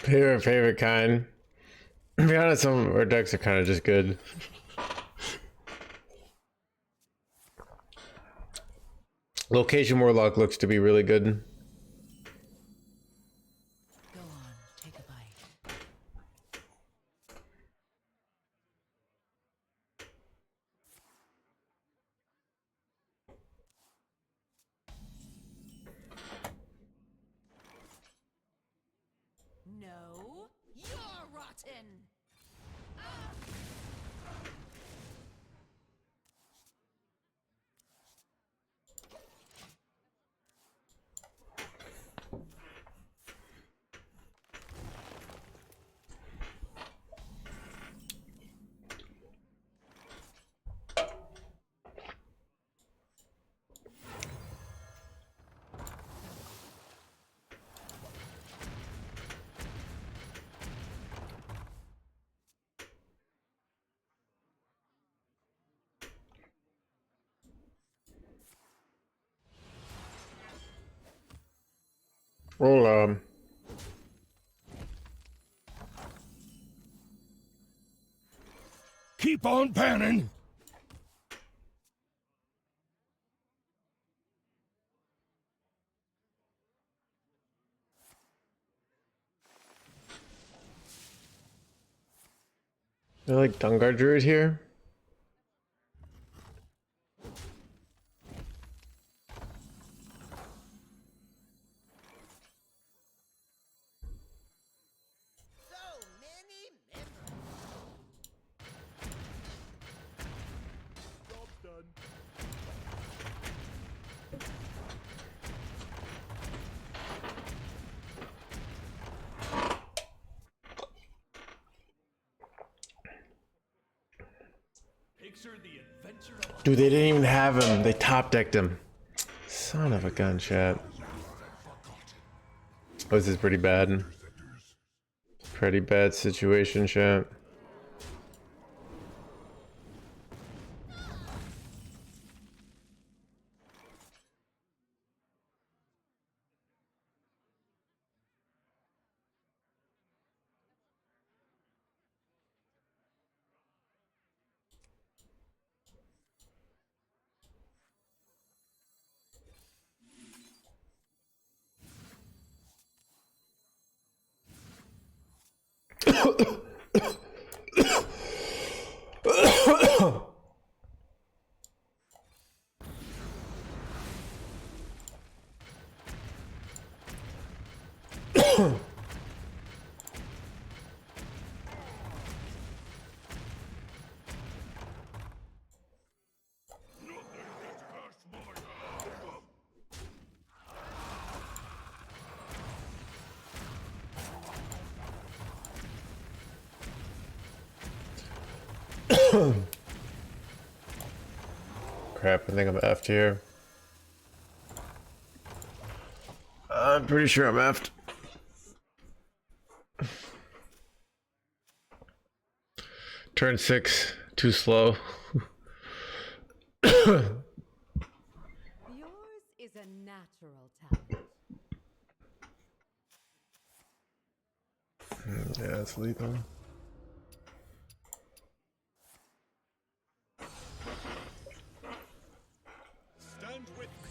Favorite kind. To be honest, some of our decks are kind of just good. Location Warlock looks to be really good. Go on, take a bite. No, you're rotten. Roll Keep on panning. I like Dungar Druid here. So many memories. Job's done. Picture the adventure of Dude, they didn't even have him. They top decked him. Son of a gun, chat. Oh, this is pretty bad. Pretty bad situation, chat. Crap, I think I'm effed here. I'm pretty sure I'm effed. Turn 6, too slow. Yours is a natural talent. Yeah, it's lethal. stand with me.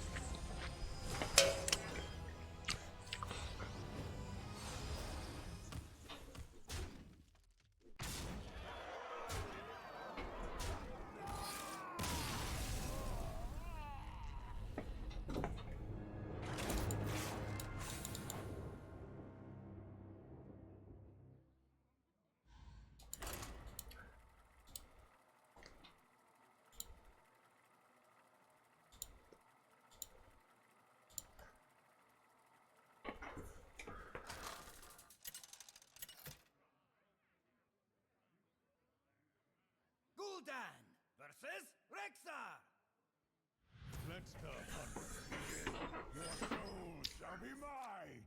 Gul'dan versus Rexxar. Let's go. Your soul shall be mine.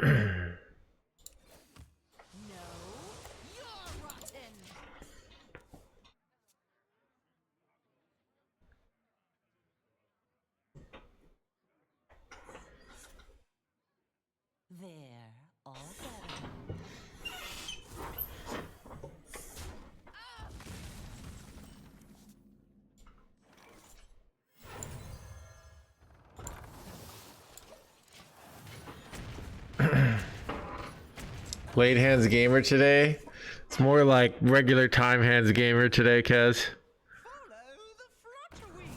No, you're rotten. There, all better. Late hands gamer today. It's more like regular time hands gamer today, Kez. Follow the fluttering.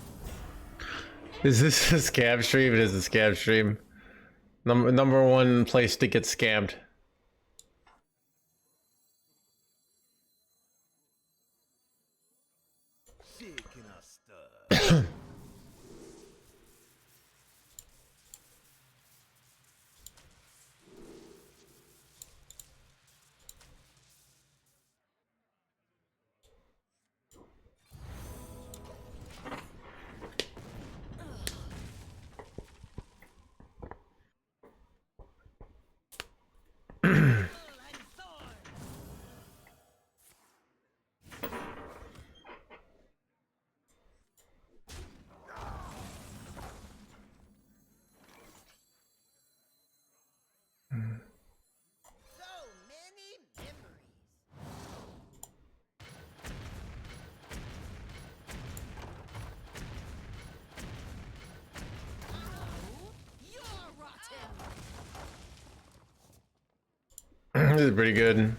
Is this a scam stream? It is a scam stream. Number one place to get scammed. Shaking a stir. So many memories. You're rotten. This is pretty good.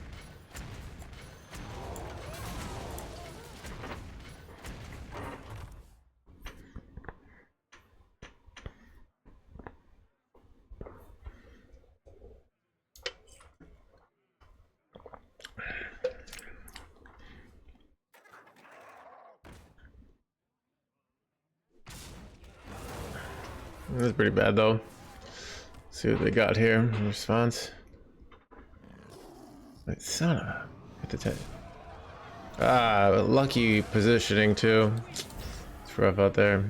This is pretty bad though. See what they got here in response. Wait, son of a... Hit the tape. Ah, lucky positioning too. It's rough out there.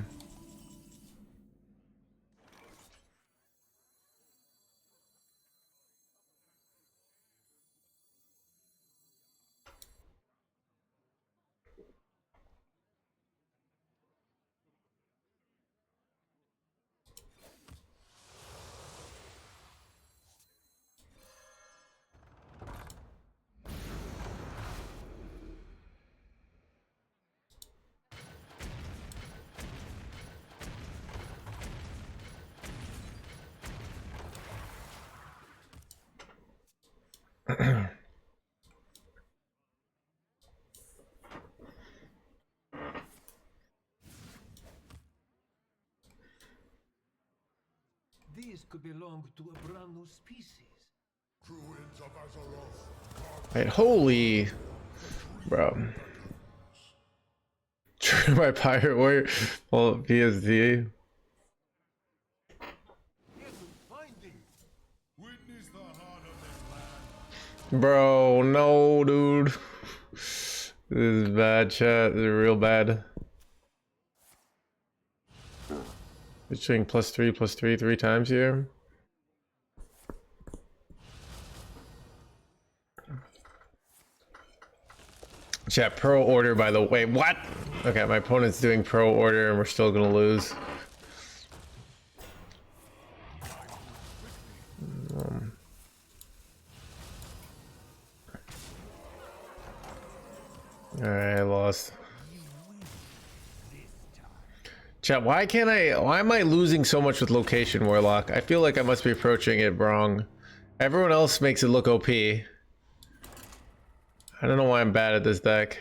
These could belong to a brand new species. Druids of Azeroth. Wait, holy... Bro. True, my pirate warrior. Well, PSD. Finding. Witness the heart of this land. Bro, no, dude. This is bad, chat. This is real bad. Between +3/+3 3 times here. Chat, pro order, by the way. What? Okay, my opponent's doing pro order and we're still gonna lose. Alright, I lost. Chat, why am I losing so much with location Warlock? I feel like I must be approaching it wrong. Everyone else makes it look OP. I don't know why I'm bad at this deck.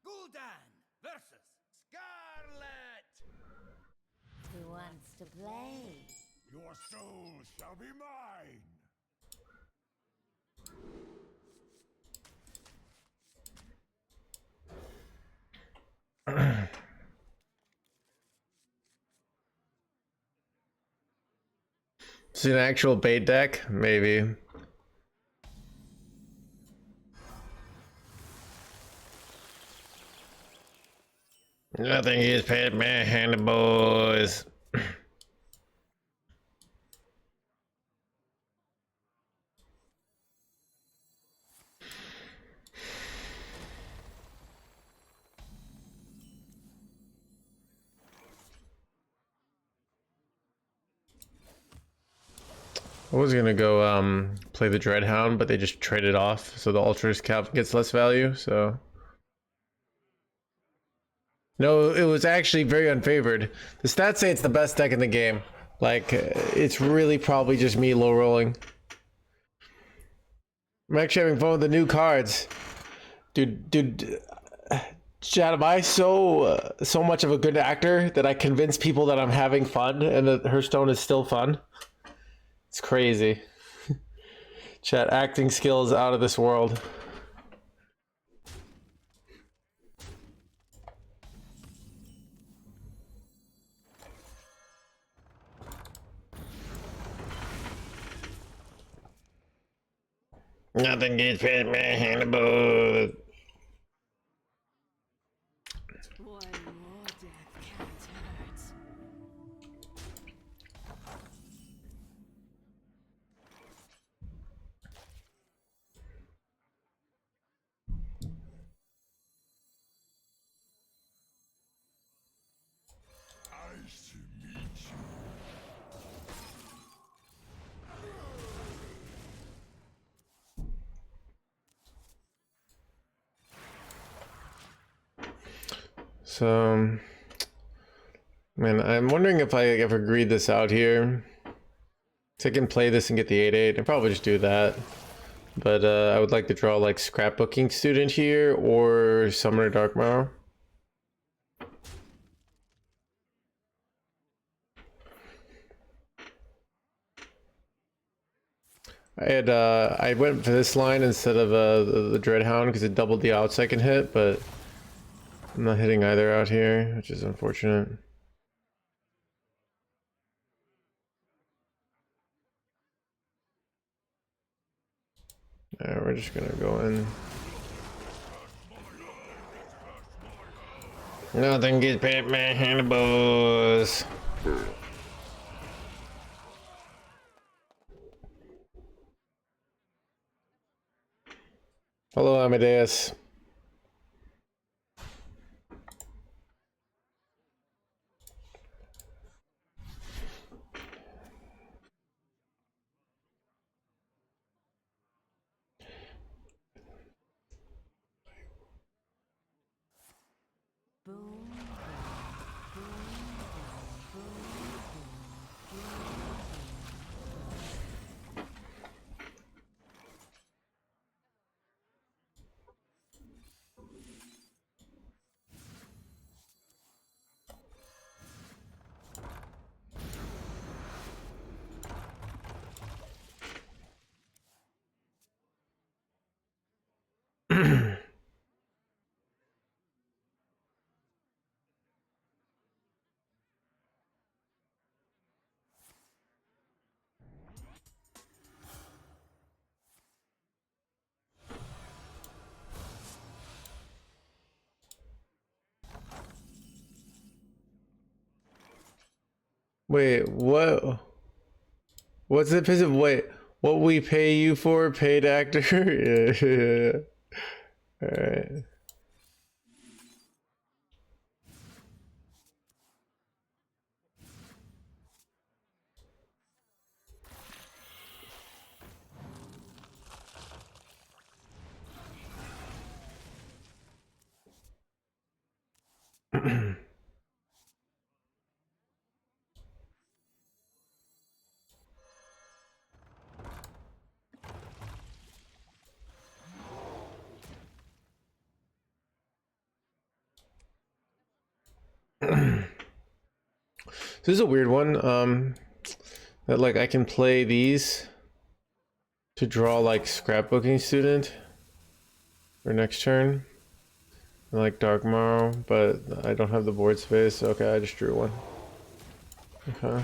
Gul'dan versus Scarlet. Who wants to play? Your soul shall be mine. Is it an actual bait deck? Maybe. Nothing is past my hand, boys. I was gonna go play the Dreadhound, but they just traded off, so the Ultra's cap gets less value, so. No, it was actually very unfavored. The stats say it's the best deck in the game. Like, it's really probably just me low rolling. I'm actually having fun with the new cards. Dude, Chad, am I so much of a good actor that I convince people that I'm having fun and that Hearthstone is still fun? It's crazy. Chat, acting skills out of this world. Nothing gets past my hand, boy. One more death can't hurt. Nice to meet you. So, man, I'm wondering if I ever greed this out here. So I can play this and get the 8/8. I'd probably just do that. But I would like to draw like Scrapbooking Student here or Summoner Darkmoor. I went for this line instead of the Dreadhound because it doubled the outs I can hit, but I'm not hitting either out here, which is unfortunate. Yeah, we're just gonna go in. Nothing gets past my hand, boys. Hello, Amadeus. Boom, Wait, what? What's the piece of wait? What we pay you for, paid actor? Yeah. All right. This is a weird one. That like I can play these to draw like Scrapbooking Student for next turn. Like Darkmoor, but I don't have the board space. So okay, I just drew one. Okay.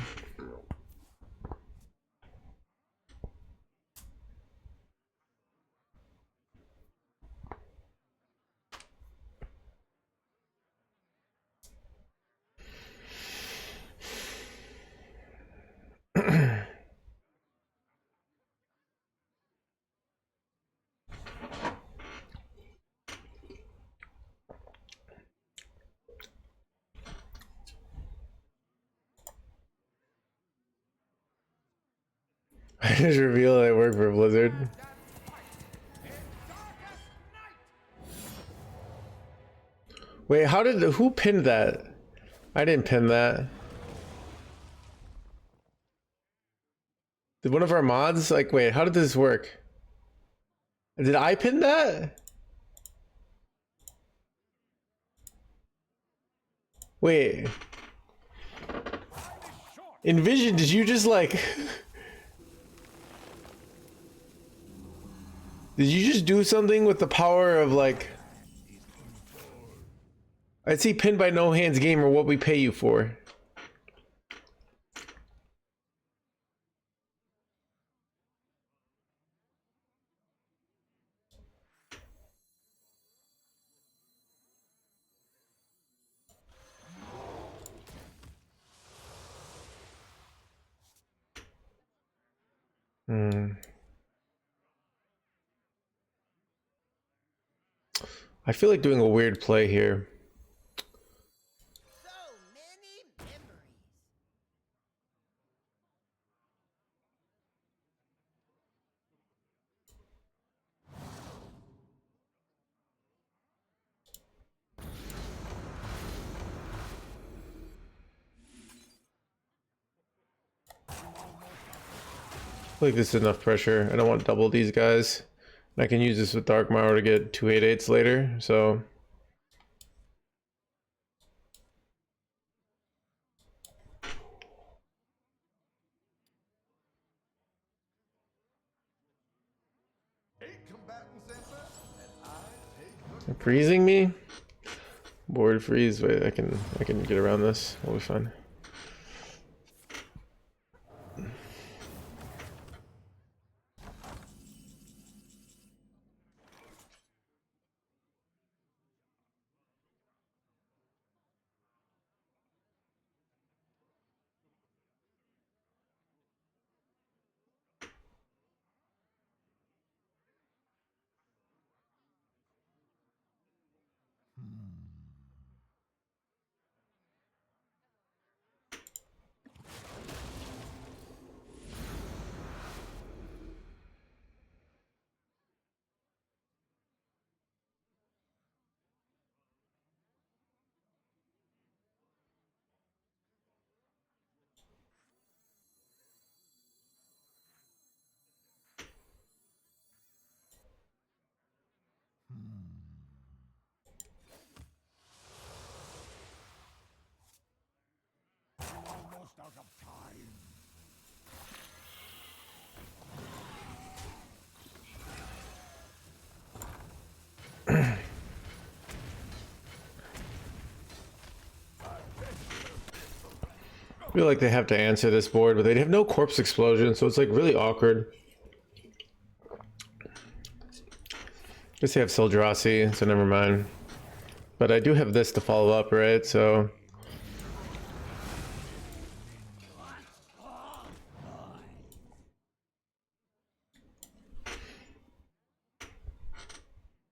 I just revealed I work for Blizzard. Wait, who pinned that? I didn't pin that. Did one of our mods, like, wait, how did this work? Did I pin that? Wait. Envision, did you just like... Did you just do something with the power of like... I see pinned by NoHandsGamer, what we pay you for. I feel like doing a weird play here. So many memories. I feel like this is enough pressure. I don't want to double these guys. And I can use this with Dark Matter to get 288s later, so... They're freezing me? Board freeze. Wait, I can get around this. We'll be fine. Almost out of time. I feel like they have to answer this board, but they have no corpse explosion, so it's like really awkward. Guess they have Soldrassi, so never mind. But I do have this to follow up, right? So...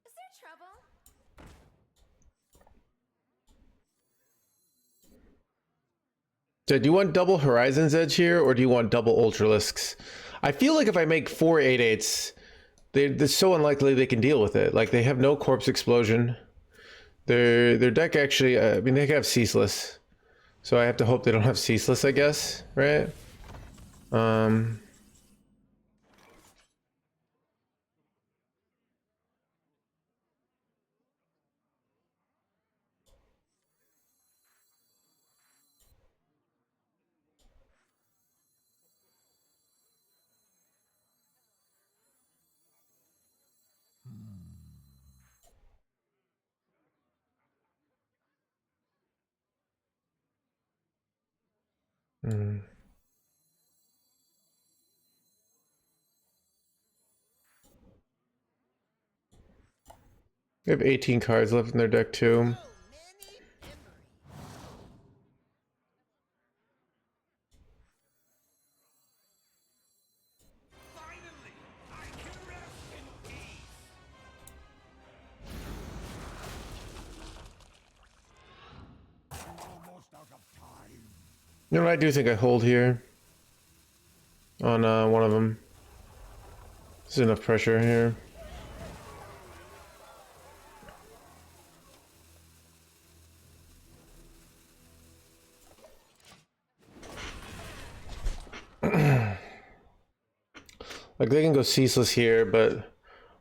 Is there trouble? So do you want double Horizon's Edge here, or do you want double Ultralisks? I feel like if I make 4 8/8s, they're so unlikely they can deal with it. Like, they have no corpse explosion. Their deck actually, I mean, they have Ceaseless. So I have to hope they don't have Ceaseless, I guess, right? Mm. They have 18 cards left in their deck too. So many memories. Finally, I can rest in peace. Almost out of time. You know what, I do think I hold here on one of them. There's enough pressure here. Like they can go ceaseless here, but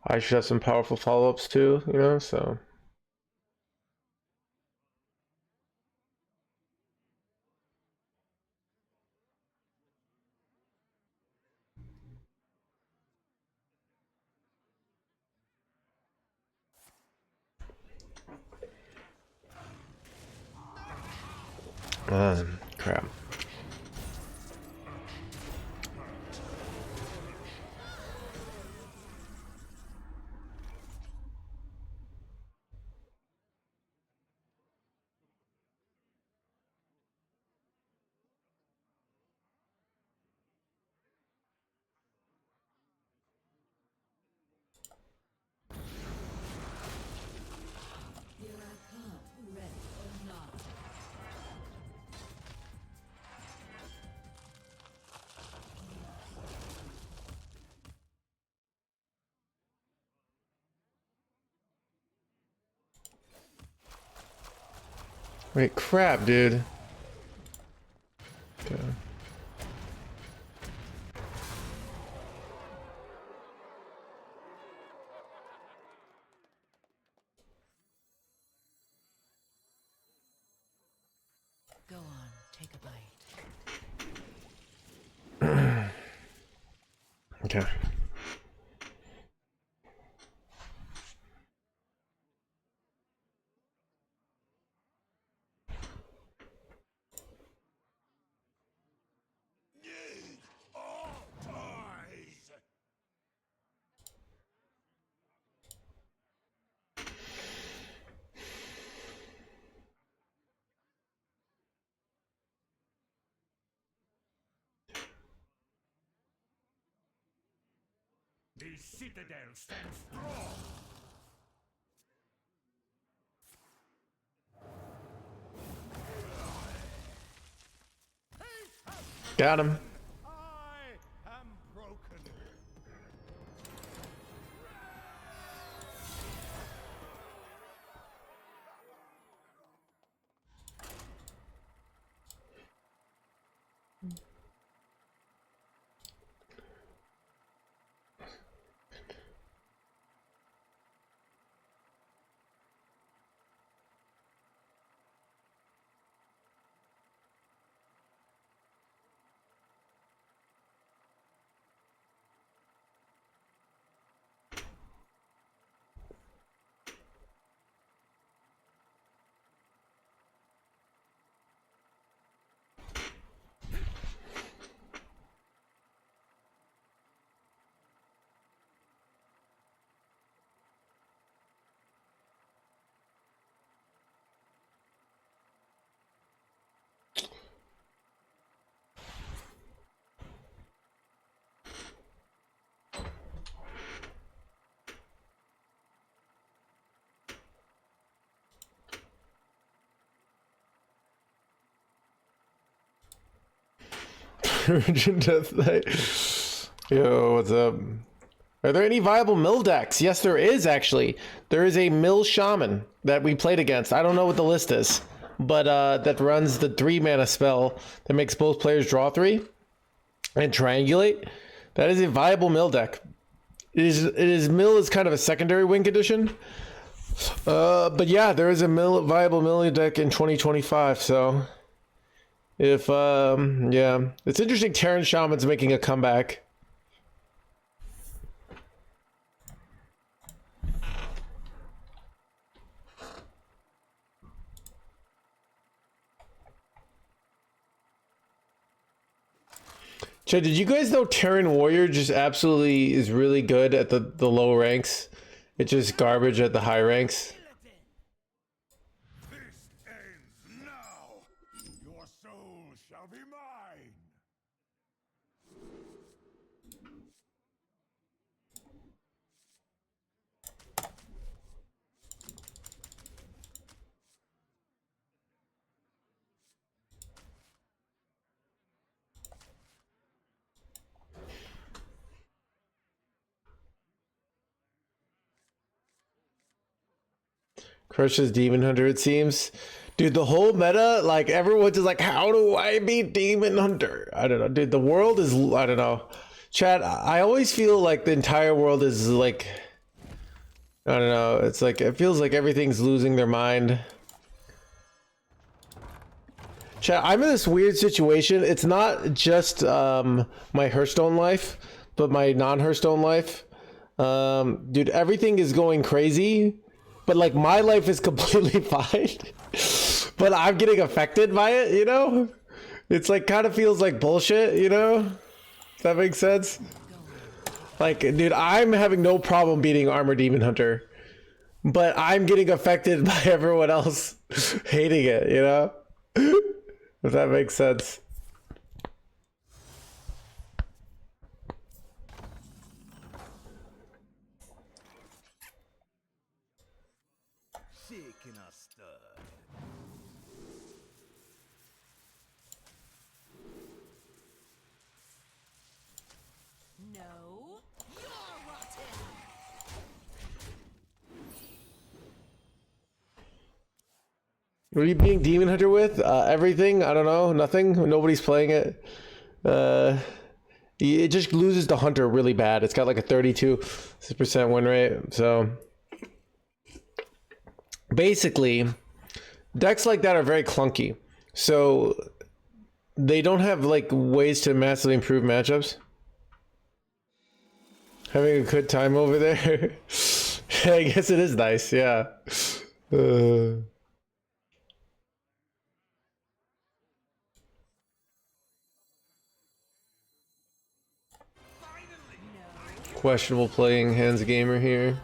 I should have some powerful follow-ups too, you know, so. Crap. Wait, crap, dude. Okay. Go on, take a bite. Okay. Need all eyes. The citadel stands strong. Got him. I am broken. Virgin Death Knight. Yo, what's up? Are there any viable mill decks? Yes, there is actually. There is a mill shaman that we played against. I don't know what the list is, but that runs the 3-mana spell that makes both players draw 3 and triangulate. That is a viable mill deck. It is mill is kind of a secondary win condition. But yeah, there is a viable mill deck in 2025. So if yeah, it's interesting. Terran Shaman's making a comeback. Chad, did you guys know Terran Warrior just absolutely is really good at the low ranks? It's just garbage at the high ranks. This ends now. Your soul shall be mine. Crushes Demon Hunter, it seems. Dude, the whole meta, like, everyone's just like, how do I beat Demon Hunter? I don't know. Dude, the world is, I don't know. Chat, I always feel like the entire world is like, I don't know. It's like, it feels like everything's losing their mind. Chat, I'm in this weird situation. It's not just my Hearthstone life, but my non-Hearthstone life. Dude, everything is going crazy, but like my life is completely fine. But I'm getting affected by it, you know? It's like kind of feels like bullshit, you know? Does that make sense? Like, dude, I'm having no problem beating Armor Demon Hunter, but I'm getting affected by everyone else hating it, you know? If that makes sense. Shaking a stud. No, you're rotten. What are you being Demon Hunter with? Everything? I don't know. Nothing? Nobody's playing it. It just loses the Hunter really bad. It's got like a 32% win rate. So basically, decks like that are very clunky. So they don't have like ways to massively improve matchups. Having a good time over there. I guess it is nice. Yeah. Questionable playing NoHandsGamer here.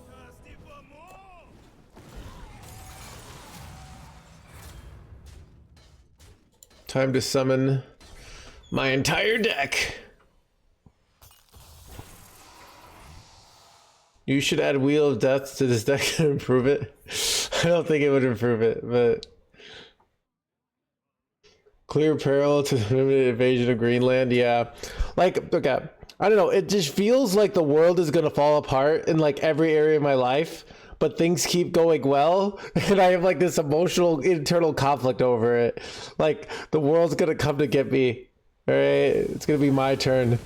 Thirsty for more. Time to summon my entire deck. You should add Wheel of Death to this deck to improve it. I don't think it would improve it, but clear parallel to the limited invasion of Greenland. Yeah, like, okay, I don't know. It just feels like the world is gonna fall apart in like every area of my life, but things keep going well, and I have like this emotional internal conflict over it. Like the world's gonna come to get me. All right, it's gonna be my turn.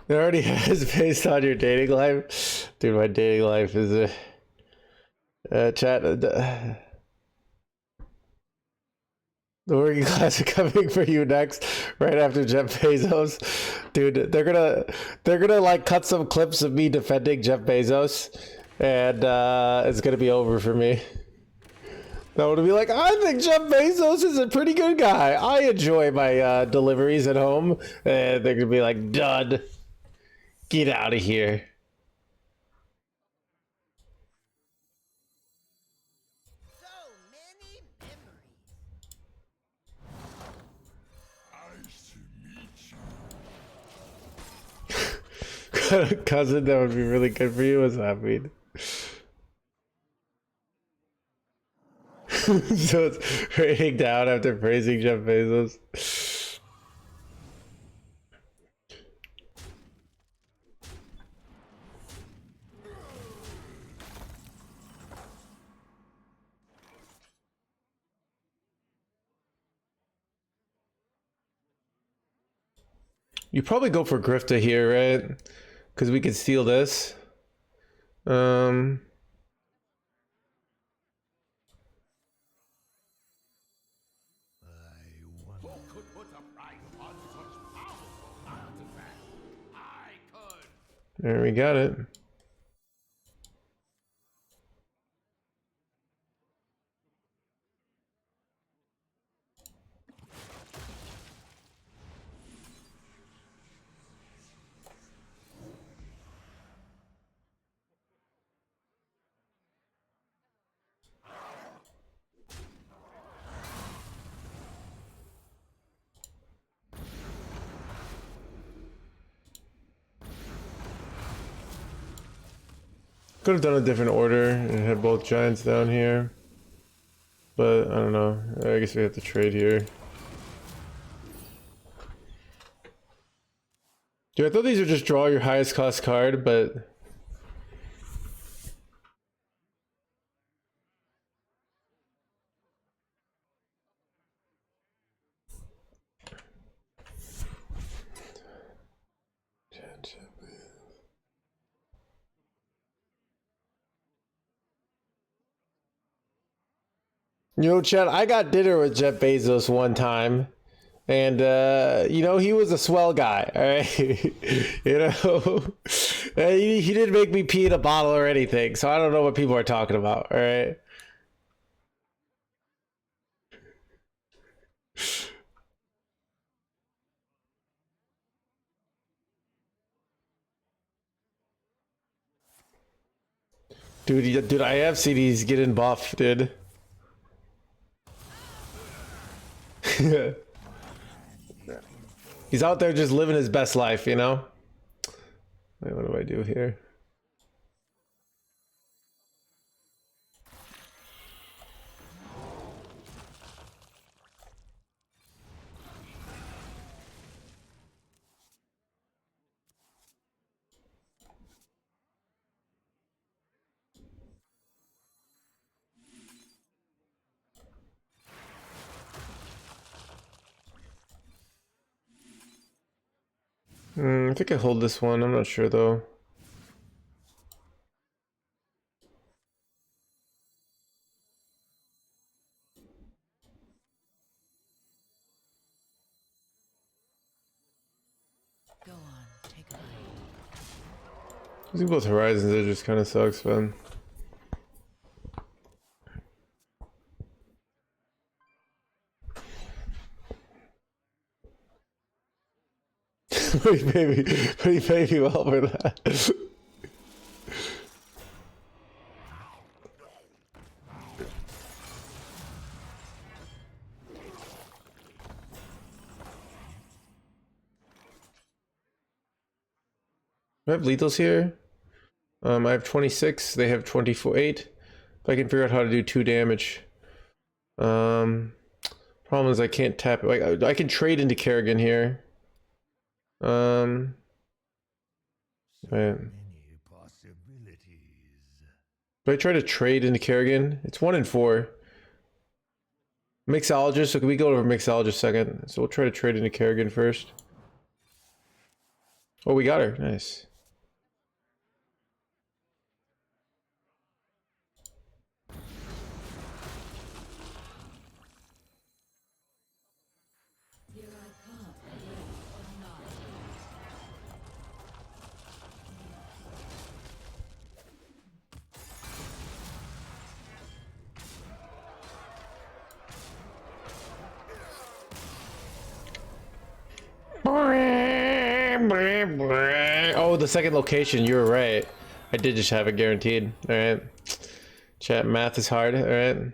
It already has based on your dating life. Dude, my dating life is chat. The working class are coming for you next, right after Jeff Bezos. Dude, they're gonna like cut some clips of me defending Jeff Bezos, and it's gonna be over for me. That would be like, I think Jeff Bezos is a pretty good guy. I enjoy my deliveries at home. And they're gonna be like, dud. Get out of here. So many memories. Nice to meet you. Cousin, that would be really good for you. What's that mean? So it's raining down after praising Jeff Bezos. You probably go for Grifta here, right? Because we could steal this. Who could put a price on such powerful artifact? I could. There, we got it. Could have done a different order and had both giants down here. But I don't know. I guess we have to trade here. Dude, I thought these would just draw your highest cost card, but you know, Chad, I got dinner with Jeff Bezos one time, and you know, he was a swell guy. All right, you know, he didn't make me pee in a bottle or anything, so I don't know what people are talking about. All right. Dude, I have seen he's getting buff, dude. He's out there just living his best life, you know? Wait, what do I do here? I think I hold this one. I'm not sure though. Go on, take a bite. Using both horizons, it just kind of sucks, man. He paid me well for that. I have lethals here. I have 26. They have 24. 8. If I can figure out how to do 2 damage. Problem is I can't tap it. Like I can trade into Kerrigan here. Right. Many possibilities. If I try to trade into Kerrigan, it's 1 in 4. Mixologist, so can we go over Mixologist second? So we'll try to trade into Kerrigan first. Oh, we got her. Nice. Oh, the second location, you were right. I did just have it guaranteed. Alright. Chat, math is hard, alright.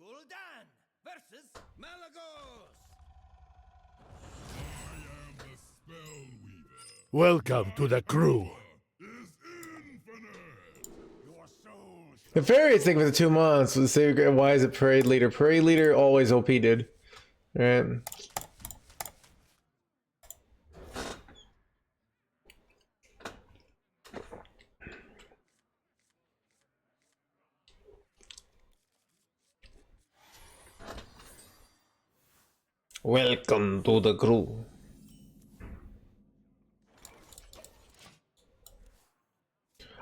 Gul'dan versus Malagos. Welcome to the crew. Your soul The various thing with the 2 months was say why is it parade leader? Parade leader always OP, dude. Alright. Welcome to the crew.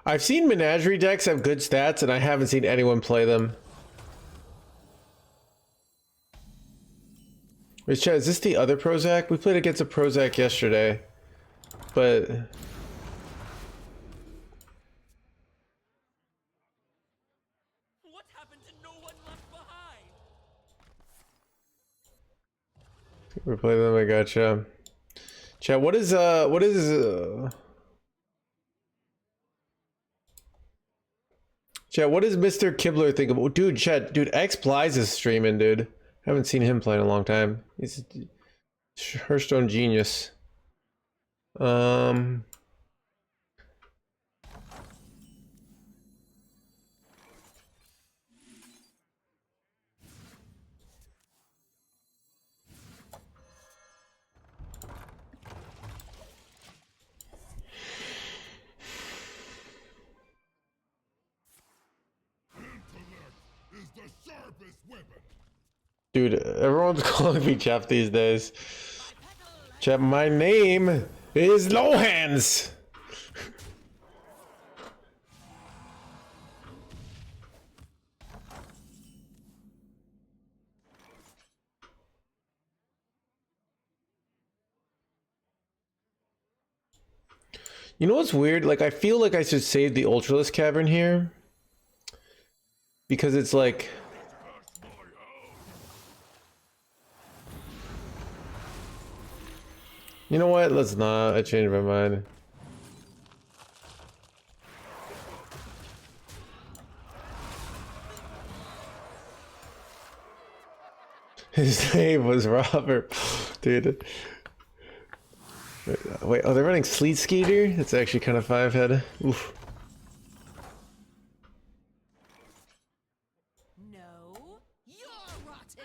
I've seen Menagerie decks have good stats, and I haven't seen anyone play them. Wait, chat, is this the other Prozac? We played against a Prozac yesterday, but What happened to no one left behind? we played them. I gotcha. Chat, what is Chat, what does Mr. Kibler think about? Dude, chat, dude, X Plies is streaming, dude. Haven't seen him play in a long time. He's a Hearthstone genius. Is the sharpest weapon. Dude, everyone's calling me Jeff these days. Jeff, my name is NoHands. You know what's weird? Like, I feel like I should save the Ultralisk Cavern here. Because it's like... You know what? Let's not. I changed my mind. His name was Robert. Dude. Wait, oh, they're running Sleet Skeeter? That's actually kind of 5-head. Oof. No, you're rotten.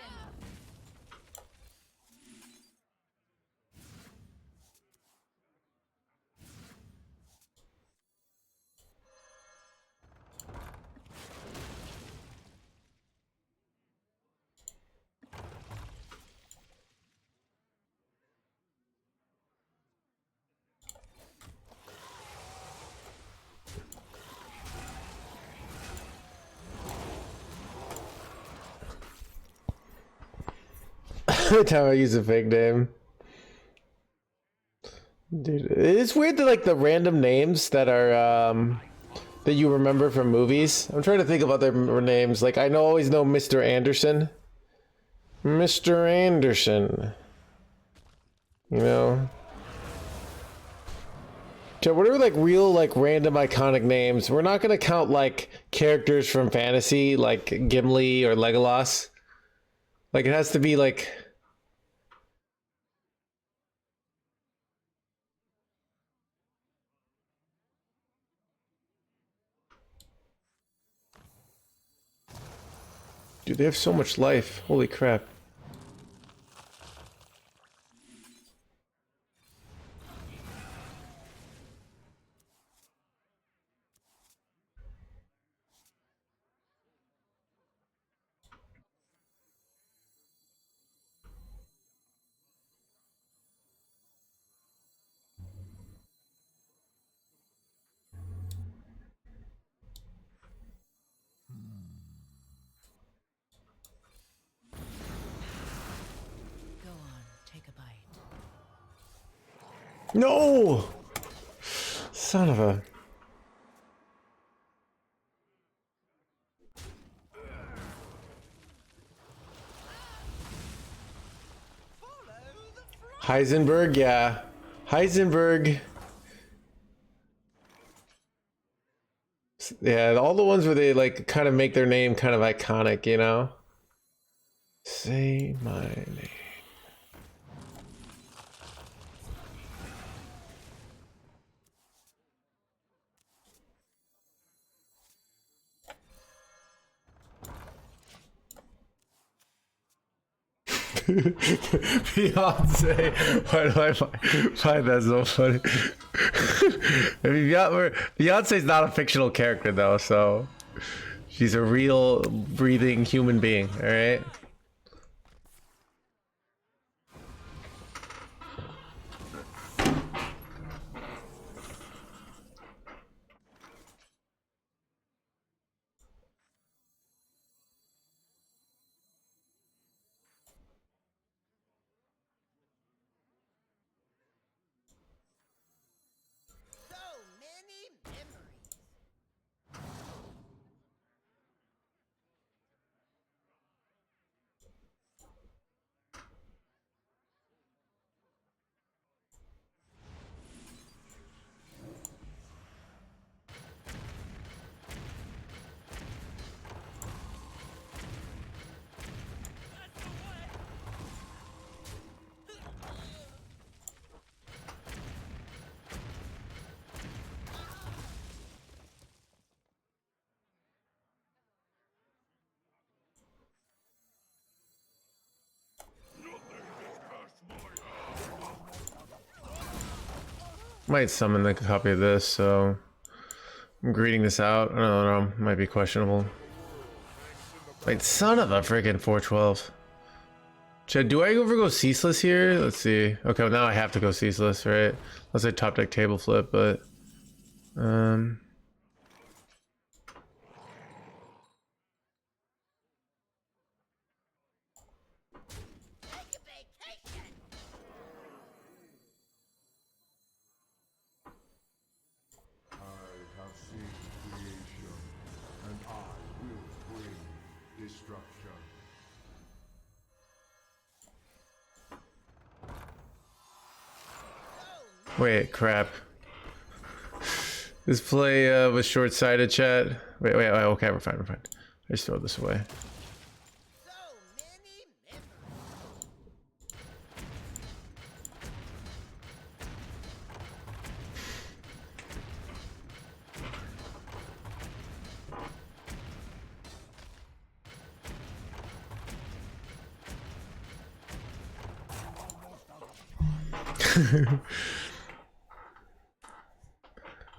Every time I use a fake name. Dude, it's weird that like the random names that are that you remember from movies. I'm trying to think of other names. Like I always know Mr. Anderson. Mr. Anderson. You know? So what are like real like random iconic names? We're not gonna count like characters from fantasy like Gimli or Legolas. Like it has to be like dude, they have so much life. Holy crap. Go on, take a bite. No! Son of a... Heisenberg, yeah. Heisenberg. Yeah, all the ones where they like kind of make their name kind of iconic, you know? Say my name. Beyonce. Why do I find that so funny? I mean, Beyonce's not a fictional character though, so she's a real breathing human being. All right. Might summon like a copy of this, so I'm greeting this out. I don't know, might be questionable. Wait, son of a freaking 412. Chad, do I ever go ceaseless here? Let's see. Okay, well now I have to go ceaseless, right? Unless I top deck table flip, but I have seen creation, and I will bring destruction. wait, crap. This play was short-sighted, chat. Wait, okay, we're fine. I just throw this away.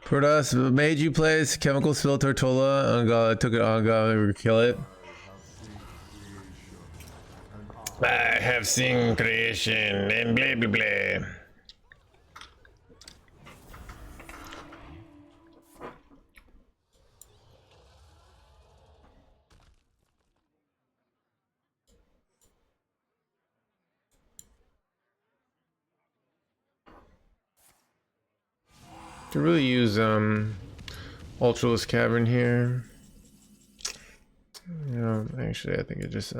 Protoss made you place chemical spill Tortola on God, took it on God, we kill it. I have seen creation and blah blah blah. Could really use Ultraless Cavern here. You know, actually I think it just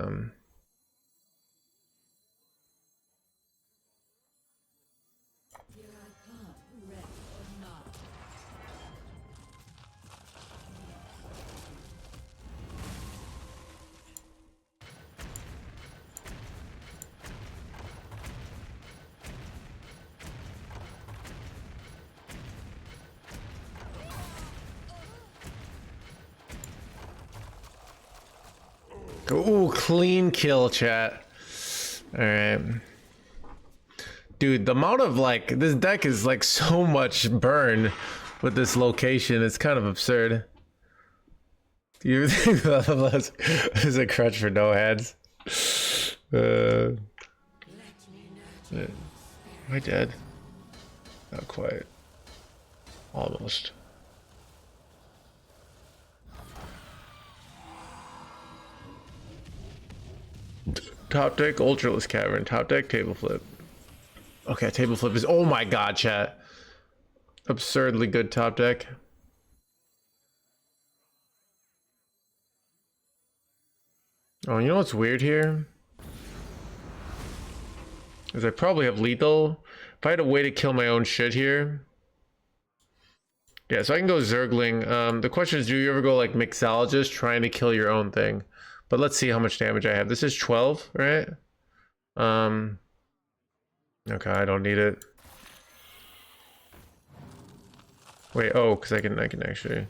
ooh, clean kill, chat. Alright. Dude, the amount of like this deck is like so much burn with this location, it's kind of absurd. Do you think that is a crutch for no hands? Am I dead? Not quite. Almost. Top deck Ultraless Cavern, top deck table flip. Okay, table flip is, oh my god, chat. Absurdly good top deck. Oh, you know what's weird here? Is I probably have lethal. If I had a way to kill my own shit here. Yeah, so I can go Zergling. The question is, do you ever go like Mixologist trying to kill your own thing? But let's see how much damage I have. This is 12, right? Okay, I don't need it. Wait, oh, because I can actually.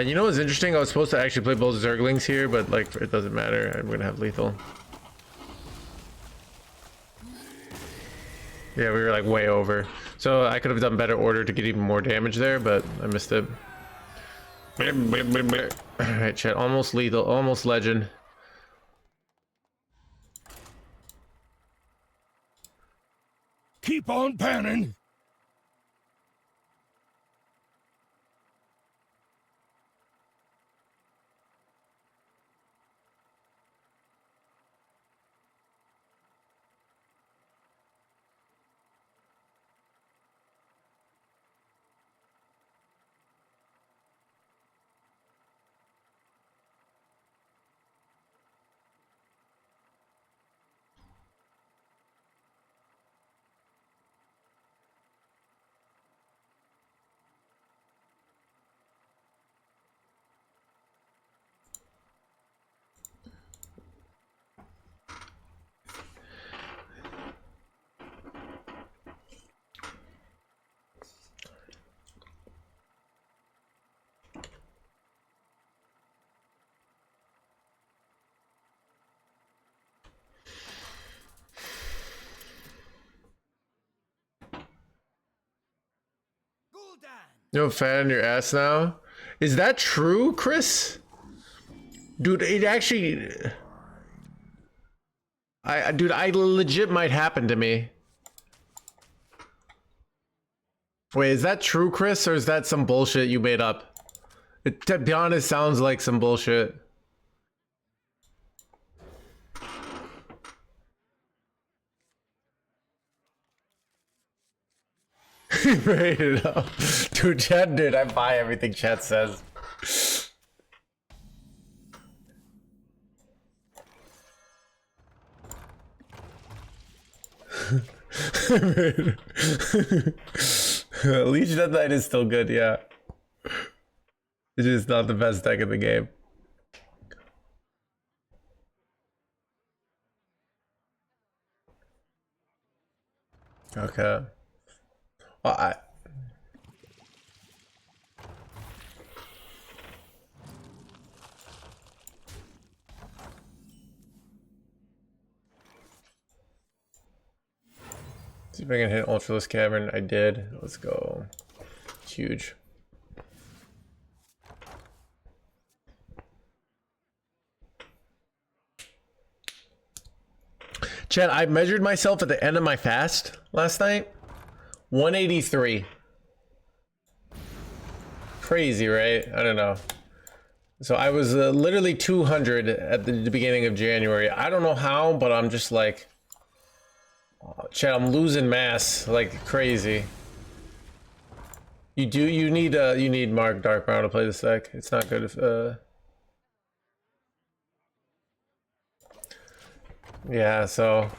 You know what's interesting? I was supposed to actually play both Zerglings here, but like it doesn't matter. I'm gonna have lethal. Yeah, we were like way over. So I could have done better order to get even more damage there, but I missed it. Alright, chat. Almost lethal, almost legend. Keep on panning! No fat on your ass now? Is that true, Chris? Dude, it actually... Dude, I legit might happen to me. Wait, is that true, Chris, or is that some bullshit you made up? It, to be honest, sounds like some bullshit. Made it up. Dude, Chad, dude, I buy everything Chad says. Leech Death Knight is still good, yeah. It's just not the best deck in the game. Okay. Well, see if I can hit Ultralisk Cavern. I did. Let's go. Huge. Chad, I measured myself at the end of my fast last night. 183. Crazy, right? I don't know. So I was literally 200 at the beginning of January. I don't know how, but I'm just like... Chad, I'm losing mass like crazy. You need Mark Dark Brown to play this deck. It's not good if yeah, so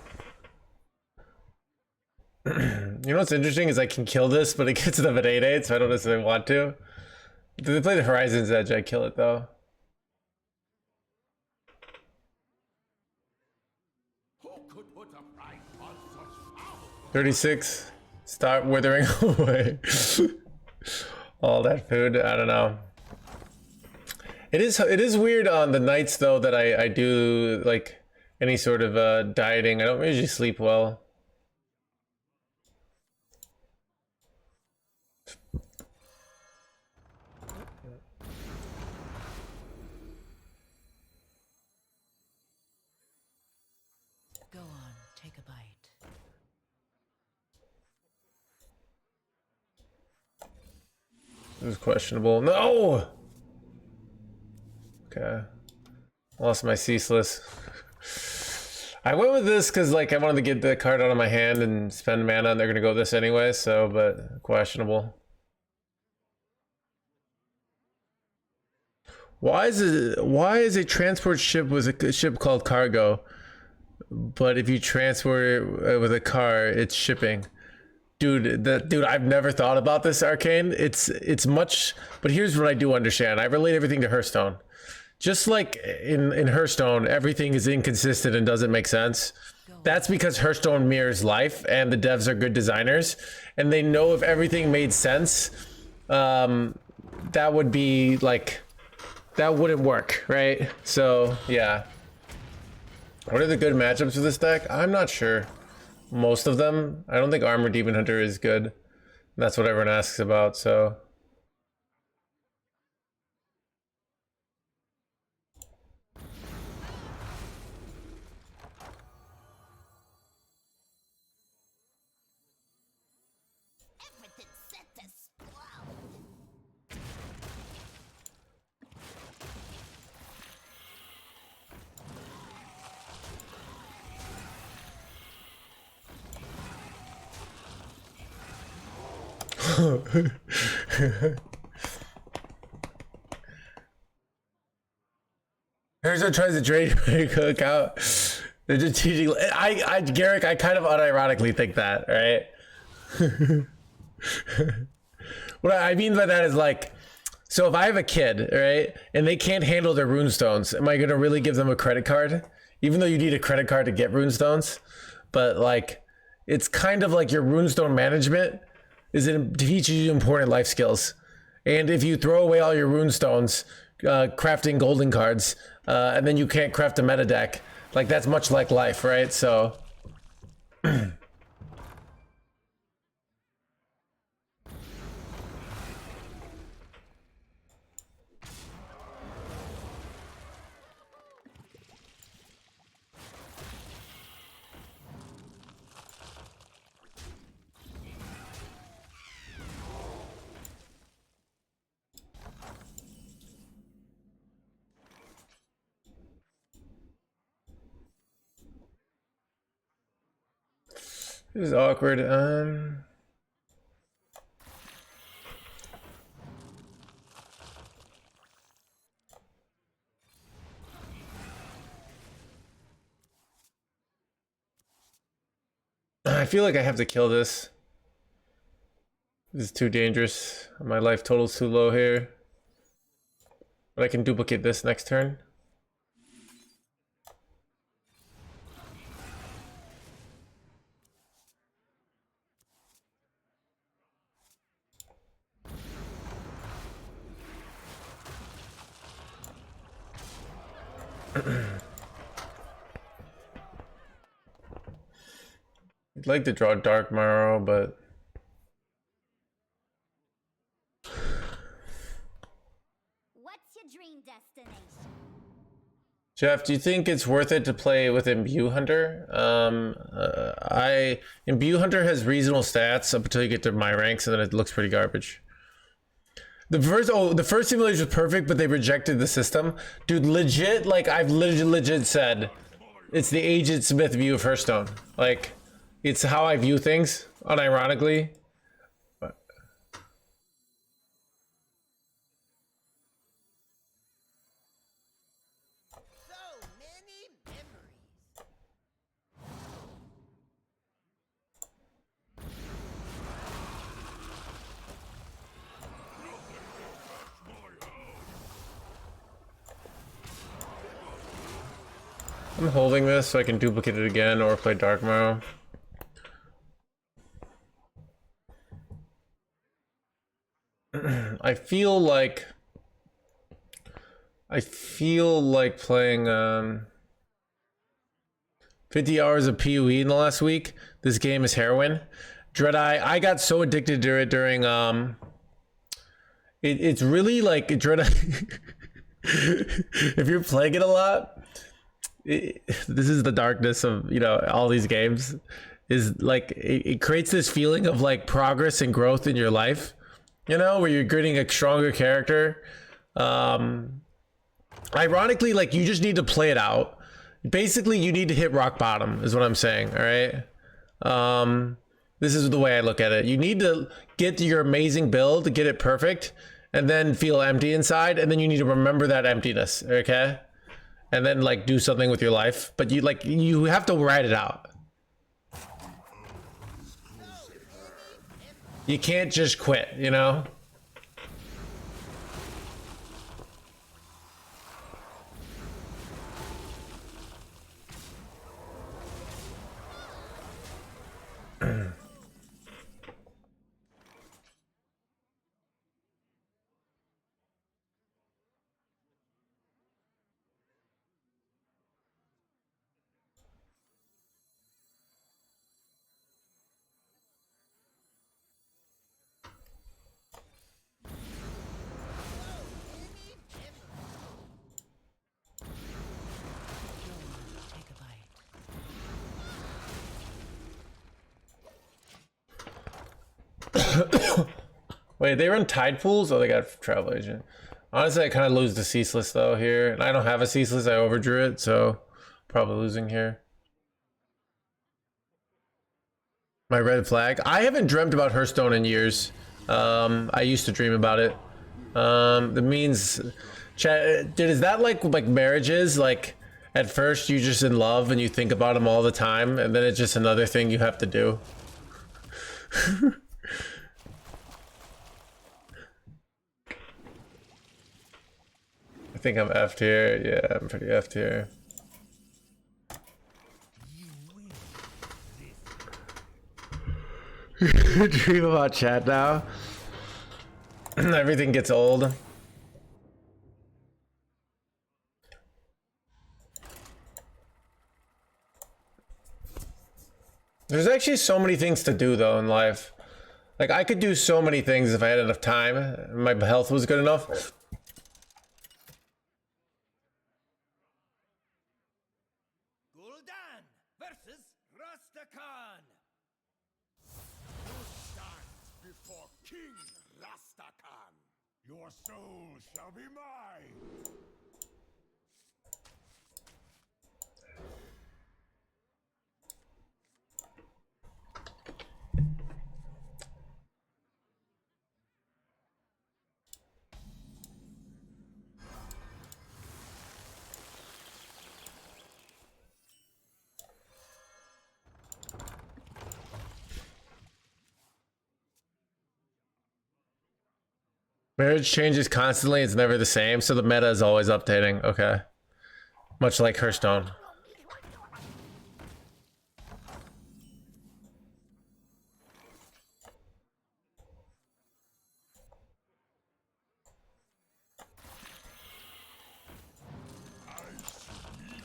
you know what's interesting is I can kill this, but it gets them at 8/8, so I don't necessarily want to. If they play the Horizon's Edge, I kill it though. Who could put a price on such power? 36. Start withering away. All that food, I don't know. It is weird on the nights though that I do like any sort of dieting. I don't usually sleep well. Go on, take a bite. It was questionable. No! Okay. Lost my ceaseless. I went with this because like I wanted to get the card out of my hand and spend mana, and they're gonna go this anyway, so but questionable. Why is a transport ship with a ship called cargo? But if you transport it with a car, it's shipping. Dude, I've never thought about this, Arcane. It's much, but here's what I do understand. I relate everything to Hearthstone. Just like in Hearthstone, everything is inconsistent and doesn't make sense. That's because Hearthstone mirrors life, and the devs are good designers, and they know if everything made sense, that would be like, that wouldn't work, right? So yeah. What are the good matchups for this deck? I'm not sure. Most of them. I don't think Armored Demon Hunter is good. That's what everyone asks about, so. Everything's set to explode. Here's tries to trade cook out. They're just teaching. Garrick, I kind of unironically think that, right? What I mean by that is like, so if I have a kid, right, and they can't handle their runestones, am I gonna really give them a credit card? Even though you need a credit card to get runestones, but like, it's kind of like your runestone management is it teaches you important life skills. And if you throw away all your runestones, crafting golden cards, and then you can't craft a meta deck, like that's much like life, right? So This is awkward. I feel like I have to kill this. This is too dangerous. My life total's too low here. But I can duplicate this next turn. I'd like to draw Dark Marrow, but What's your dream destination? Jeff, do you think it's worth it to play with Imbue Hunter? Imbue Hunter has reasonable stats up until you get to my ranks, and then it looks pretty garbage. The first simulation was perfect, but they rejected the system. Dude, legit, like I've legit said, it's the Agent Smith view of Hearthstone. Like, it's how I view things, unironically. So many memories. I'm holding this so I can duplicate it again or play Dark Marrow. I feel like playing 50 hours of PoE in the last week. This game is heroin. Dreadeye, I got so addicted to it during it's really like Dreadeye. If you're playing it a lot, this is the darkness of, you know, all these games, is like it creates this feeling of like progress and growth in your life, you know, where you're getting a stronger character. Ironically, like you just need to play it out. Basically, you need to hit rock bottom is what I'm saying. All right. This is the way I look at it. You need to get your amazing build to get it perfect, and then feel empty inside, and then you need to remember that emptiness. Okay. And then like do something with your life, but you have to ride it out. You can't just quit, you know? Take a bite. Wait, they run tide pools? Oh, they got travel agent. Honestly, I kind of lose the ceaseless though here, and I don't have a ceaseless. I overdrew it, so probably losing here. My red flag. I haven't dreamt about Hearthstone in years. I used to dream about it. That means, dude, is that like marriages? Like, at first you're just in love and you think about them all the time, and then it's just another thing you have to do. I think I'm effed here. Yeah, I'm pretty effed here. Dream about chat now. Everything gets old. There's actually so many things to do though in life. Like I could do so many things if I had enough time, and my health was good enough. Gul'dan versus Rastakhan. You stand before King Rastakhan. Your soul shall be mine. Marriage changes constantly. It's never the same. So the meta is always updating. Okay. Much like Hearthstone.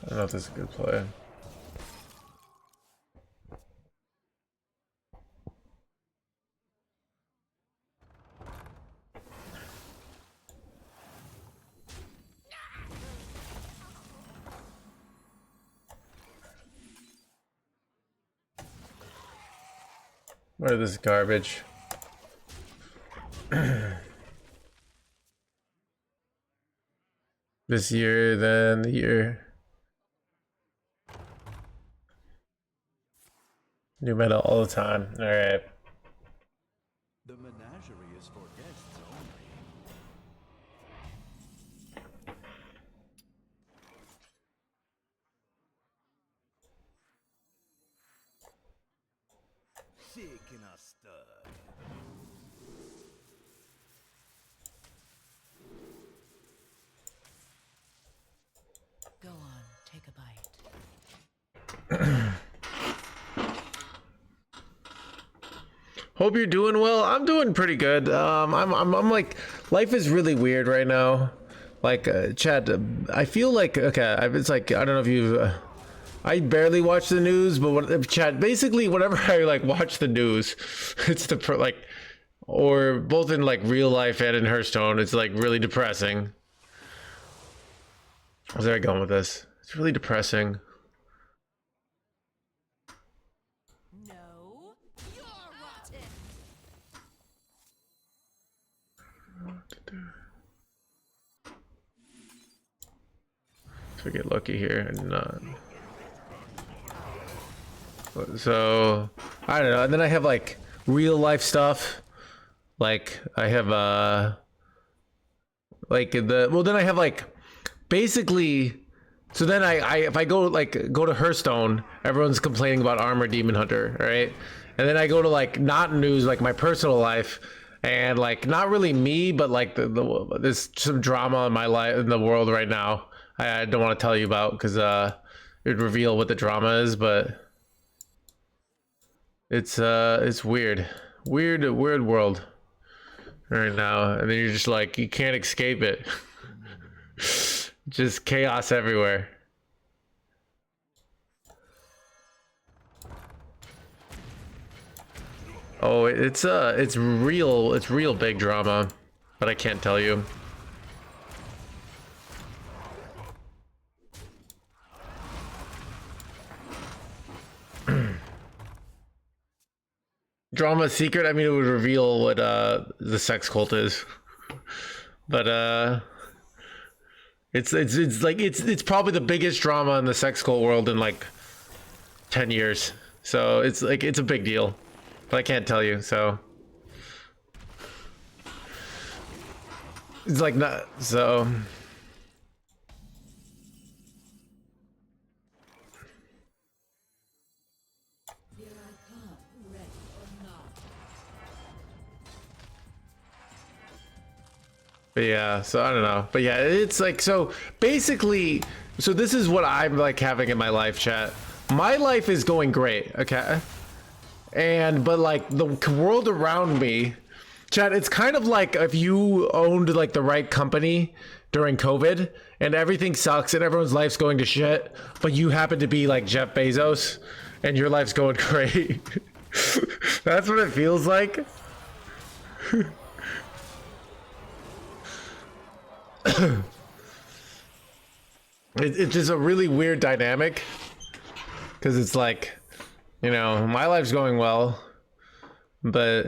I don't know if this is a good play. What is this garbage? This year, then the year. New meta all the time. All right. The menagerie is for guests only. Shaking a stud. Go on, take a bite. Hope you're doing well. I'm doing pretty good. I'm like, life is really weird right now. Like, Chad, I feel like, okay, it's like, I don't know if you've, I barely watch the news, but what, Chad, basically whenever I like watch the news, it's like, or both in like real life and in Hearthstone, it's like really depressing. Where's I going with this? It's really depressing. No, you're rotten. So we get lucky here and not. So I don't know. And then I have like real life stuff. Like I have like then I have like basically. So then I if I go to Hearthstone, everyone's complaining about Armor Demon Hunter, right? And then I go to like not news, like my personal life, and like not really me, but like there's some drama in my life in the world right now. I don't want to tell you about because it would reveal what the drama is, but it's weird world right now, and then you're just like you can't escape it. Just chaos everywhere. Oh, it's real big drama, but I can't tell you. Drama secret, I mean it would reveal what the sex cult is. But it's like it's probably the biggest drama in the sex cult world in like 10 years. So it's like it's a big deal. But I can't tell you, so it's like not so Here I come, ready or not. but yeah, so I don't know. But yeah, it's like so basically so this is what I'm like having in my life, chat. My life is going great, okay? And but like the world around me, Chad, it's kind of like if you owned like the right company during COVID and everything sucks and everyone's life's going to shit, but you happen to be like Jeff Bezos and your life's going great. That's what it feels like. It's just a really weird dynamic because it's like, you know, my life's going well, but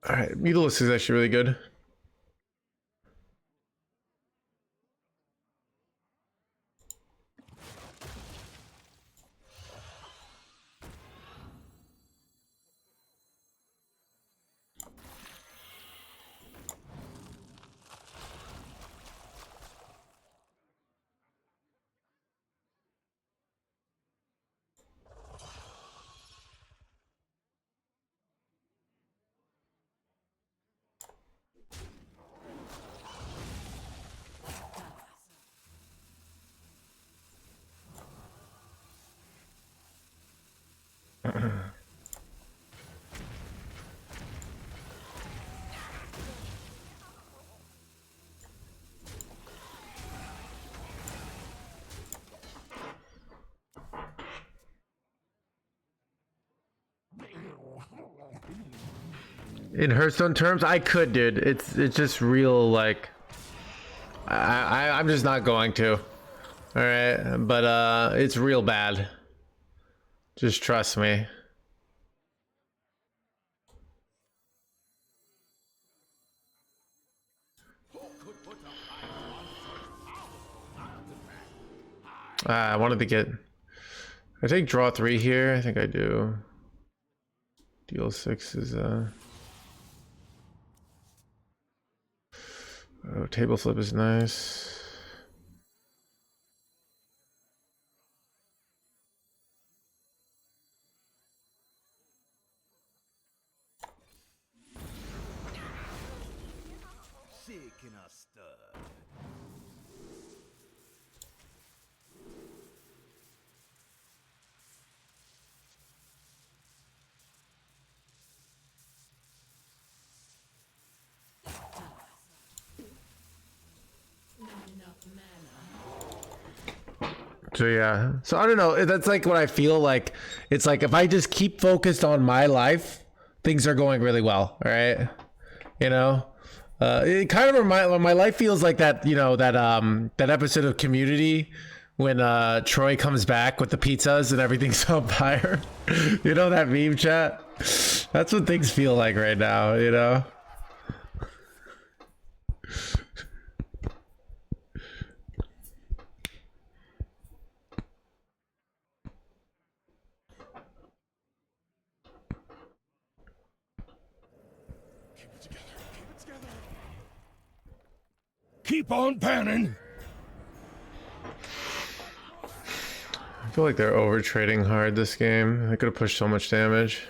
all right, Mutilus is actually really good. In Hearthstone terms, I could, dude. It's just real, like, I'm just not going to. All right, but it's real bad. Just trust me. I wanted to get. I take draw 3 here. I think I do. Deal 6 is Oh, table flip is nice. Shaking a stud. So yeah, so I don't know. That's like what I feel like. It's like if I just keep focused on my life, things are going really well. All right, you know. It kind of my life feels like that. You know that that episode of Community when Troy comes back with the pizzas and everything's on fire. You know that meme chat. That's what things feel like right now. You know. Keep on panning. I feel like they're over trading hard this game. They could have pushed so much damage.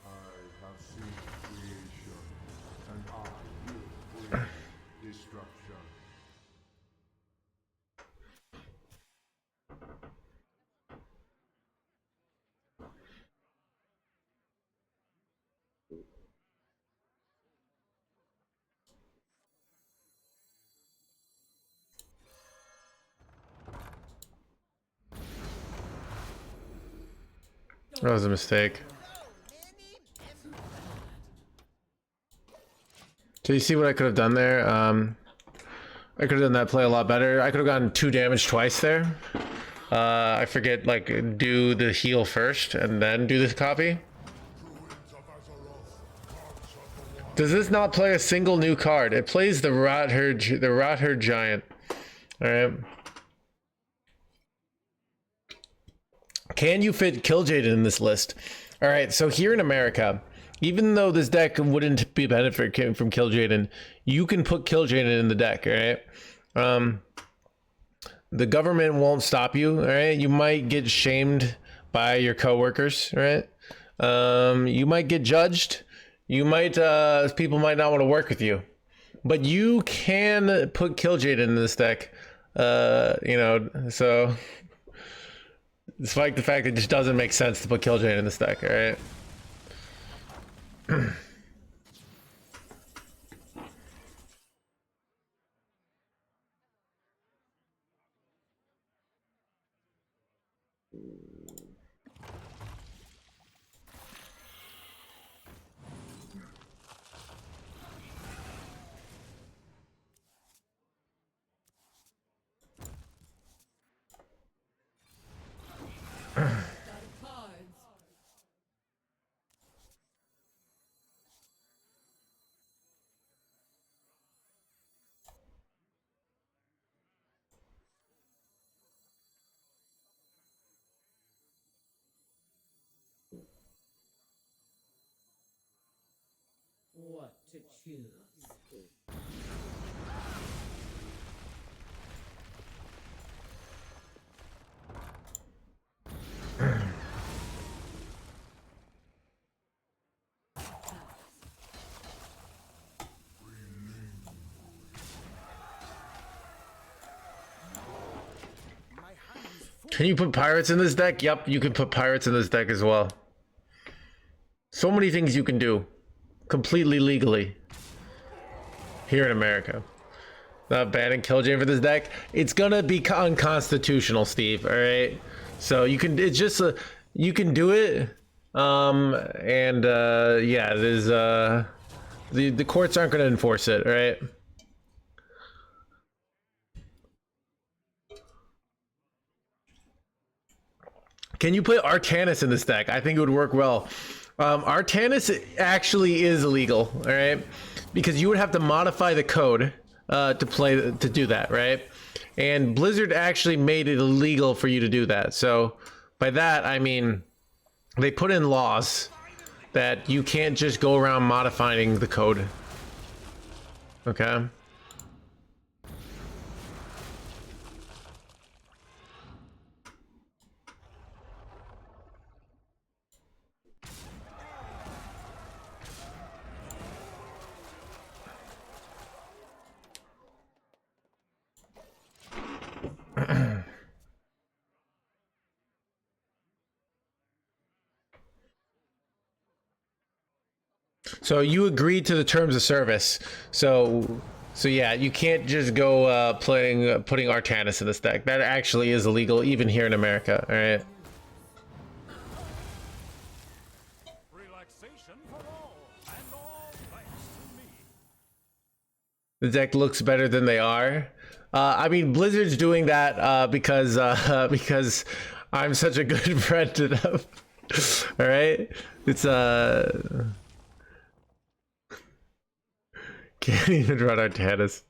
I have seen creation, and I will bring destruction. That was a mistake. So you see what I could have done there? I could have done that play a lot better. I could have gotten 2 damage twice there. I forget, like, do the heal first and then do the copy. Does this not play a single new card? It plays the Rat Herd Giant. All right. Can you fit Killjade in this list? All right, so here in America, even though this deck wouldn't be benefit from Killjade, you can put Killjade in the deck, all right? The government won't stop you, all right? You might get shamed by your coworkers, all right? You might get judged. You might, people might not want to work with you. But you can put Killjade in this deck, you know, so... Despite the fact that it just doesn't make sense to put Killjade in this deck, alright? What to choose? Can you put pirates in this deck? Yep, you can put pirates in this deck as well. So many things you can do completely legally here in America. Not banning Killjane for this deck. It's gonna be unconstitutional, Steve. All right. So you can. It's just you can do it. And yeah, there's the courts aren't gonna enforce it. All right. Can you play Artanis in this deck? I think it would work well. Artanis actually is illegal, all right? Because you would have to modify the code to do that, right? And Blizzard actually made it illegal for you to do that. So by that, I mean, they put in laws that you can't just go around modifying the code. Okay? So you agreed to the terms of service. So yeah, you can't just go putting Artanis in this deck. That actually is illegal, even here in America. All right. Relaxation for all, and all thanks to me. The deck looks better than they are. I mean, Blizzard's doing that because I'm such a good friend to them. All right. It's can't even run Artanis.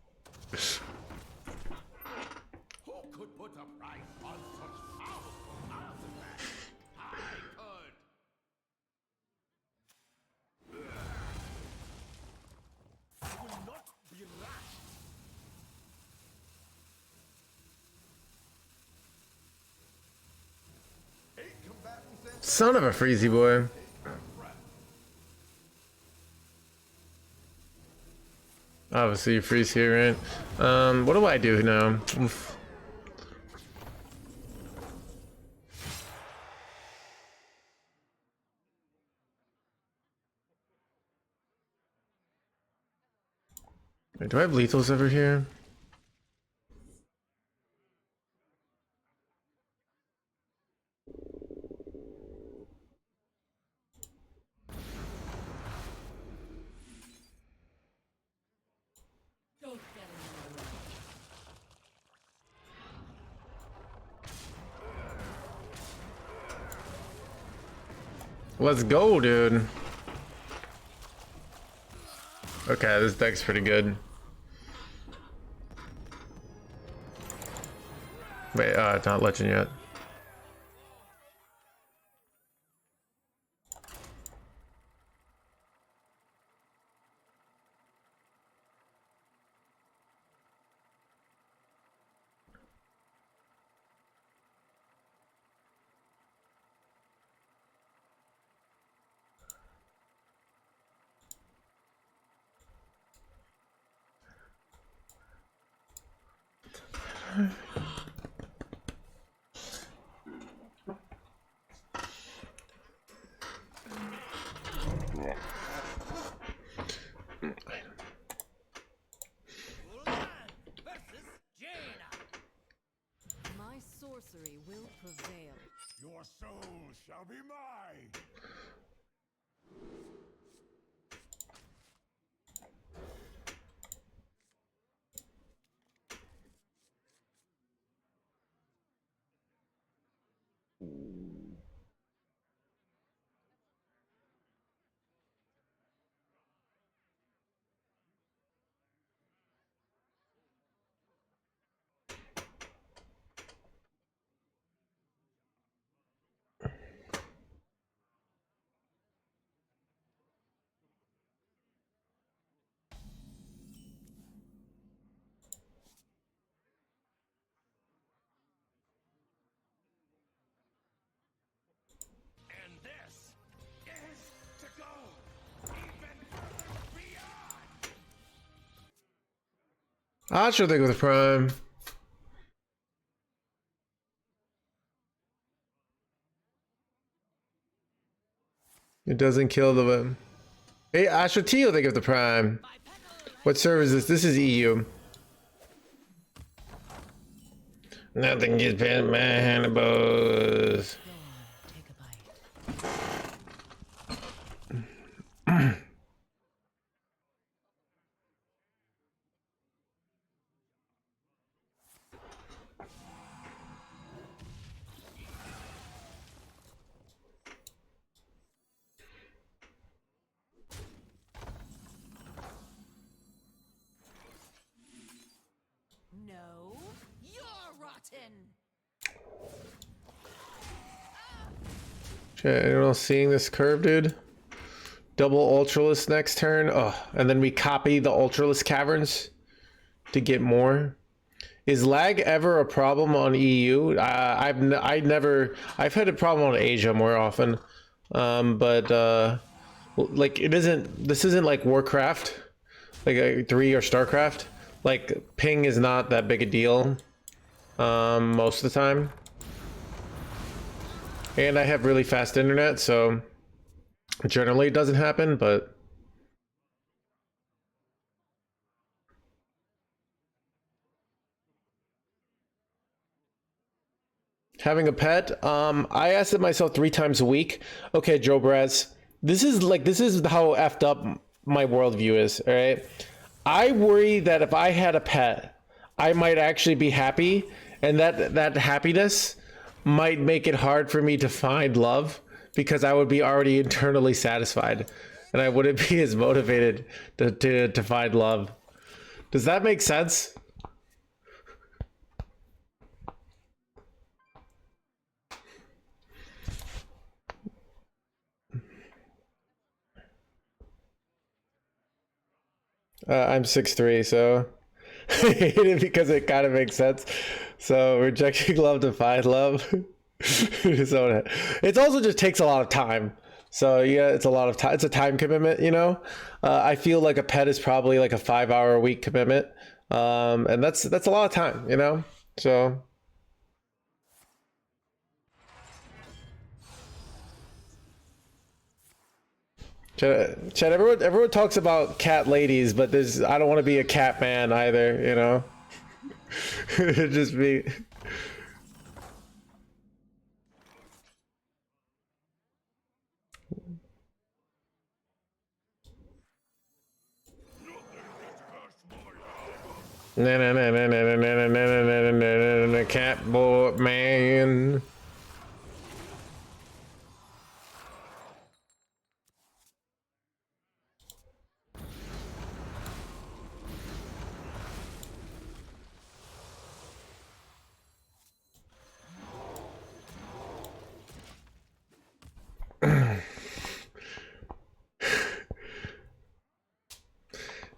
Who could put a price on such powerful artifacts? I could. I will not be rash. Son of a freezy boy. Obviously you freeze here, right? What do I do now? Oof. Wait, do I have lethals over here? Don't get in my way. Let's go, dude. Okay, this deck's pretty good. Wait, not legend yet. My sorcery will prevail. Your soul shall be mine. And this is to go even further beyond. I'll sure think with Prime. It doesn't kill the. Hey, Ashratio, thank you for the prime. What server is this? This is EU. Nothing gets past my Hannibals. Go on, take a bite. No, you're rotten. Shit, anyone else seeing this curve, dude? Double Ultralisk next turn. Oh, and then we copy the Ultralisk Caverns to get more. Is lag ever a problem on EU? I've had a problem on Asia more often. But like it isn't. This isn't like Warcraft, like 3 or StarCraft. Like ping is not that big a deal most of the time. And I have really fast internet, so generally it doesn't happen, but having a pet, I asked it myself 3 times a week. Okay, Joe Braz, this is how effed up my worldview is, all right? I worry that if I had a pet, I might actually be happy, and that happiness might make it hard for me to find love because I would be already internally satisfied and I wouldn't be as motivated to find love. Does that make sense? I'm 6'3", so I hate it because it kind of makes sense. So rejecting love to find love. So it also just takes a lot of time. So yeah, it's a lot of time. It's a time commitment, you know. I feel like a pet is probably like a 5-hour a week commitment, and that's a lot of time, you know. So. Chad, everyone talks about cat ladies, but I don't want to be a cat man either, you know. Just be. Cat boy man.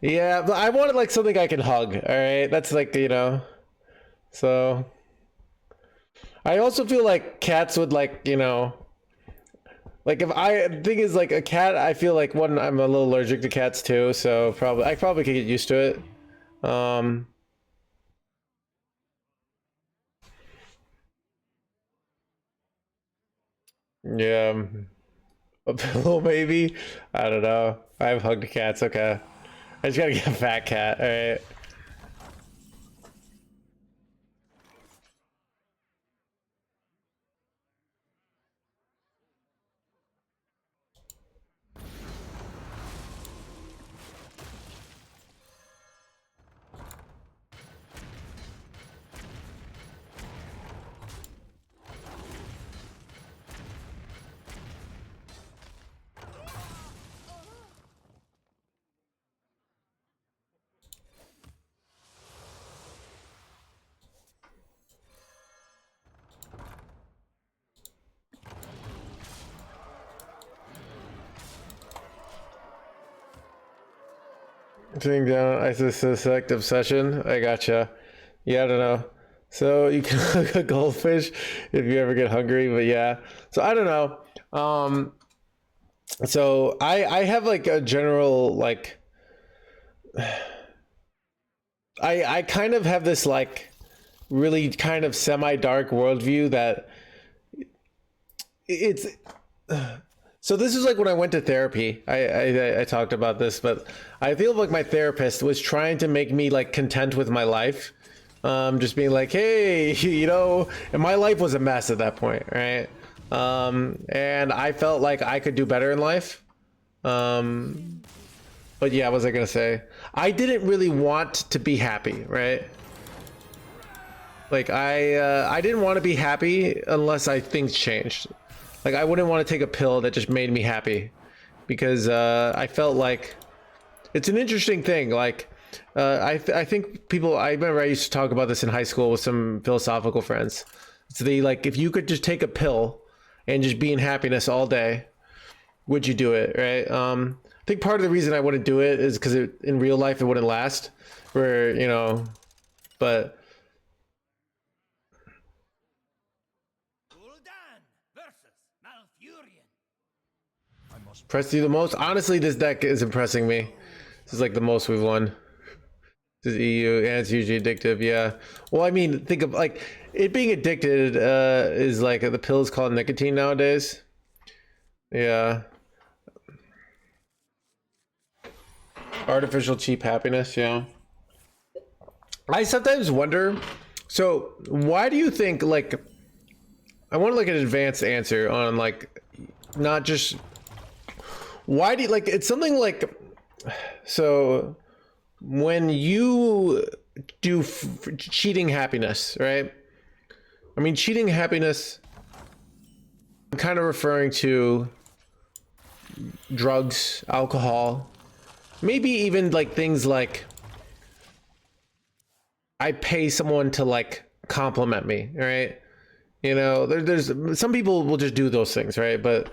Yeah, but I wanted like something I can hug. All right, that's like, you know. So I also feel like cats would like, you know, like if the thing is like a cat, I feel like one, I'm a little allergic to cats too, so I probably could get used to it. Yeah, a pillow maybe. I don't know. I've hugged cats. Okay, I just gotta get a fat cat. All right. Sitting down, I suspect obsession. I gotcha. Yeah, I don't know. So you can hook a goldfish if you ever get hungry, but yeah. So I don't know. So I have like a general like I kind of have this like really kind of semi-dark worldview that it's So this is like when I went to therapy. I talked about this, but I feel like my therapist was trying to make me like content with my life. Just being like, hey, you know, and my life was a mess at that point, right? And I felt like I could do better in life. But yeah, what was I gonna say? I didn't really want to be happy, right? Like I didn't want to be happy unless things changed. Like I wouldn't want to take a pill that just made me happy, because I felt like it's an interesting thing. Like I think people. I remember I used to talk about this in high school with some philosophical friends. It's the like, if you could just take a pill and just be in happiness all day, would you do it? Right? I think part of the reason I wouldn't do it is because in real life it wouldn't last. Where, you know, but. Press you the most. Honestly, this deck is impressing me. This is like the most we've won. This is EU, and it's usually addictive. Yeah. Well, I mean, think of like it being addicted. Is like the pill is called nicotine nowadays. Yeah. Artificial cheap happiness. Yeah. I sometimes wonder. So, why do you think like? I want like an advanced answer on like, not just. Why do you like, it's something like, so when you do cheating happiness, right? I mean, cheating happiness, I'm kind of referring to drugs, alcohol, maybe even like things like I pay someone to like compliment me, right? You know, there's some people will just do those things, right? But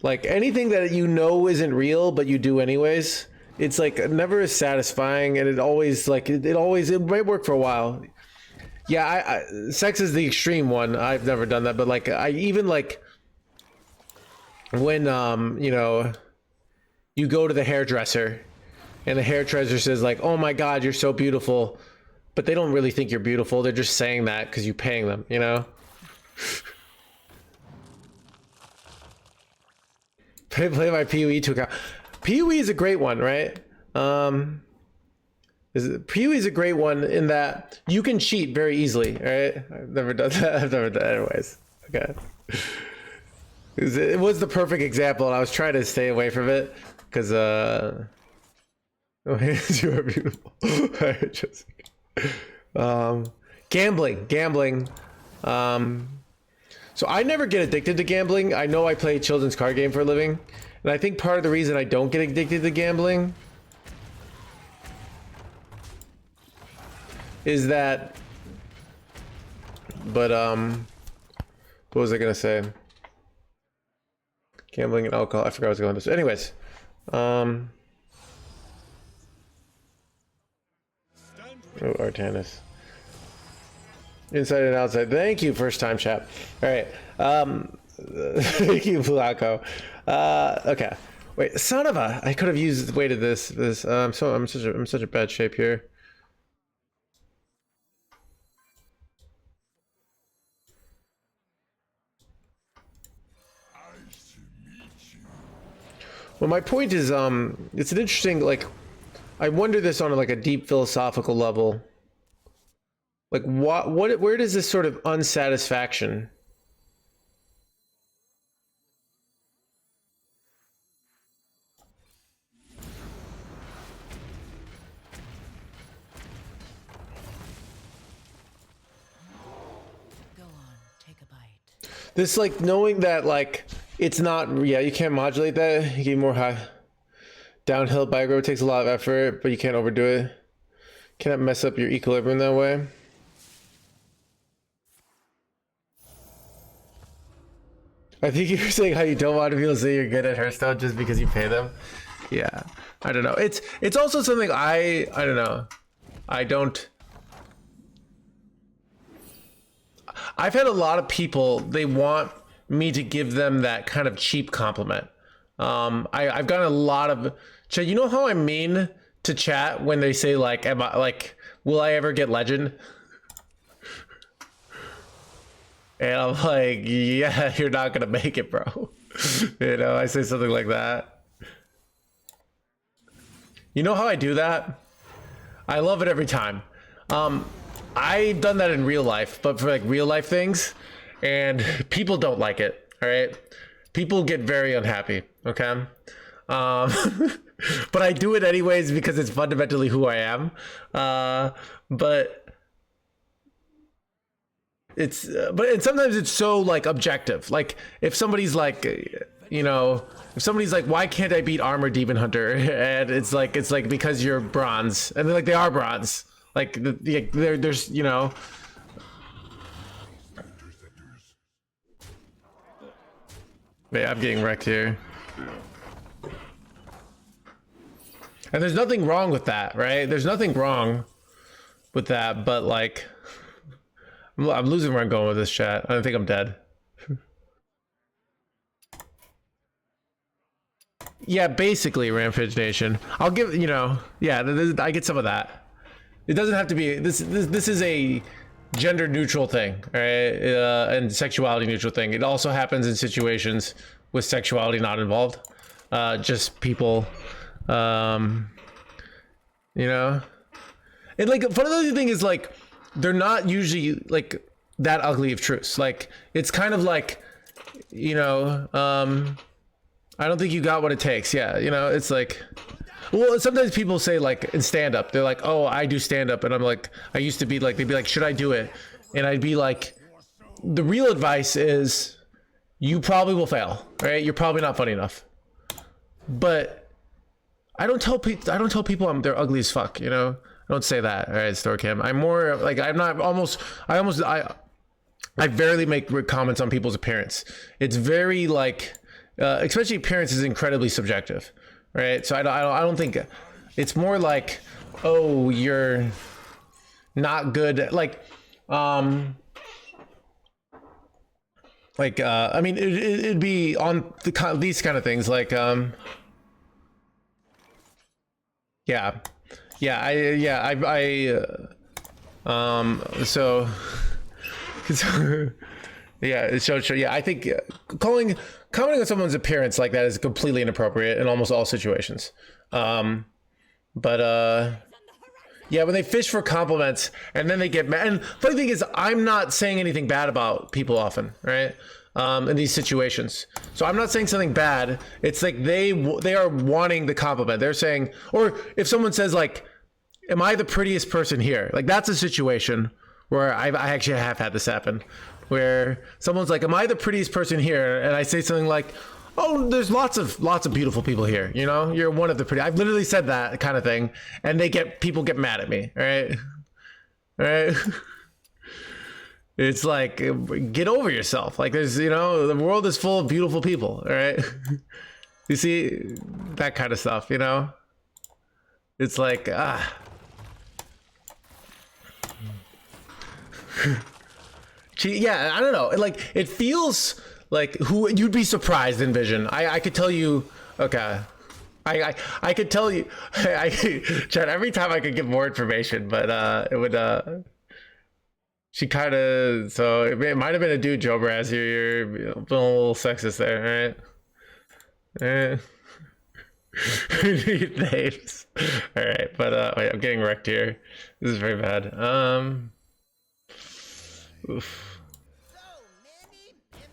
like anything that you know isn't real, but you do anyways, it's like never as satisfying, and it always like it might work for a while. Yeah, sex is the extreme one. I've never done that, but like I even like when you know, you go to the hairdresser, and the hairdresser says like, "Oh my God, you're so beautiful," but they don't really think you're beautiful. They're just saying that because you're paying them, you know. Play my PoE to account. PoE is a great one, right? PoE is a great one in that you can cheat very easily, right? I've never done that. I've never done it anyways. Okay. It was the perfect example, and I was trying to stay away from it because oh, you are beautiful. Just, gambling. So I never get addicted to gambling. I know I play a children's card game for a living, and I think part of the reason I don't get addicted to gambling is that, but what was I gonna say? Gambling and alcohol. I forgot I was going to this. Anyways, oh, Artanis. Inside and outside. Thank you, first time chat. All right. Thank you, Flaco. Okay. Wait, son of a! I could have used weighted this. I'm such a bad shape here. Well, my point is, it's an interesting, like, I wonder this on like a deep philosophical level. Like, where does this sort of unsatisfaction? Go on, take a bite. This, like, knowing that, like, it's not, yeah, you can't modulate that. You get more high. Downhill bike road takes a lot of effort, but you can't overdo it. Cannot mess up your equilibrium that way. I think you're saying how you don't want people to say you're good at Hearthstone just because you pay them. Yeah, I don't know. It's also something I don't know. I've had a lot of people, they want me to give them that kind of cheap compliment. I've gotten a lot of chat. You know how I mean to chat when they say like, am I like, will I ever get legend? And I'm like, yeah, you're not gonna make it, bro. You know, I say something like that. You know how I do that? I love it every time. I've done that in real life, but for like real life things, and people don't like it. All right, people get very unhappy. Okay, but I do it anyways because it's fundamentally who I am. But and sometimes it's so like objective. Like if somebody's like, you know, if somebody's like, why can't I beat Armor Demon Hunter? And it's like because you're bronze, and they're like, they are bronze. Like there's, you know. Wait, I'm getting wrecked here. And there's nothing wrong with that, right? There's nothing wrong with that, but like, I'm losing where I'm going with this chat. I don't think I'm dead. Yeah, basically, Rampage Nation. I'll give, you know, yeah, I get some of that. It doesn't have to be, this is a gender neutral thing, right? And sexuality neutral thing. It also happens in situations with sexuality not involved. Just people, you know? And like, another thing is like, they're not usually like that ugly of truths. Like, it's kind of like, you know, I don't think you got what it takes. Yeah, you know, it's like, well, sometimes people say like in stand up, they're like, oh, I do stand up. And I'm like, I used to be like, they'd be like, should I do it? And I'd be like, the real advice is you probably will fail, right? You're probably not funny enough. But I don't tell people they're ugly as fuck, you know? I don't say that. All right, Storcam. I'm more like, I barely make comments on people's appearance. It's very like, especially appearance is incredibly subjective, right? So I don't think it's more like, oh, you're not good. Like, I mean, it'd be on these kind of things, like, so yeah, so yeah, I think commenting on someone's appearance like that is completely inappropriate in almost all situations. Yeah, when they fish for compliments and then they get mad. And funny thing is, I'm not saying anything bad about people often, right? In these situations. So I'm not saying something bad. It's like they are wanting the compliment. They're saying, or if someone says like, am I the prettiest person here? Like that's a situation where I actually have had this happen, where someone's like, am I the prettiest person here? And I say something like, oh, there's lots of beautiful people here. You know, you're one of the pretty. I've literally said that kind of thing, and people get mad at me. All right. It's like, get over yourself. Like there's, you know, the world is full of beautiful people. All right. You see that kind of stuff, you know? It's like, yeah, I don't know. Like it feels like who you'd be surprised in Vision. I could tell you, okay. I could tell you, Chad, every time I could get more information, but it would, she kind of, so it might have been a dude, Joe Braz. You're a little sexist there, right? Names. All right, but wait, I'm getting wrecked here. This is very bad. Oof. So many memories.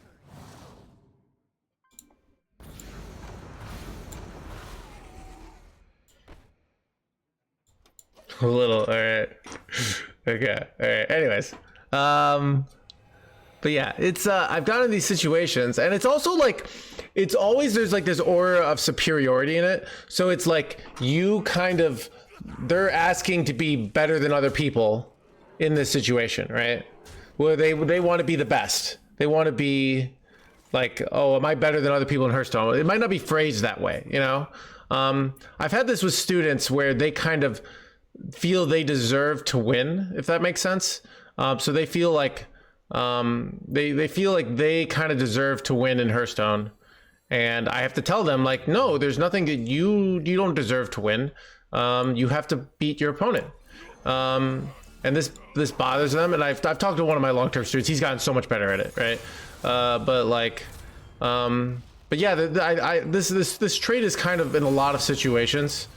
A little, all right. Okay, all right. Anyways, but yeah, it's I've gotten in these situations, and it's also like, it's always, there's like this aura of superiority in it. So it's like you kind of, they're asking to be better than other people in this situation, right? Where they want to be the best. They want to be like, oh, am I better than other people in Hearthstone? It might not be phrased that way, you know? I've had this with students where they kind of feel they deserve to win, if that makes sense. So they feel like they feel like they kind of deserve to win in Hearthstone, and I have to tell them like, no, there's nothing that you don't deserve to win. You have to beat your opponent. And this bothers them, and I've talked to one of my long-term students. He's gotten so much better at it, right? But like, but yeah, this trait is kind of in a lot of situations.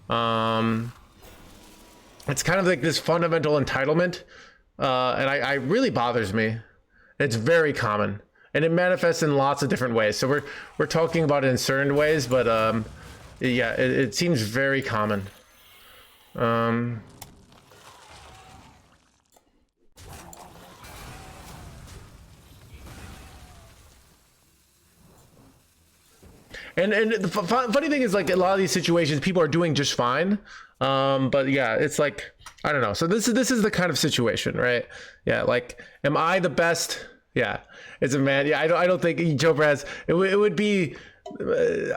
It's kind of like this fundamental entitlement, and I really bothers me. It's very common, and it manifests in lots of different ways. So we're talking about it in certain ways, but yeah, it seems very common. And the funny thing is, like, a lot of these situations, people are doing just fine. But yeah, it's like, I don't know. So this is the kind of situation, right? Yeah, like, am I the best? Yeah, it's a man. Yeah, I don't think Joe Braz. It would be. The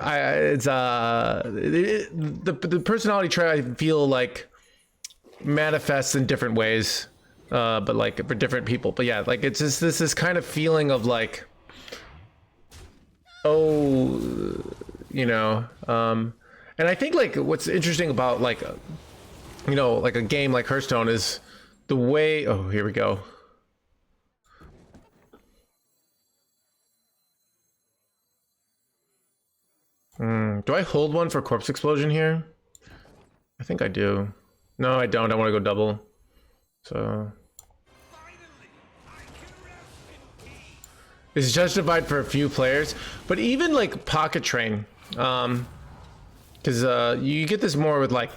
personality trait, I feel like, manifests in different ways, but like for different people. But yeah, like, it's just this kind of feeling of like, oh, you know, and I think, like, what's interesting about, like, you know, like a game like Hearthstone is the way. Oh, here we go. Do I hold one for corpse explosion here? I think I do. No, I don't. I want to go double. So it's justified for a few players, but even like Pocket Train, because you get this more with like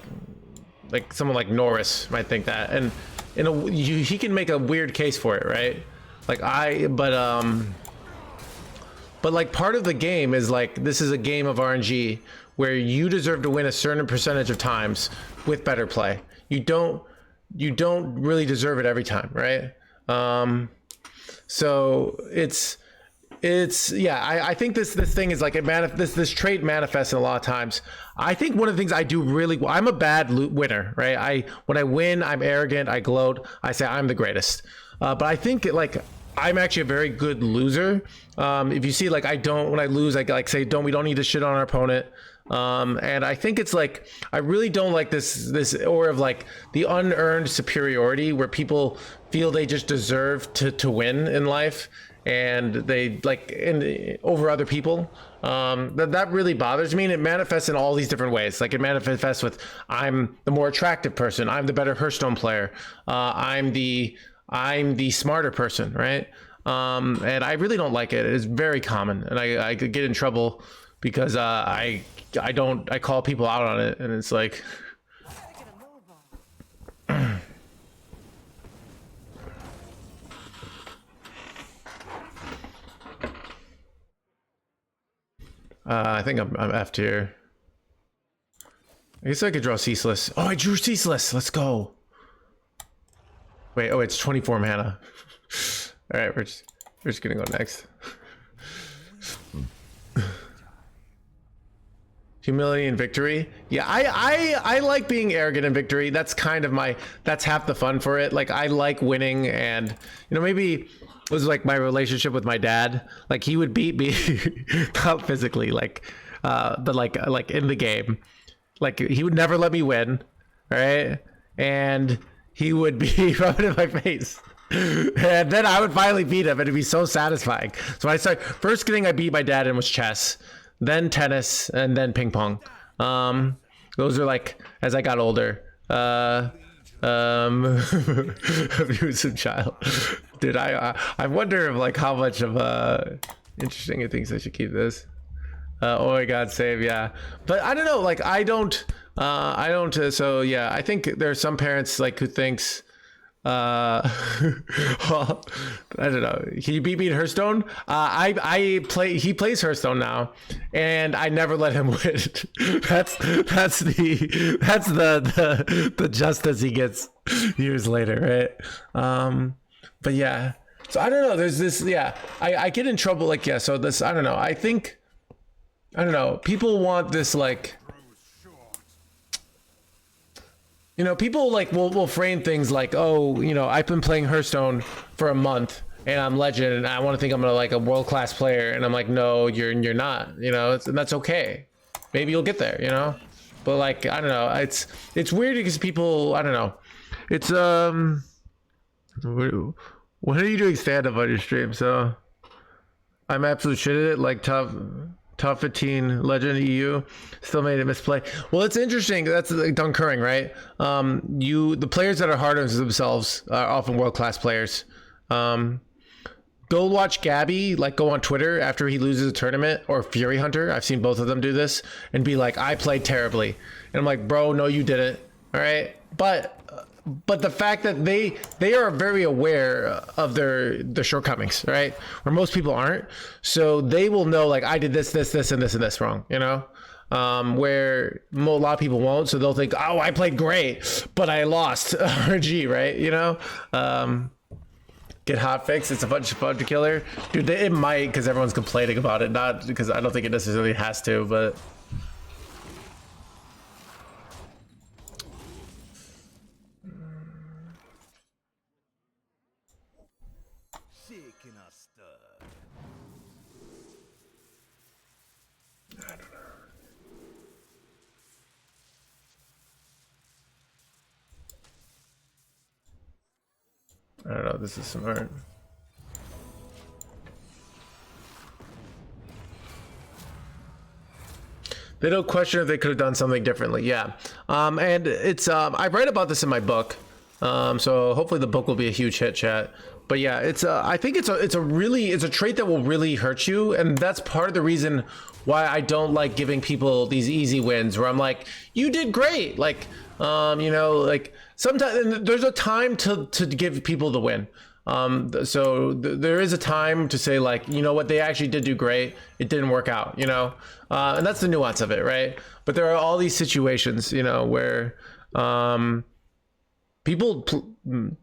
someone like Norris might think that, and he can make a weird case for it, right? Like but like, part of the game is like, this is a game of RNG where you deserve to win a certain percentage of times with better play. You don't really deserve it every time, right? So it's yeah, I think this thing is like, this trait manifests in a lot of times. I think one of the things I do really well, I'm a bad winner, right? When I win, I'm arrogant, I gloat, I say I'm the greatest. But I think, like, I'm actually a very good loser. If you see, like, when I lose, I like say, we don't need to shit on our opponent. And I think it's like, I really don't like this aura of like the unearned superiority where people feel they just deserve to win in life, and they like over other people. That really bothers me, and it manifests in all these different ways. Like, it manifests with, I'm the more attractive person, I'm the better Hearthstone player, I'm the smarter person, right? And I really don't like it. It's very common, and I could get in trouble because I call people out on it, and it's like, I think I'm F'd here. I guess I could draw Ceaseless. Oh, I drew Ceaseless. Let's go. Wait, oh, it's 24 mana. All right, we're just gonna go next. Humility and victory. Yeah, I like being arrogant in victory. That's kind of that's half the fun for it. Like, I like winning, and, you know, maybe it was like my relationship with my dad. Like, he would beat me, not physically, like, but like in the game. Like, he would never let me win, right? And he would be rubbing in my face. And then I would finally beat him, and it'd be so satisfying. So first thing I beat my dad in was chess, then tennis, and then ping pong. Those are like, as I got older. Abusive child. Dude, I wonder if, like, how much of interesting things I should keep this. Oh my god, save, yeah. But I don't know, like, I don't so yeah, I think there are some parents, like, who thinks well, I don't know, he beat me in Hearthstone. He plays Hearthstone now, and I never let him win. that's the justice he gets years later, right? But yeah, so I don't know, there's this, yeah, I get in trouble, like, yeah, so this, I don't know, I think, I don't know, people want this, like, you know, people, like, will frame things like, oh, you know, I've been playing Hearthstone for a month and I'm legend, and I want to think I'm like a world-class player, and I'm like, no, you're not, you know, and that's okay. Maybe you'll get there, you know, but, like, I don't know, it's weird because people, I don't know, it's when are you doing stand-up on your stream? So I'm absolute shit at it, like top top 15 legend EU still made a misplay. Well, it's interesting. That's like Dunkering, right? The players that are hard on themselves are often world-class players. Go watch Gabby, like go on Twitter after he loses a tournament, or Fury Hunter. I've seen both of them do this and be like, I played terribly. And I'm like, bro, no, you didn't. All right. But the fact that they are very aware of their shortcomings, right? Where most people aren't. So they will know, like, I did this, and this wrong, you know? Where a lot of people won't. So they'll think, oh, I played great, but I lost RG, right? You know? Get hotfix. It's a bunch of killer. Dude, it might, because everyone's complaining about it. Not because I don't think it necessarily has to, but... Shaking a stud. I don't know. This is smart. They don't question if they could have done something differently. Yeah. And it's I write about this in my book. So hopefully the book will be a huge hit, chat. But yeah, it's I think it's a trait that will really hurt you, and that's part of the reason why I don't like giving people these easy wins where I'm like, you did great. Like you know, like sometimes there's a time to give people the win. So there is a time to say, like, you know what, they actually did do great. It didn't work out, you know? And that's the nuance of it, right? But there are all these situations, you know, where people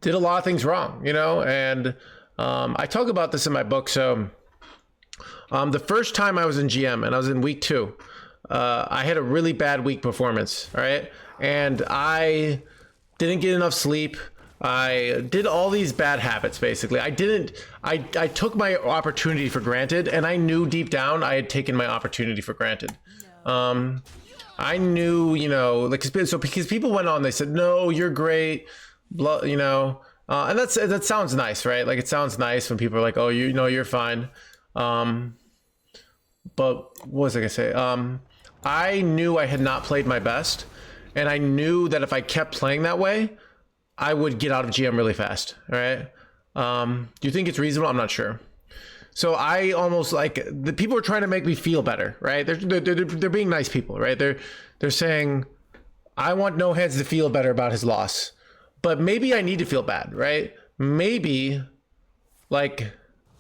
did a lot of things wrong, you know? And I talk about this in my book. So the first time I was in GM and I was in week 2, I had a really bad week performance, all right? And I didn't get enough sleep. I did all these bad habits, basically. I took my opportunity for granted, and I knew deep down I had taken my opportunity for granted. I knew, you know, like, so because people went on, they said, no, you're great, blah, you know, and that sounds nice, right? Like, it sounds nice when people are like, oh, you know, you're fine. But what was I gonna say? I knew I had not played my best, and I knew that if I kept playing that way, I would get out of GM really fast. All right. Do you think it's reasonable? I'm not sure. So I almost, like, the people are trying to make me feel better, right? They're being nice people, right? They're saying, I want No Hands to feel better about his loss, but maybe I need to feel bad, right? Maybe, like,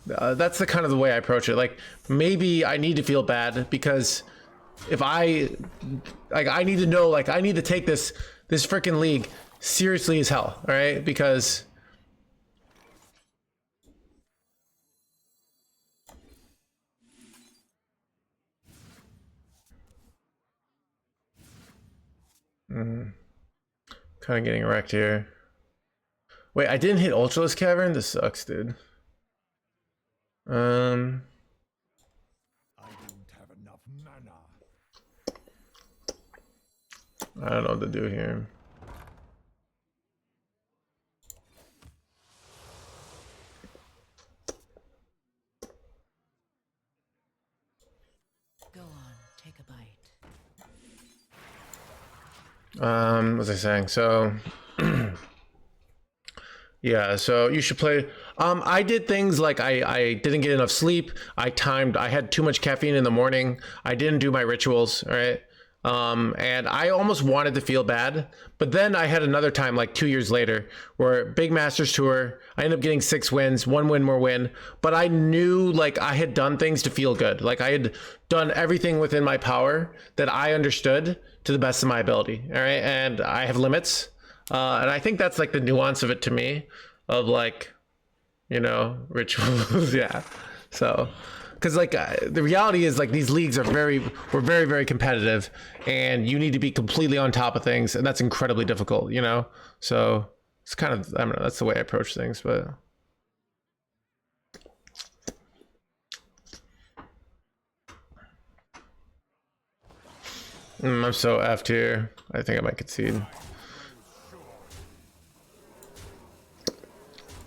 that's the kind of the way I approach it. Like, maybe I need to feel bad because if I need to know, like, I need to take this freaking league seriously as hell, all right? Because kind of getting wrecked here. Wait, I didn't hit Ultraless Cavern? This sucks, dude. I don't have enough mana. I don't know what to do here. Go on, take a bite. What was I saying? So yeah, so you should play. I did things like I didn't get enough sleep. I had too much caffeine in the morning. I didn't do my rituals, all right? And I almost wanted to feel bad, but then I had another time, like 2 years later, where big Masters tour, I ended up getting 6 wins, 1 win more win, but I knew, like, I had done things to feel good. Like, I had done everything within my power that I understood to the best of my ability. All right. And I have limits. And I think that's, like, the nuance of it to me, of, like, you know, rituals. Yeah. So, because, like, the reality is, like, these leagues are very, very competitive, and you need to be completely on top of things, and that's incredibly difficult, you know? So it's kind of, I don't know, that's the way I approach things, but. I'm so effed here. I think I might concede.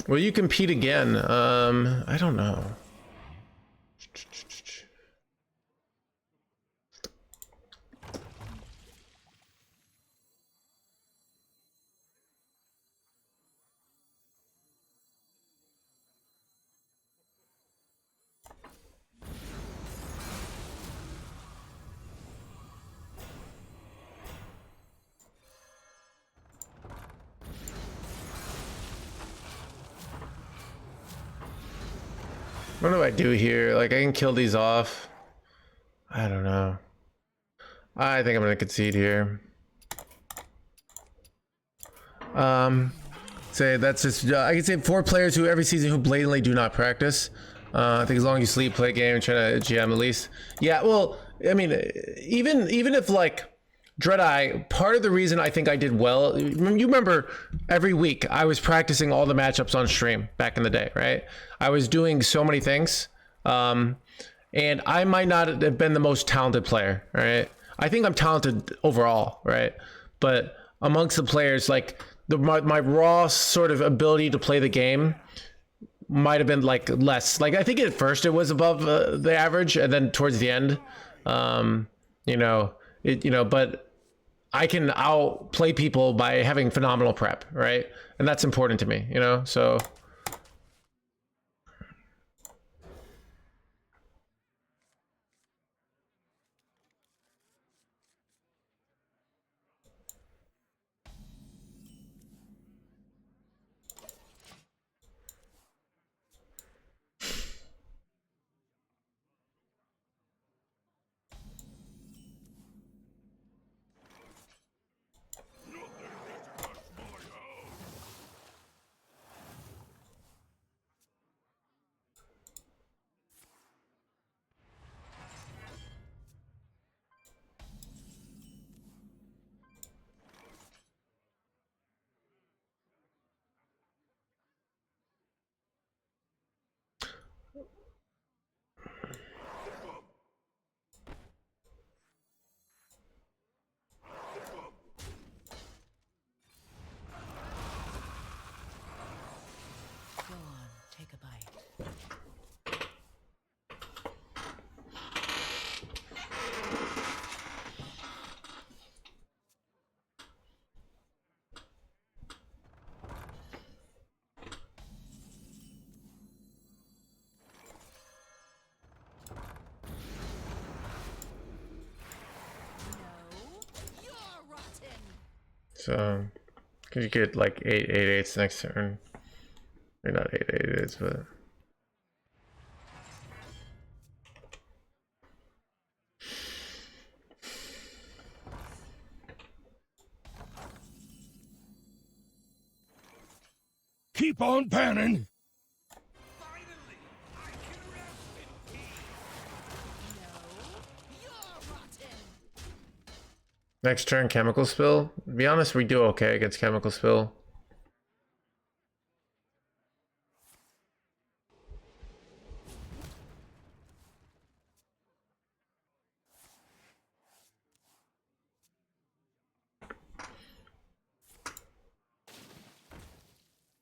Will you compete again? I don't know. What do I do here? Like, I can kill these off. I don't know. I think I'm gonna concede here. Say that's just I can say 4 players who every season who blatantly do not practice. I think as long as you sleep, play a game, and try to GM at least. Yeah, well, I mean, even if like Dreadeye, part of the reason I think I did well, you remember every week I was practicing all the matchups on stream back in the day, right? I was doing so many things, and I might not have been the most talented player, right? I think I'm talented overall, right? But amongst the players, like my raw sort of ability to play the game might have been like less. Like I think at first it was above the average, and then towards the end, but I can outplay people by having phenomenal prep, right? And that's important to me, so. Go on, take a bite. No, you're rotten. So, cause you get like 8/8 next turn. Maybe not 8/8, but. Keep on panning. No, you're rotten. Next turn, chemical spill. To be honest, we do okay against chemical spill.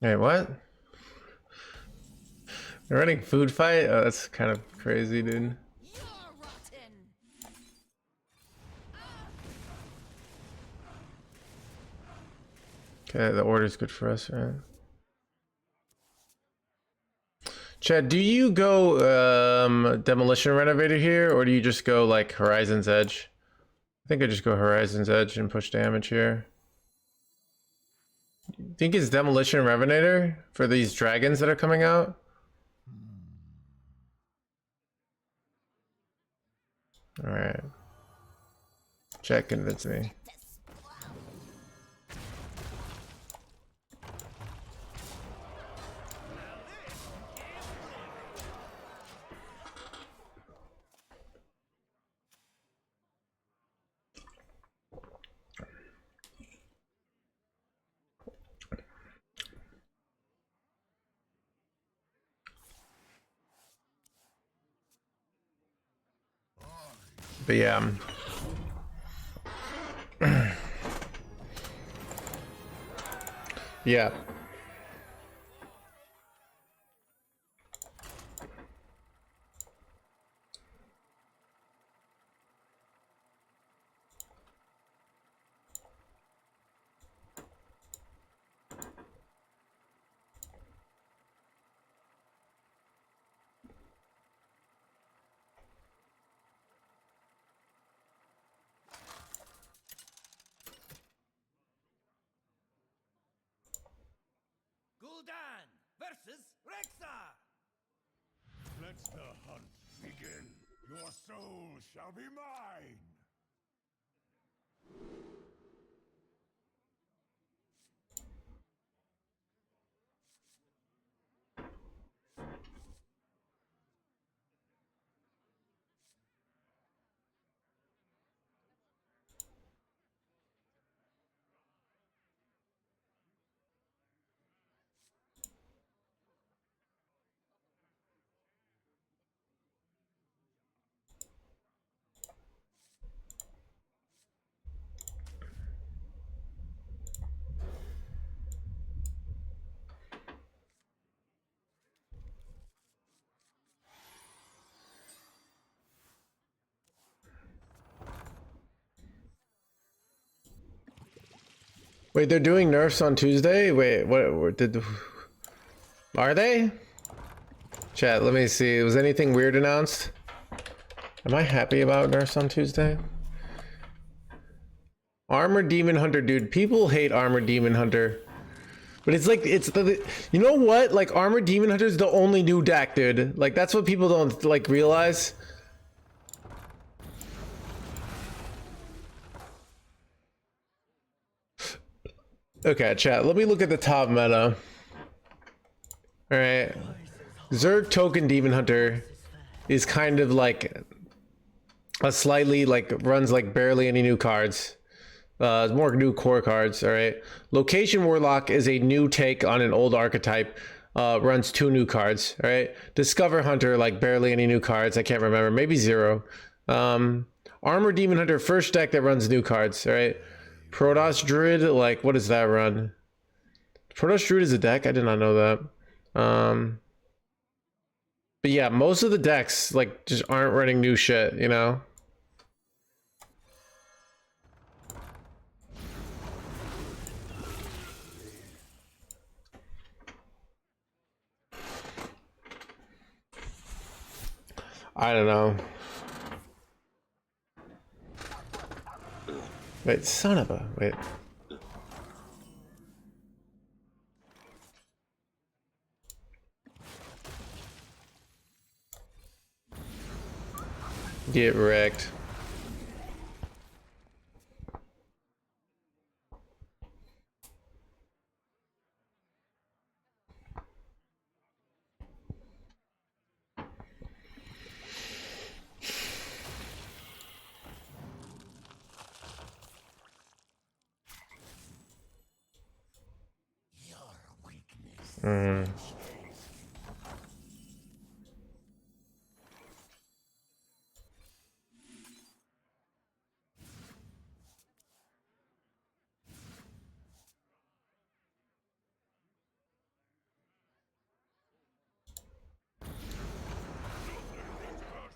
Wait, what? They're running food fight? Oh, that's kind of crazy, dude. You're rotten. Okay, the order's good for us, right? Chad, do you go demolition renovator here, or do you just go like Horizon's Edge? I think I just go Horizon's Edge and push damage here. Think it's demolition renovator for these dragons that are coming out? All right. Chad convinced me. But yeah. Yeah. Gul'dan versus Rexa. Let the hunt begin. Your soul shall be mine. Wait, they're doing nerfs on Tuesday? Wait, what did... Are they? Chat, let me see. Was anything weird announced? Am I happy about nerfs on Tuesday? Armor Demon Hunter, dude. People hate Armor Demon Hunter. But it's like, it's the... You know what? Like, Armor Demon Hunter is the only new deck, dude. Like, that's what people don't, like, realize. Okay, chat, let me look at the top meta. Alright. Zerg Token Demon Hunter is kind of like a slightly, like, runs like barely any new cards. More new core cards, alright. Location Warlock is a new take on an old archetype. Runs 2 new cards, alright. Discover Hunter, like barely any new cards, I can't remember, maybe 0. Armor Demon Hunter, first deck that runs new cards, alright. Protoss Druid, like, what does that run? Protoss Druid is a deck? I did not know that. But yeah, most of the decks, like, just aren't running new shit, you know? I don't know. Wait, son of a... Wait. Get wrecked.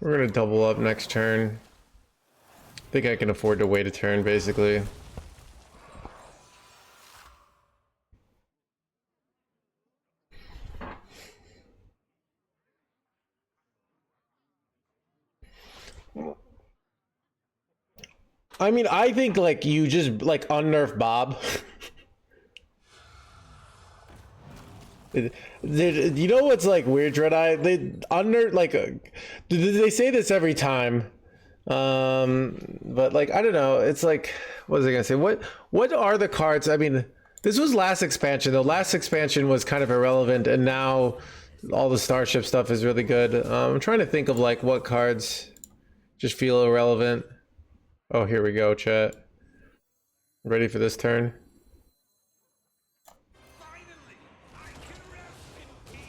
We're gonna double up next turn. I think I can afford to wait a turn, basically. I mean, I think, like, you just, like, unnerf Bob. You know what's, like, weird, Dreadeye? They unnerf, like, they say this every time. But, like, I don't know. It's like, what was I gonna say? What are the cards? I mean, this was last expansion. The last expansion was kind of irrelevant, and now all the Starship stuff is really good. I'm trying to think of, like, what cards just feel irrelevant. Oh, here we go, chat. Ready for this turn? Finally, I can rest in peace.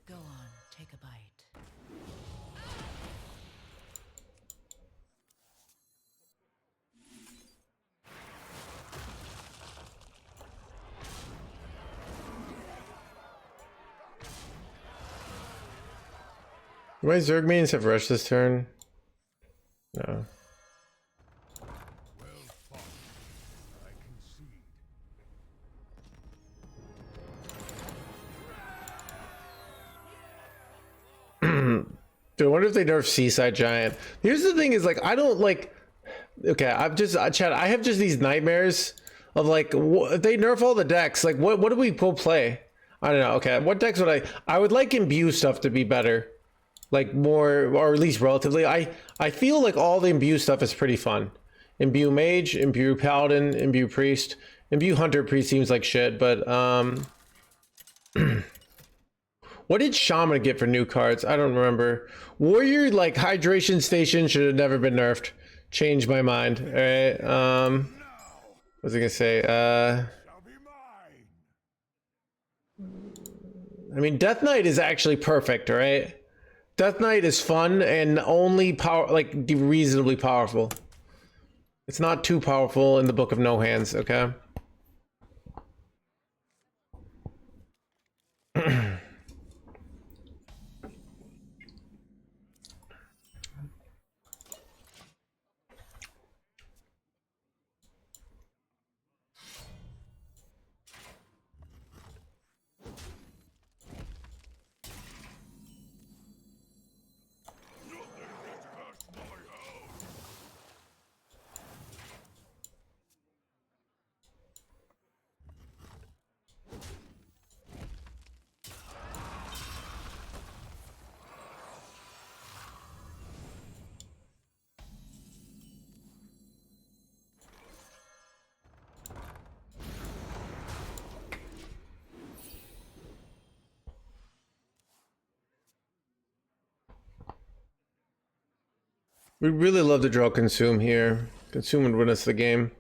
Go on, take a bite. Do my Zerg mains have rushed this turn? No. Well fought. I concede. Dude, I wonder if they nerf Seaside Giant. Here's the thing is, like, I don't, like... okay, Chad, I have just these nightmares of like, if they nerf all the decks, like what do we play? I don't know. Okay, what decks would I would like imbue stuff to be better, like more, or at least relatively. I feel like all the imbue stuff is pretty fun. Imbue mage, imbue paladin, imbue priest, imbue hunter. Priest seems like shit, but what did shaman get for new cards? I don't remember. Warrior, like hydration station, should have never been nerfed. Changed my mind. All right. What was I gonna say? Shall be mine. I mean, Death Knight is actually perfect, all right? Death Knight is fun and only reasonably powerful. It's not too powerful in the Book of No Hands, okay? We'd really love to draw Consume here. Consume would win us the game.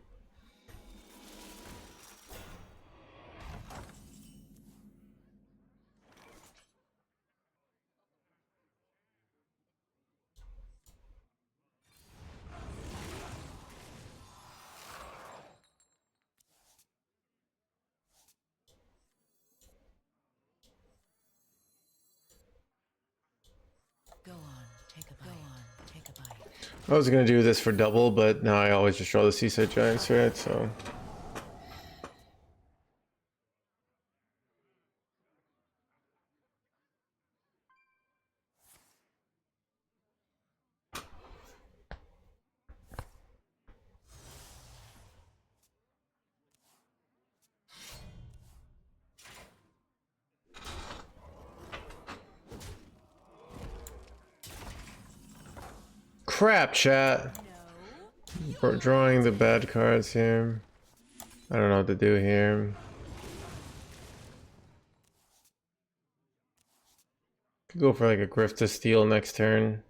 Go on, take a bite. Go on, take a bite. I was gonna do this for double, but now I always just draw the Seaside Giants, right? So. Crap, chat. We're drawing the bad cards here. I don't know what to do here. Could go for like a Grift to Steal next turn.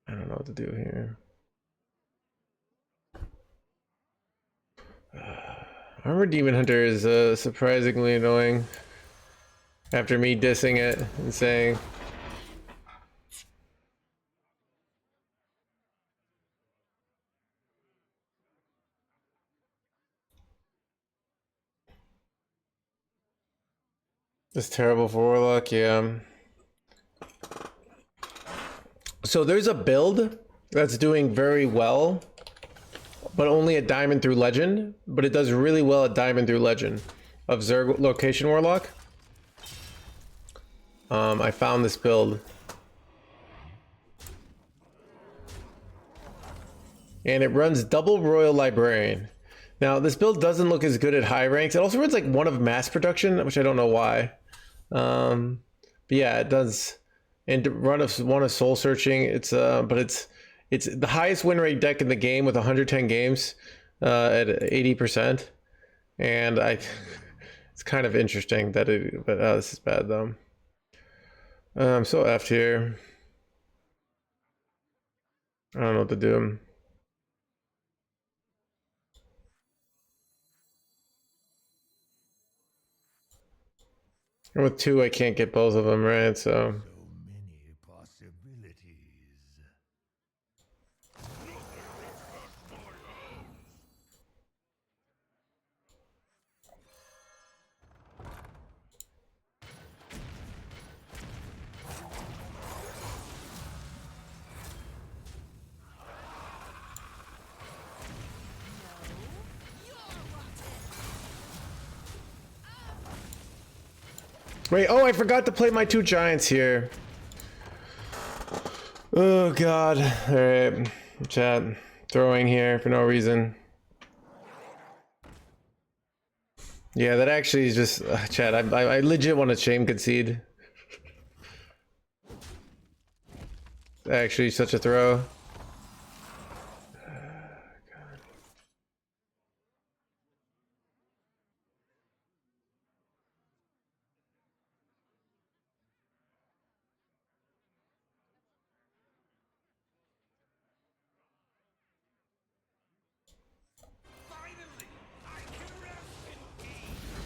I don't know what to do here. Armor Demon Hunter is surprisingly annoying. After me dissing it and saying, it's terrible for Warlock, yeah. So there's a build that's doing very well, but only at Diamond through Legend, but it does really well at Diamond through Legend of Zerg Location Warlock. I found this build. And it runs double Royal Librarian. Now, this build doesn't look as good at high ranks. It also runs like one of mass production, which I don't know why. But yeah, it does. And one of soul searching. It's but it's the highest win rate deck in the game with 110 games at 80%. And it's kind of interesting that it. But this is bad though. I'm so effed here. I don't know what to do. And with two, I can't get both of them, right? So. So many possibilities. Wait, oh, I forgot to play my two giants here. Oh, God. All right. Chat, throwing here for no reason. Yeah, that actually is just chat. I legit want to shame concede. Actually, such a throw. Finally, I can rest in peace.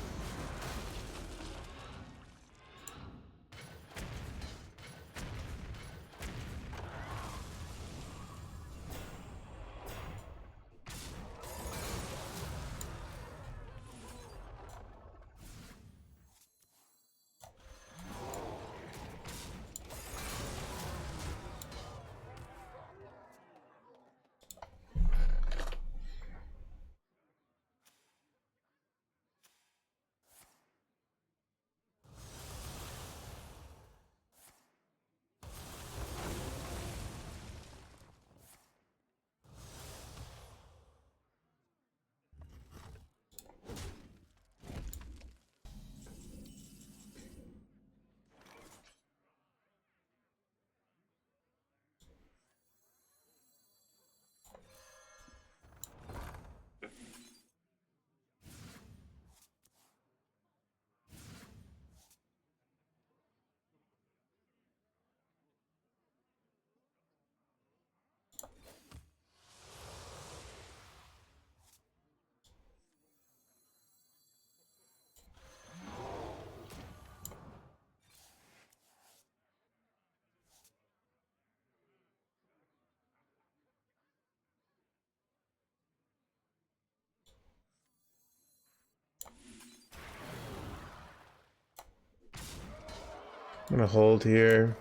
I'm gonna hold here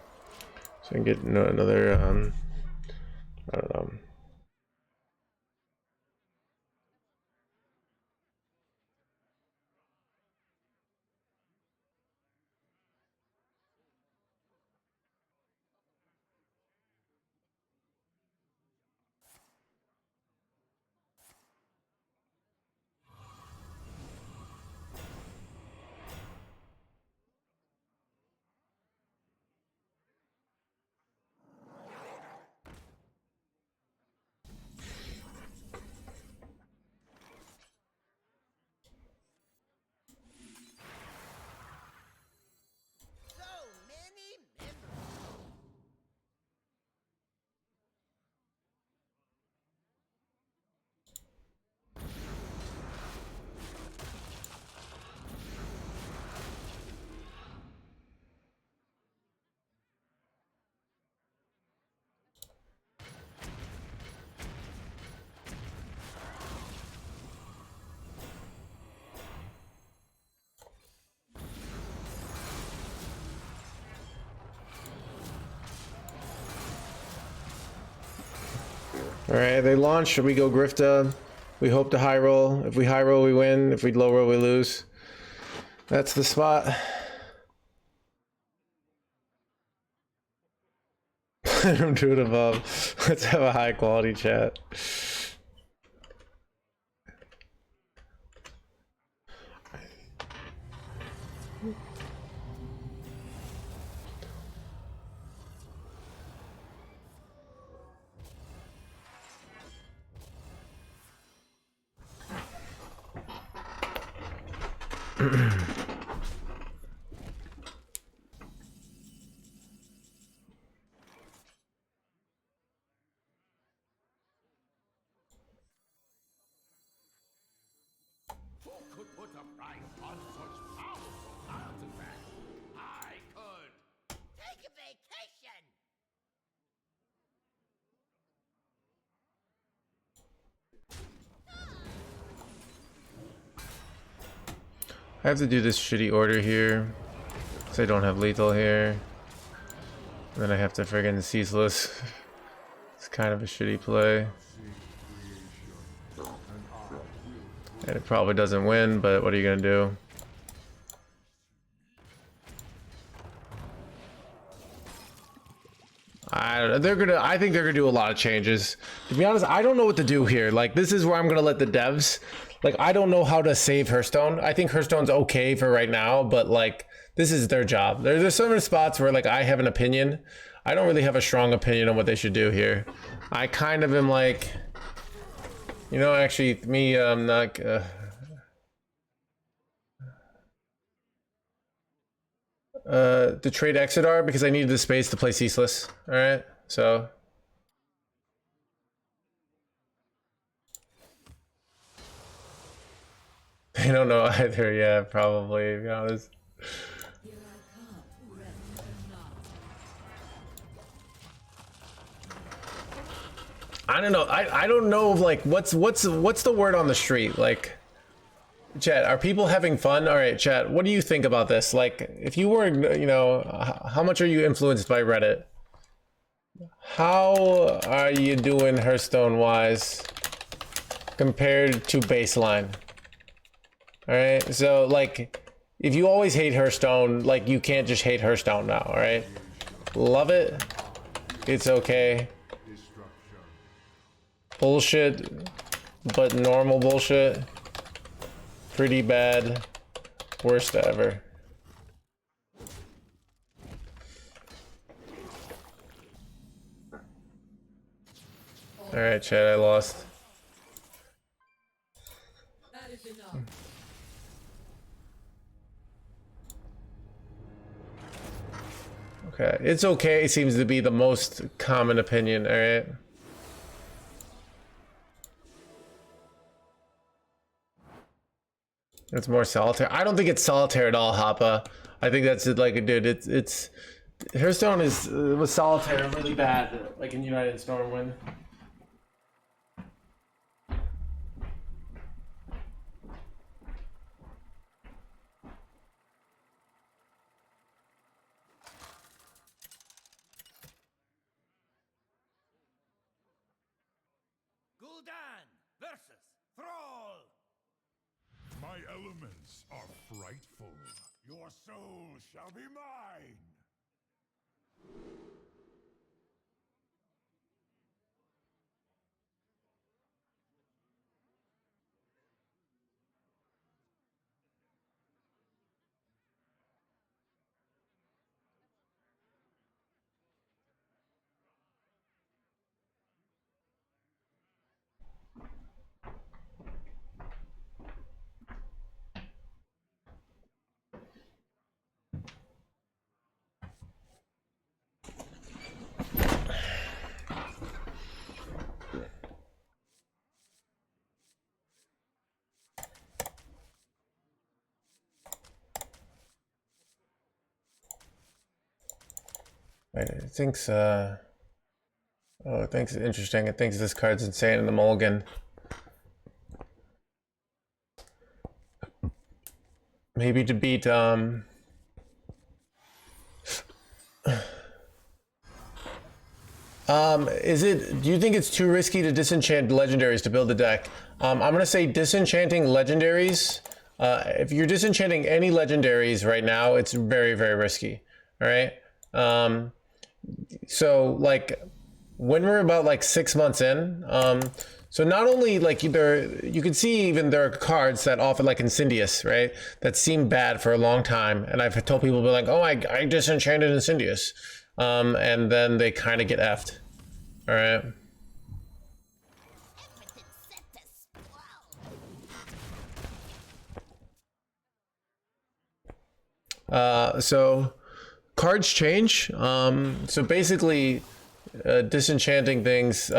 so I can get another I don't know. So many memories. Alright, they launch, we go Grifta. We hope to high roll. If we high roll, we win. If we low roll, we lose. That's the spot. I'm doing above. Let's have a high quality chat. Who could put a price on such powerful artifacts? I could. Take a vacation. I have to do this shitty order here. Because I don't have lethal here. And then I have to friggin' ceaseless. It's kind of a shitty play. And it probably doesn't win, but what are you gonna do? I think they're gonna do a lot of changes. To be honest, I don't know what to do here. Like, this is where I'm gonna let the devs. Like, I don't know how to save Hearthstone. I think Hearthstone's okay for right now, but like, this is their job. There's so many spots where like I have an opinion. I don't really have a strong opinion on what they should do here. I kind of am like, you know, actually, me, I'm not. To trade Exodar because I needed the space to play Ceaseless. All right, so. I don't know either. Yeah, probably. To be honest. I don't know. I don't know. Like, what's the word on the street? Like, chat, are people having fun? All right, chat. What do you think about this? Like, if you were, you know, how much are you influenced by Reddit? How are you doing Hearthstone wise compared to baseline? All right. So, like, if you always hate Hearthstone, like, you can't just hate Hearthstone now. All right. Love it. It's okay. Bullshit, but normal bullshit. Pretty bad. Worst ever. Alright, chat, I lost. That is enough. Okay, it's okay seems to be the most common opinion, alright? It's more solitaire. I don't think it's solitaire at all, Hoppa. I think that's it, like, dude, it's Hearthstone was solitaire really bad, like in United Stormwind. Gul'dan versus Thrall. My elements are frightful. Your soul shall be mine. Wait, it thinks, oh, it thinks it's interesting. It thinks this card's insane in the mulligan. Maybe to beat, do you think it's too risky to disenchant legendaries to build a deck? I'm gonna say disenchanting legendaries. If you're disenchanting any legendaries right now, it's very, very risky. All right. So like when we're about like 6 months in, so not only like you can see even there are cards that offer like Incendious, right? That seem bad for a long time. And I've told people, be like, oh, I disenchanted Incendious. And then they kind of get effed. All right. So cards change. So basically, disenchanting things.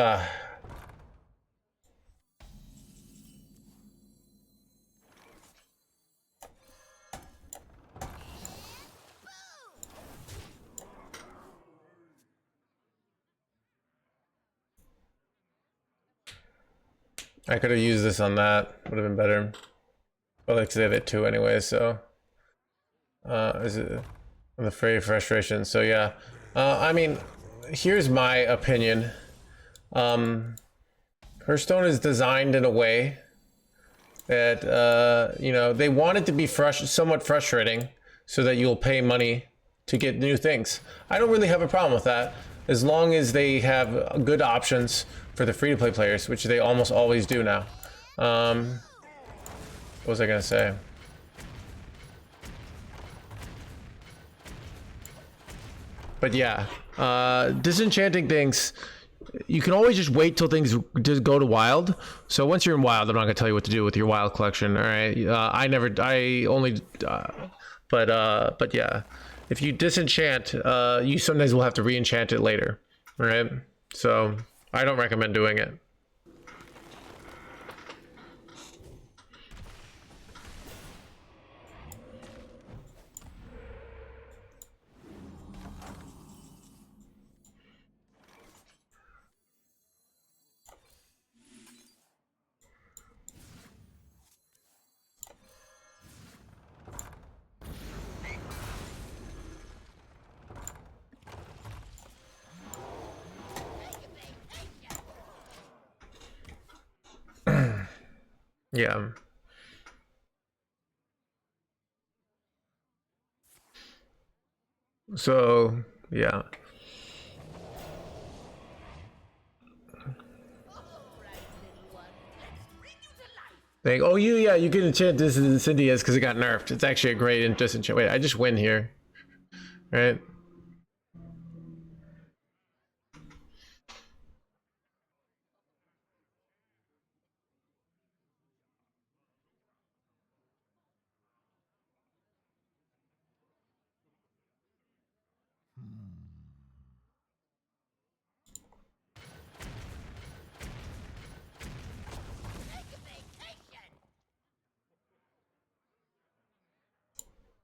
I could have used this on that. Would have been better. But like, 'cause they have it too anyway. So, is it the Fray Frustration? So yeah. I mean, here's my opinion. Hearthstone is designed in a way that you know, they want it to be somewhat frustrating, so that you'll pay money to get new things. I don't really have a problem with that, as long as they have good options for the free-to-play players, which they almost always do now. What was I gonna say? But yeah, disenchanting things, you can always just wait till things just go to wild. So once you're in wild, I'm not gonna tell you what to do with your wild collection. All right, but yeah, if you disenchant, you sometimes will have to re-enchant it later. All right, so I don't recommend doing it. Yeah. So, yeah. Oh, yeah, you can enchant this in Cindias because it got nerfed. It's actually a great disenchant. Wait, I just win here. Right?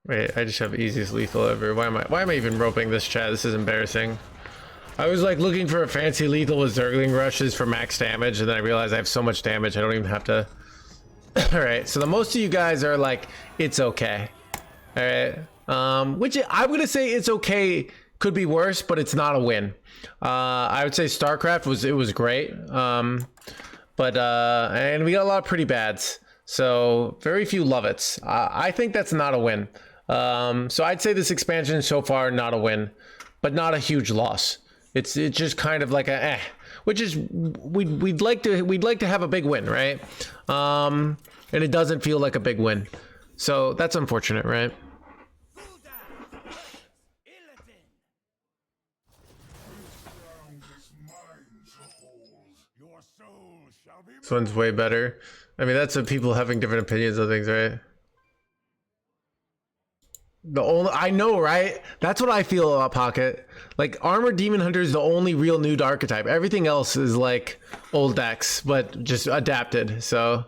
Wait, I just have easiest lethal ever. Why am I even roping this chat? This is embarrassing. I was like looking for a fancy lethal with Zergling rushes for max damage, and then I realized I have so much damage I don't even have to. Alright, so the most of you guys are like, it's okay. Alright. Which I'm gonna say it's okay, could be worse, but it's not a win. I would say StarCraft was great. And we got a lot of pretty bads. So very few love it's. I think that's not a win. So I'd say this expansion so far not a win, but not a huge loss. It's just kind of like a which is we'd like to have a big win, right? And it doesn't feel like a big win. So that's unfortunate, right? This one's way better. I mean, that's what people having different opinions on things, right? I know, right? That's what I feel about Pocket. Like, Armored Demon Hunter is the only real new archetype. Everything else is like old decks, but just adapted. So,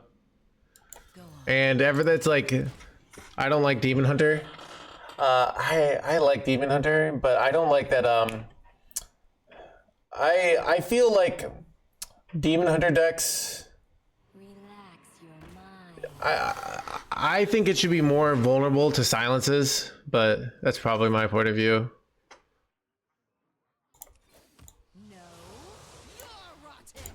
and ever that's like, I don't like Demon Hunter. I like Demon Hunter, but I don't like that. I feel like Demon Hunter decks. I think it should be more vulnerable to silences, but that's probably my point of view. No, you're rotten.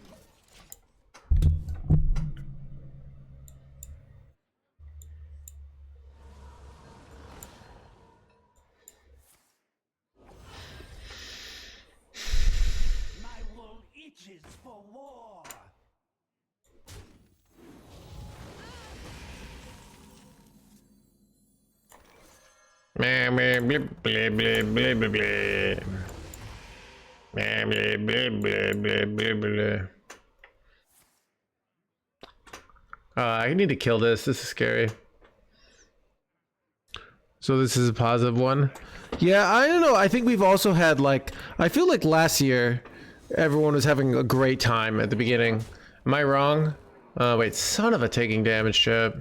My wool itches for war. Blah, blah, blah, blah, blah, blah, blah, blah. Blah, blah, blah, blah, blah, blah, blah. I need to kill this. This is scary. So this is a positive one. Yeah, I don't know. I think we've also had like, I feel like last year everyone was having a great time at the beginning. Am I wrong? Wait, son of a taking damage, chat.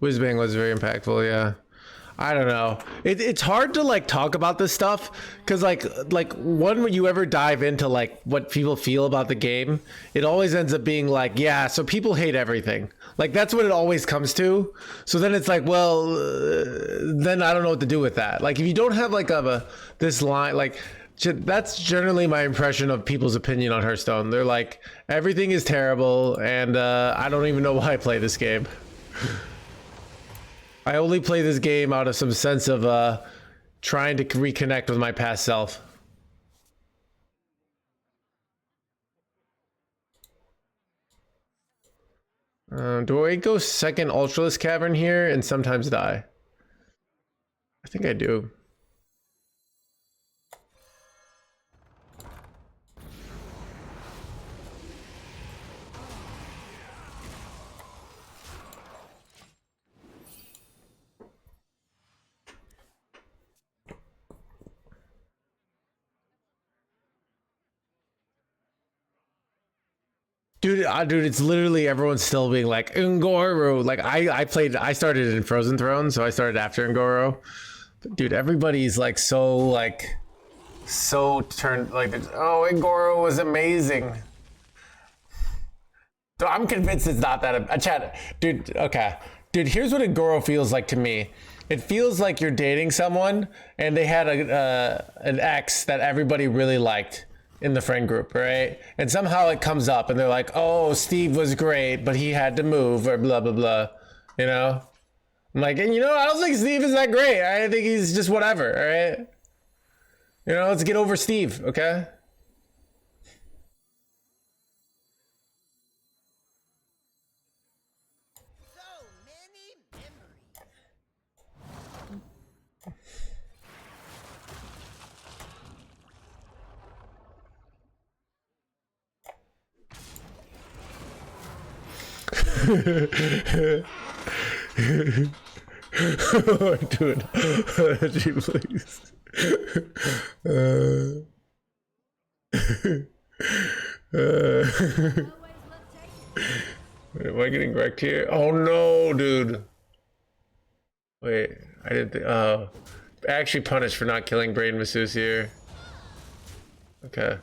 Whizbang was very impactful, yeah. I don't know. It's hard to like talk about this stuff because like when you ever dive into like what people feel about the game, it always ends up being like, yeah, so people hate everything. Like that's what it always comes to. So then it's like, well, then I don't know what to do with that. Like if you don't have like this line, like that's generally my impression of people's opinion on Hearthstone. They're like, everything is terrible, and I don't even know why I play this game. I only play this game out of some sense of trying to reconnect with my past self. Do I go second Ultralisk Cavern here and sometimes die? I think I do. Dude, it's literally everyone's still being like Ngoro. Like I started in Frozen Throne, so I started after Ngoro. But dude, everybody's like so turned like, oh, Ngoro was amazing. So I'm convinced it's not that. Chat, dude. Okay, dude. Here's what Ngoro feels like to me. It feels like you're dating someone and they had an ex that everybody really liked in the friend group, right? And somehow it comes up and they're like, oh, Steve was great, but he had to move or blah, blah, blah, you know? I'm like, and you know, I don't think Steve is that great. I think he's just whatever, all right? You know, let's get over Steve, okay? So many memories. Dude, gee, please. Wait, am I getting wrecked here? Oh no, dude. Wait, I didn't actually punished for not killing Brain Masseuse here. Okay.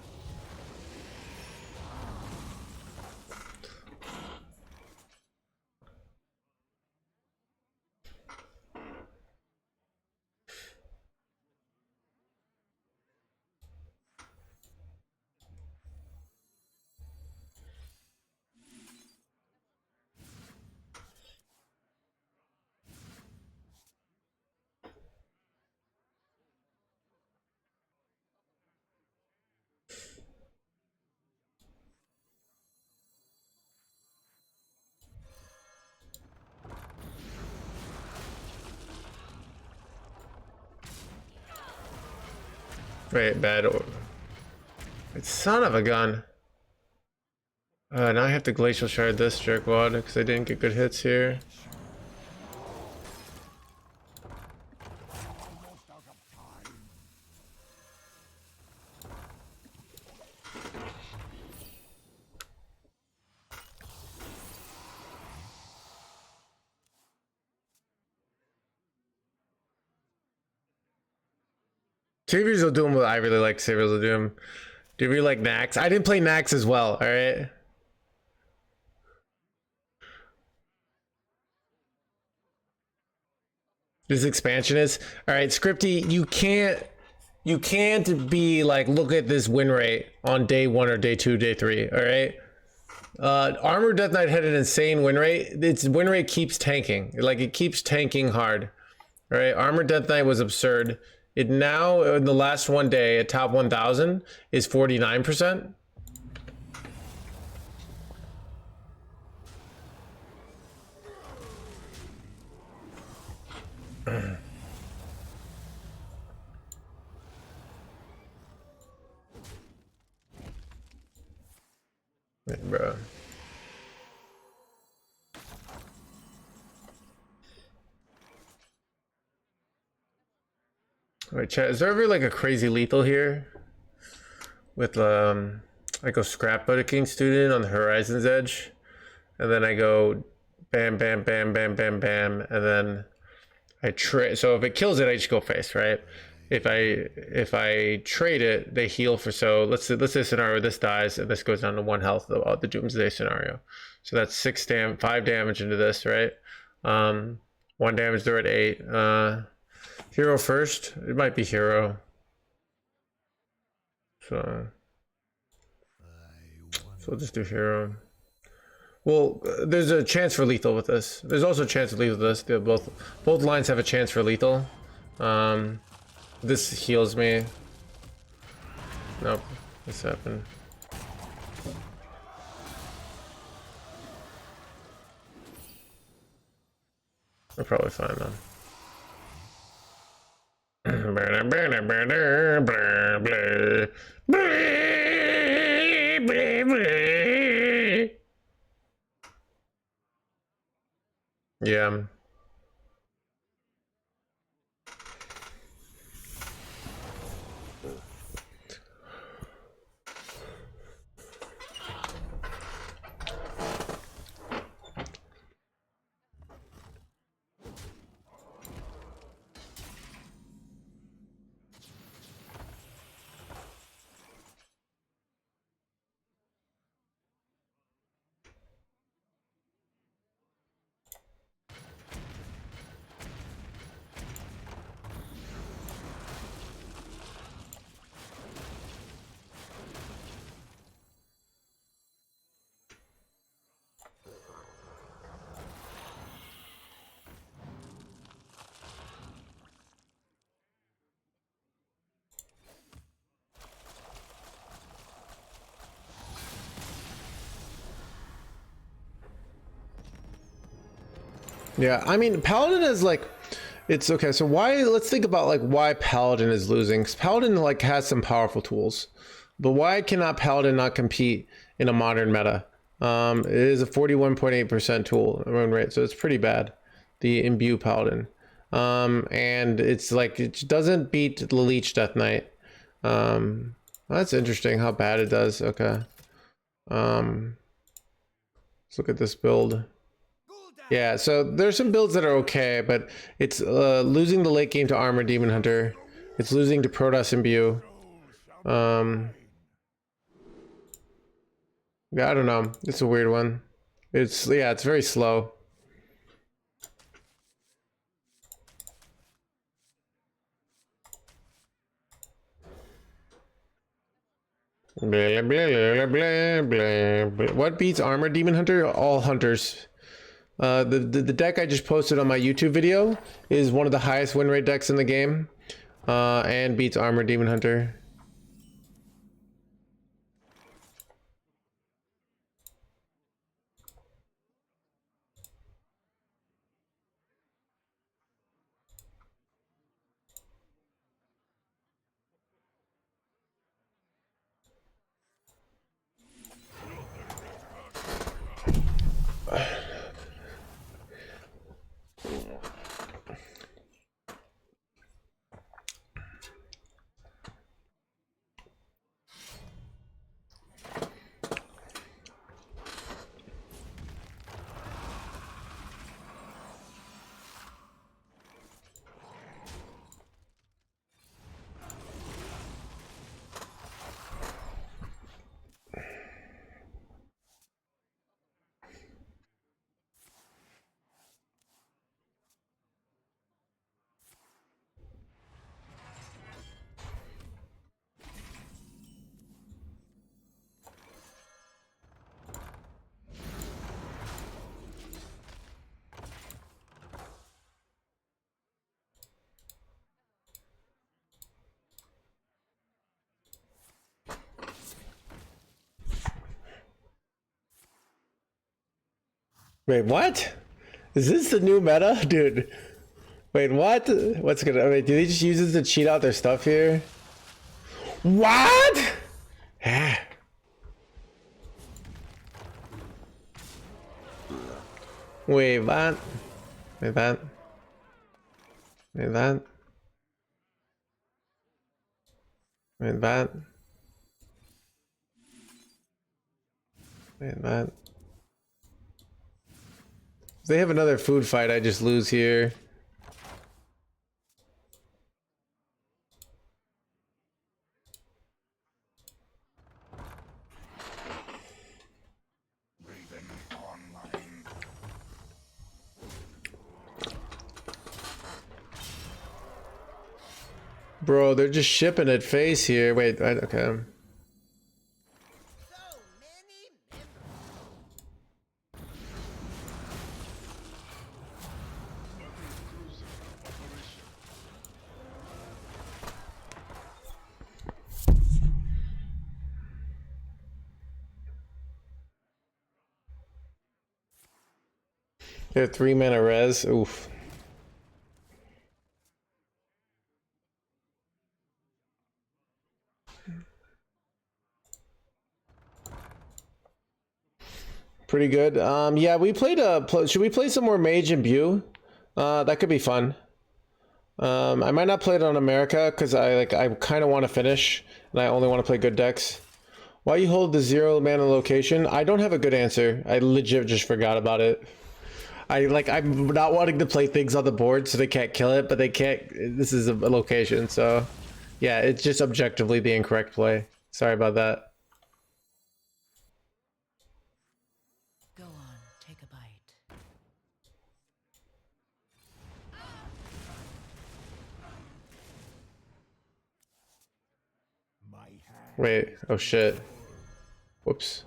Wait, bad or son of a gun. Now I have to glacial shard this jerkwad because I didn't get good hits here. Saviors will do them. I really like Saviors will do them. Do you really like Nax? I didn't play Nax as well, alright? This expansion is alright, Scripty, you can't be like, look at this win rate on day 1 or day 2, day 3, alright? Armored Death Knight had an insane win rate. Its win rate keeps tanking. Like it keeps tanking hard. Alright, Armored Death Knight was absurd. It now, in the last one day, at top 1,000, is 49%. Bro. Alright, chat, is there ever like a crazy lethal here? With I go scrapbooking student on the Horizon's Edge, and then I go bam, bam, bam, bam, bam, bam, and then I trade. So if it kills it, I just go face, right? If I trade it, they heal for, so let's say scenario this dies and this goes down to 1 health, the Doomsday scenario. So that's 5 damage into this, right? 1 damage, they're at 8. Hero first. It might be hero. So we'll just do hero. Well, there's a chance for lethal with this. There's also a chance for lethal with this. Both lines have a chance for lethal. This heals me. Nope, this happened. We're probably fine then. Yeah. Yeah, I mean, Paladin is like, it's okay. So why? Let's think about like why Paladin is losing. 'Cause Paladin like has some powerful tools, but why cannot Paladin not compete in a modern meta? It is a 41.8% tool run rate, so it's pretty bad. The Imbue Paladin, and it's like it doesn't beat the Leech Death Knight. That's interesting how bad it does. Okay, let's look at this build. Yeah, so there's some builds that are okay, but it's losing the late game to Armor Demon Hunter. It's losing to Protoss Imbue. Yeah, I don't know. It's a weird one. It's very slow. Blah, blah, blah, blah, blah, blah. What beats Armor Demon Hunter? All hunters. The deck I just posted on my YouTube video is one of the highest win rate decks in the game, and beats Armor Demon Hunter. Wait, what? Is this the new meta? Dude. Wait, what? What's gonna, wait, do they just use this to cheat out their stuff here? What? Wait, what? Wait, that? Wait, that? Wait, that? Wait, that? If they have another food fight, I just lose here. Bro, they're just shipping it face here. Wait, okay. So many memories. They're 3 mana res. Oof. Pretty good. Yeah, we played should we play some more Mage and Bew? That could be fun. I might not play it on America because I kind of want to finish and I only want to play good decks. Why you hold the 0 mana location? I don't have a good answer. I legit just forgot about it. I'm not wanting to play things on the board so they can't kill it, but they can't. This is a location, so yeah, it's just objectively the incorrect play. Sorry about that. Go on, take a bite. My hand Wait, oh shit. Whoops.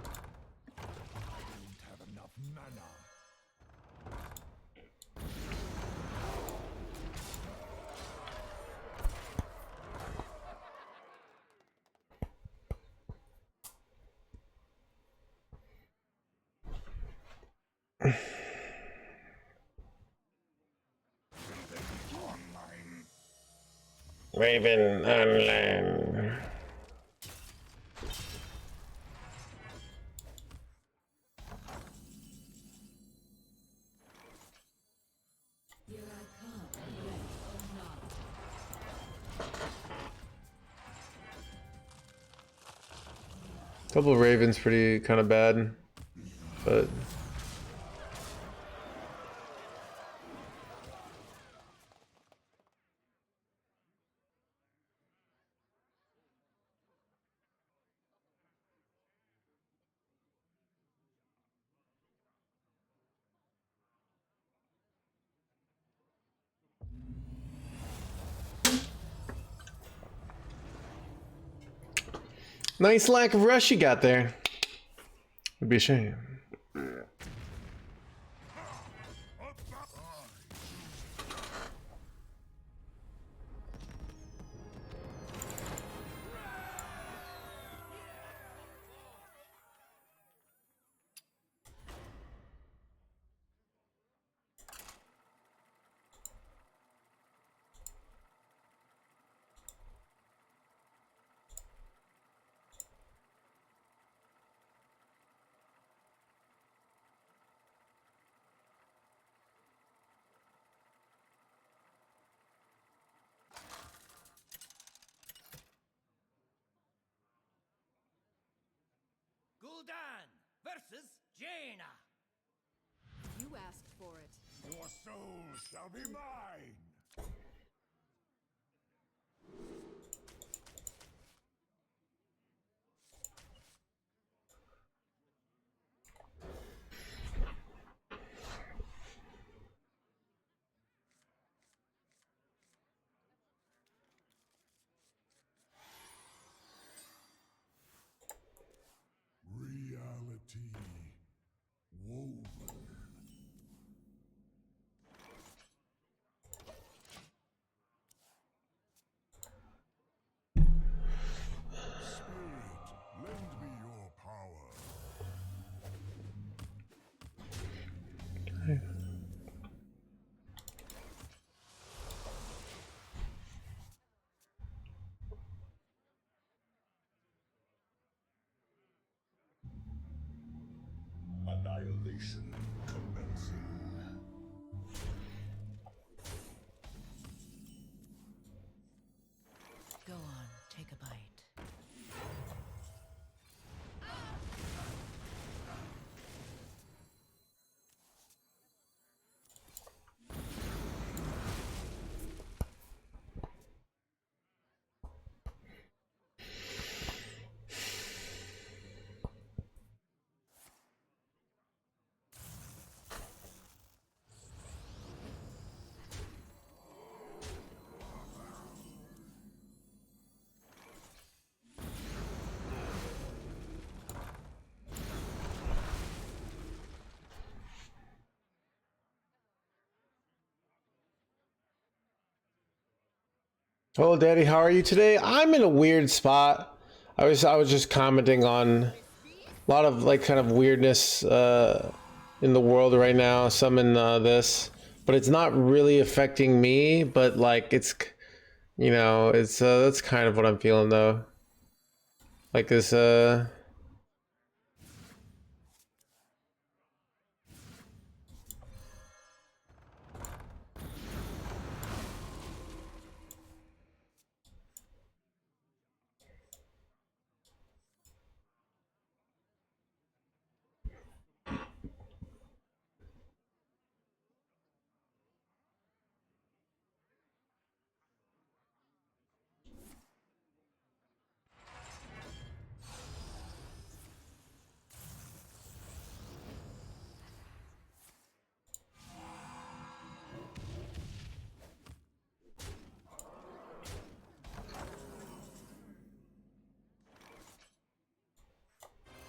don't have enough mana. Raven online. Double Raven's pretty kind of bad, but nice lack of rush you got there. Would be a shame. Gul'dan versus Jaina. You asked for it. Your soul shall be mine. Reality woven. Spirit, lend me your power. Annihilation commencing. Go on, take a bite. Hello, Daddy. How are you today? I'm in a weird spot. I was just commenting on a lot of like kind of weirdness in the world right now. Some in this, but it's not really affecting me. But like it's, you know, it's that's kind of what I'm feeling though. Like this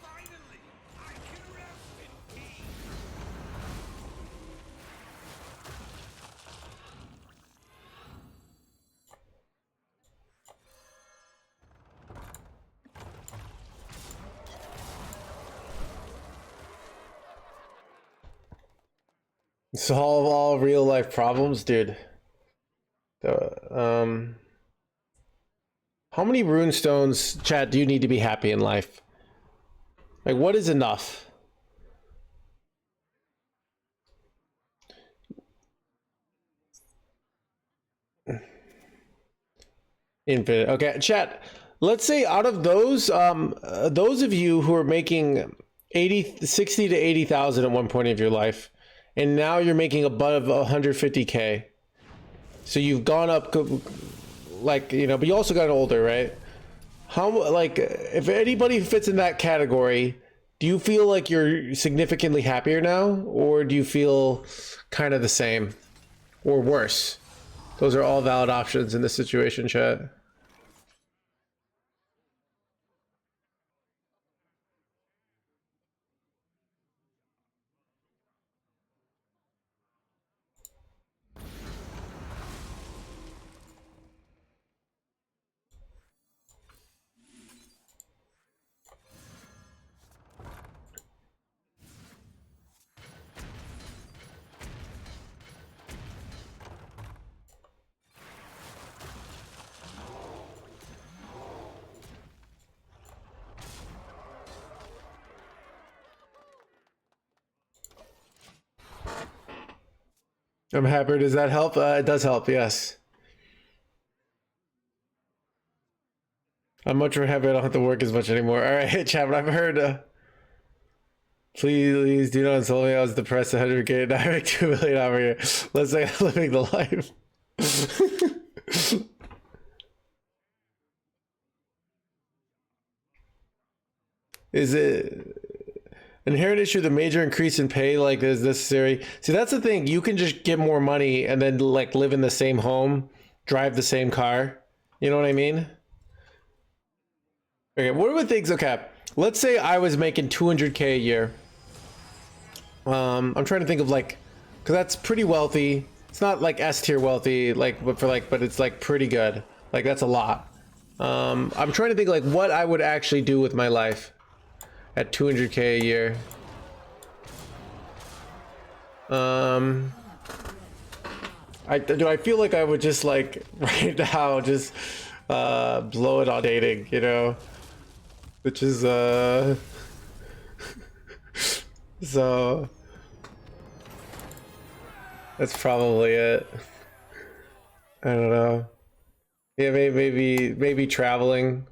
Finally, I can rest in peace. solve all real life problems, dude. How many rune stones, chat, do you need to be happy in life? Like, what is enough? Infinite. Okay, chat. Let's say out of those of you who are making 60 to 80,000 at one point of your life, and now you're making above 150K. So you've gone up, like, you know, but you also got older, right? How, like, if anybody fits in that category, do you feel like you're significantly happier now, or do you feel kind of the same, or worse? Those are all valid options in this situation, chat. I'm happier. Does that help? It does help, yes. I'm much more happy I don't have to work as much anymore. All right, chat, but I've heard, please do not insult me. I was depressed 100K. Now I make 2 million over here. Let's say I'm living the life. Is it inherent issue? The major increase in pay like is necessary. See, that's the thing. You can just get more money and then like live in the same home, drive the same car. You know what I mean? Okay, what are the things? Okay, let's say I was making 200K a year. I'm trying to think of like, cause that's pretty wealthy. It's not like S tier wealthy, like, but it's like pretty good. Like that's a lot. I'm trying to think like what I would actually do with my life at 200K a year. I feel like I would just like right now just blow it on dating, you know, which is so that's probably it. I don't know. Yeah, maybe traveling.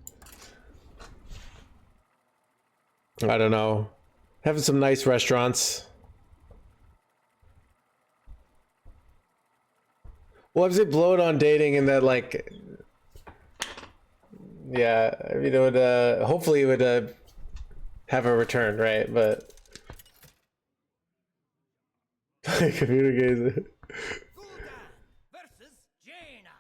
I don't know. Having some nice restaurants. Well, I was blow it on dating and that like, yeah, I mean, it would hopefully it would have a return, right? But communicate. versus Jaina.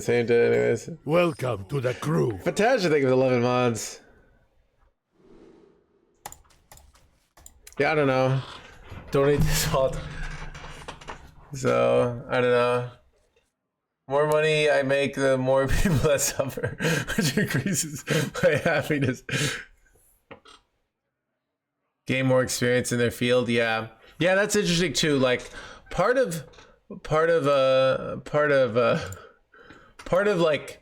Same day, anyways. Welcome to the crew. Fantastic, I think it was 11 mods. Yeah, I don't know. Donate this all. So I don't know. More money I make, the more people that suffer, which increases my happiness. Gain more experience in their field. Yeah, yeah, that's interesting too. Like part of like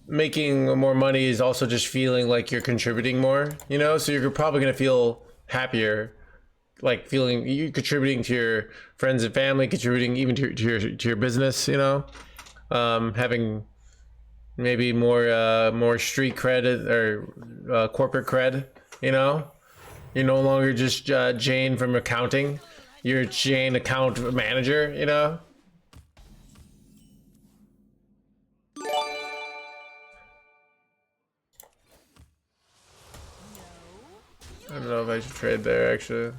making more money is also just feeling like you're contributing more, you know? So you're probably going to feel happier, like feeling you contributing to your friends and family, contributing even to your business, you know? Having maybe more street credit or corporate cred, you know? You're no longer just Jane from accounting. You're Jane account manager, you know? I don't know if I should trade there, actually.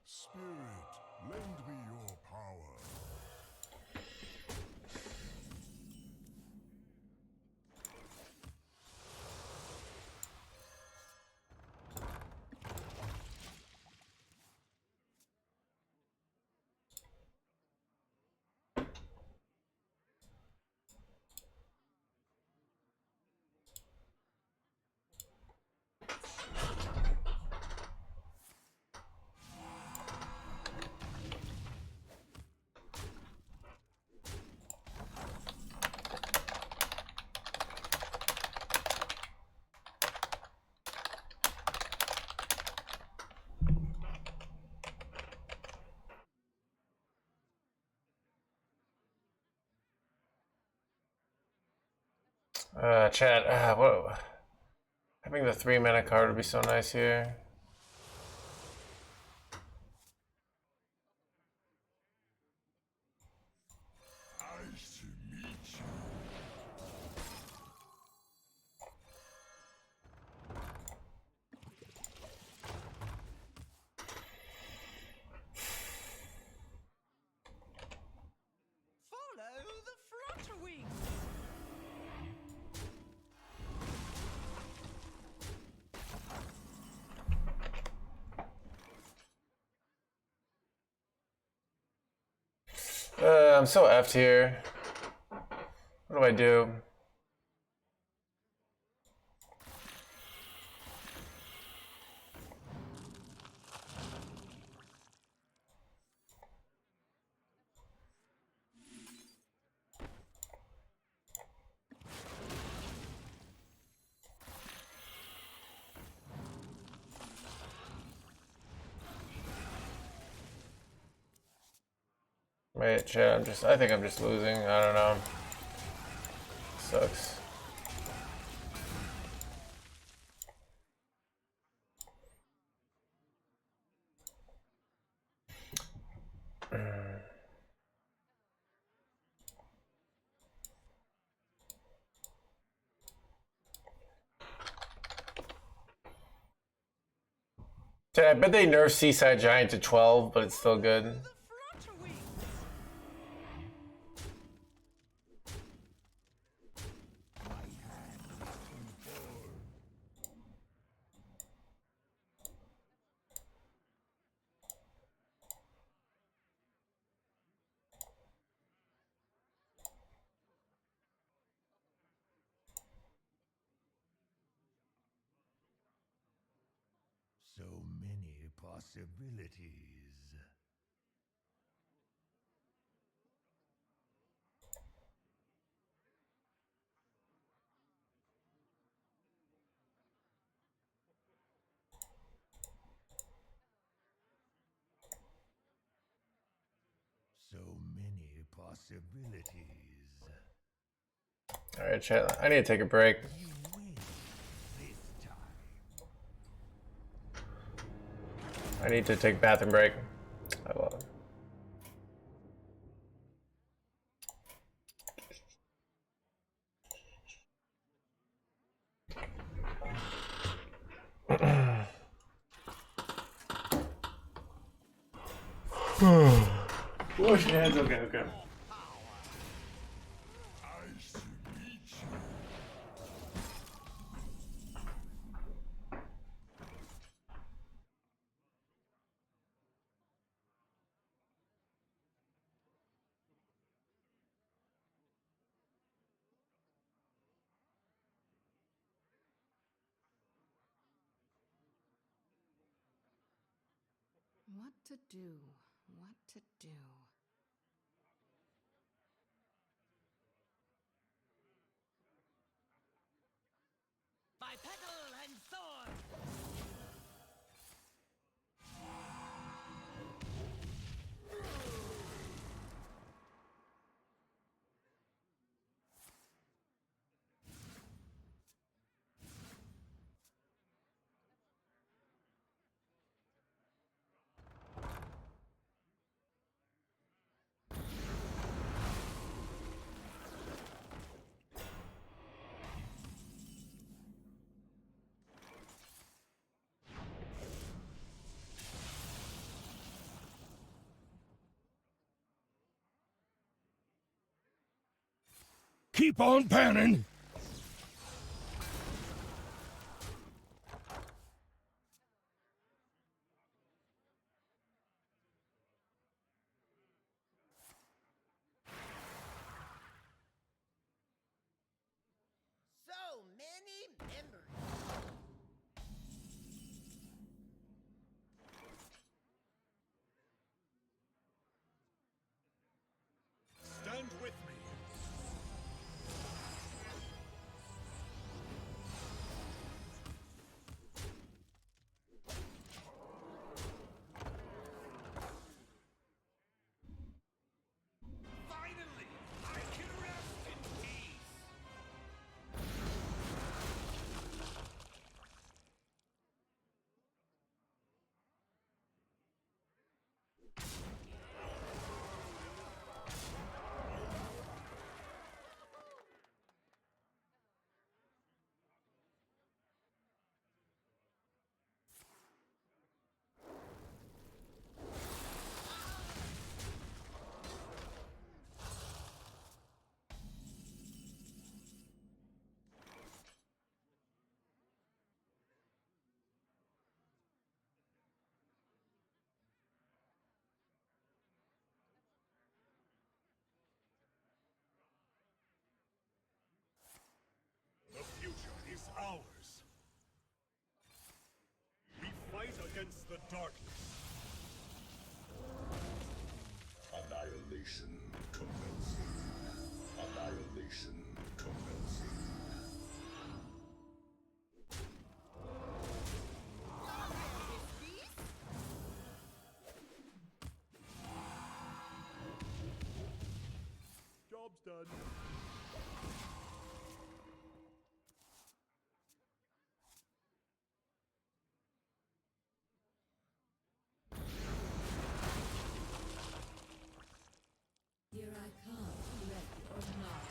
Spirit, lend me your power. Chat, whoa. Having the 3-mana card would be so nice here. Nice to meet you. Follow the flutter wings. I'm so effed here. What do I do? Wait, chat, I think I'm just losing. I don't know. Sucks. Chat, I bet they nerf Seaside Giant to 12, but it's still good. The flutter wings. So many possibilities. So many possibilities. Alright, chat, I need to take a break. You win this time. I need to take a bathroom break. I will. Wash your hands, okay, okay. Nice to meet you. What to do? What to do? By petal and sword! Keep on banning! So many members. Stand with me. Finally, I can rest in peace. The future is ours. We fight against the darkness. Annihilation commencing. Annihilation commencing. Job's done. Here I come, ready or not.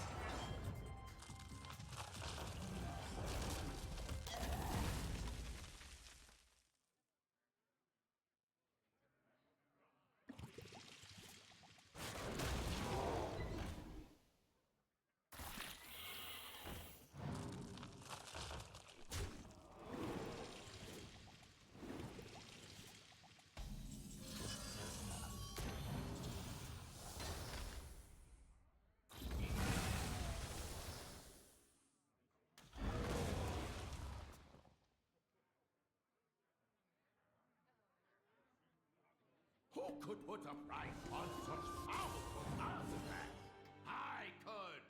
Who could put a price on such powerful artifacts? I could!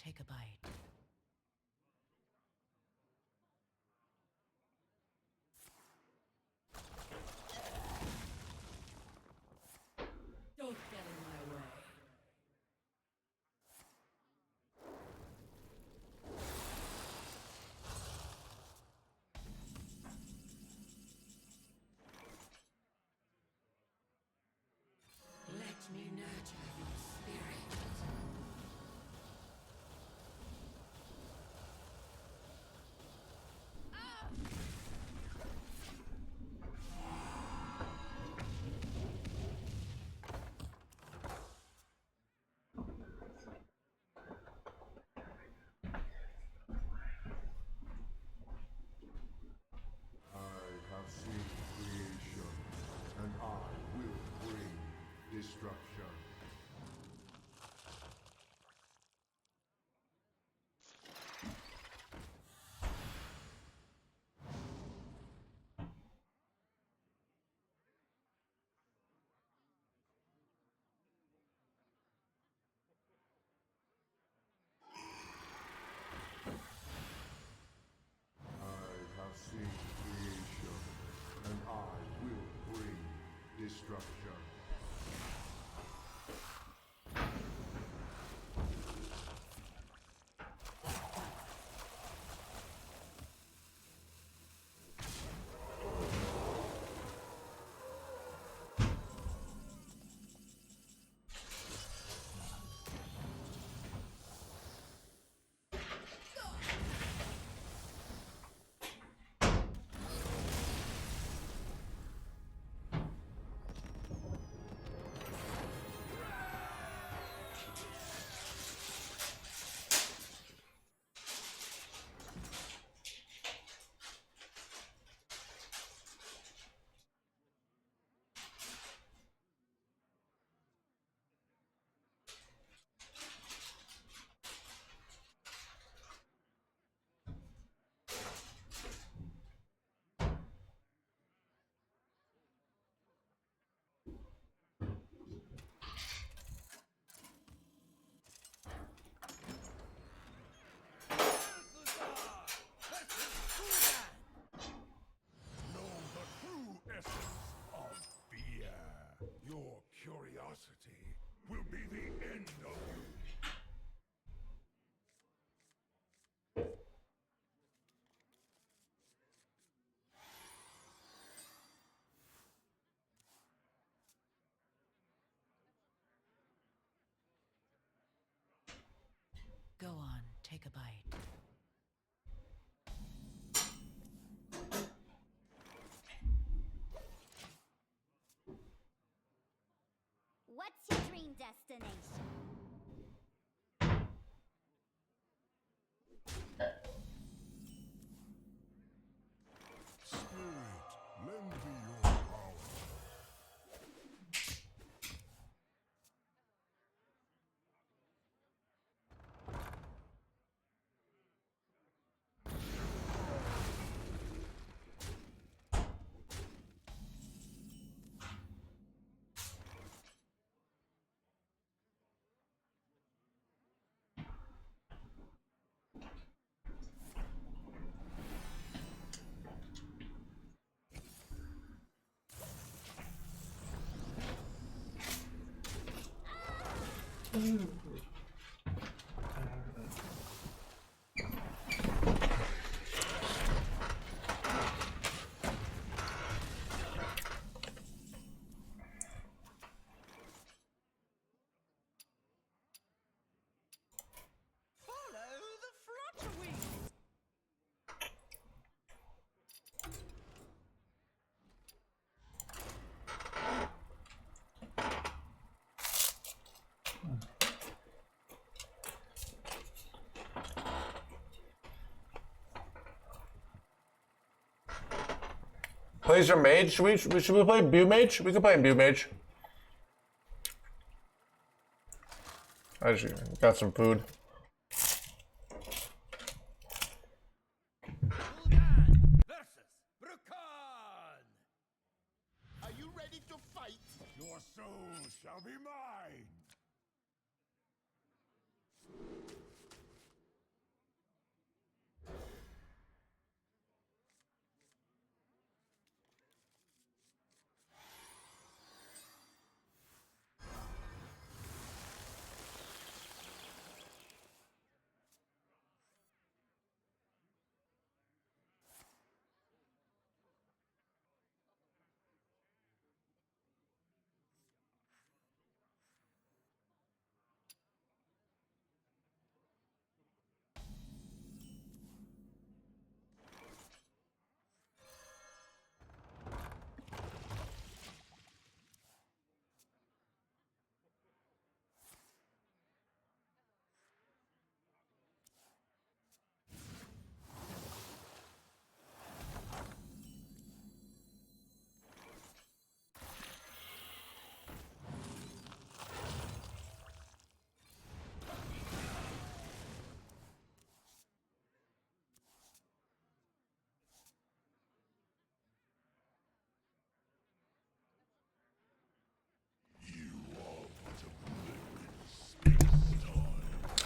take a bite. Don't get in my way. Let me nurture your spirit. I have seen creation, and I will bring destruction. I have seen creation, and I will bring destruction. Know the true essence of fear. Your curiosity will be the end of you. Go on, take a bite. What's your dream destination? Spirit, lend me your power. Follow the flutterwings. Plays your mage? Should we play Bu Mage? We could play Bu Mage. I just got some food. Gul'dan versus Brukan. Are you ready to fight? Your soul shall be mine.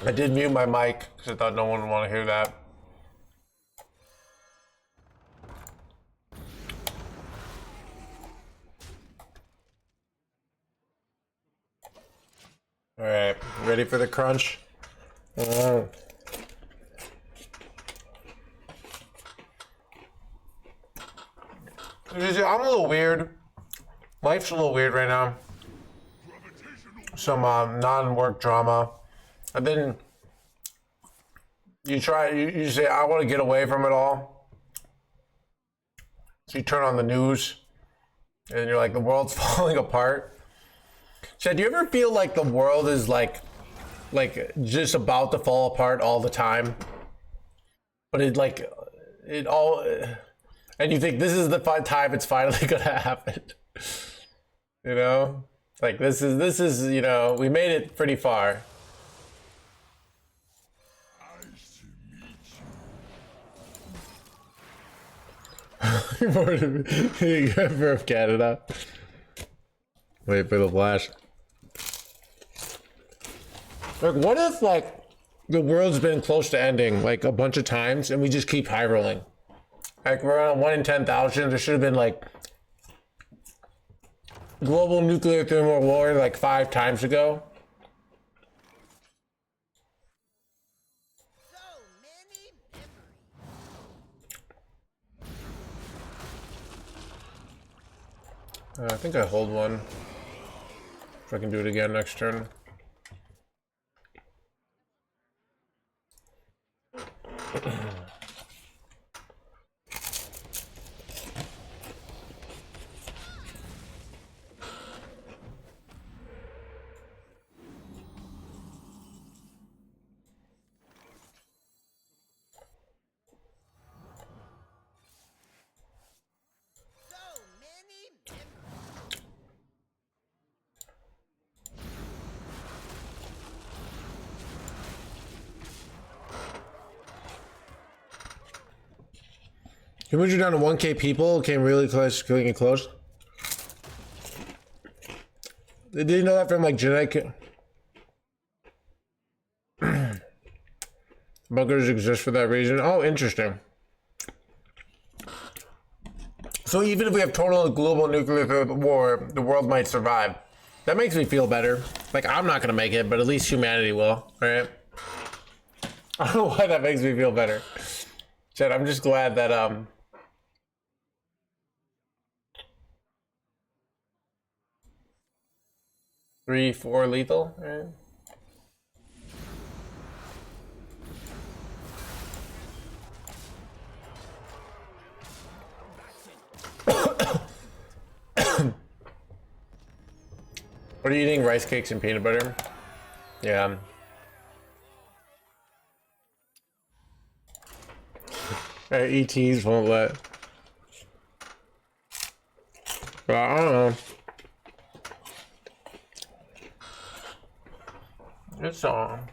I did mute my mic because I thought no one would want to hear that. All right, ready for the crunch? Oh. I'm a little weird. Life's a little weird right now. Some non-work drama. And then you say, I want to get away from it all. So you turn on the news and you're like, the world's falling apart. Chad, do you ever feel like the world is like just about to fall apart all the time? But it all, and you think this is the time it's finally gonna happen. You know? Like this is, you know, we made it pretty far. For Canada. Wait for the flash. Like, what if, like, the world's been close to ending, like, a bunch of times, and we just keep high rolling? Like, we're on 1 in 10,000. There should have been, like, global nuclear thermal war, like, 5 times ago. So many memories. I think I hold one. If I can do it again next turn. So many memories. You moved you down to 1K people, came really close, getting close. Did you know that from like genetic? Bunkers exist for that reason. Oh, interesting. So even if we have total global nuclear war, the world might survive. That makes me feel better. Like, I'm not gonna make it, but at least humanity will, right? I don't know why that makes me feel better. Chad, I'm just glad that 3-4 lethal, right? What are you eating? Rice cakes and peanut butter? Yeah. ETs won't let. Well, I don't know. It's on.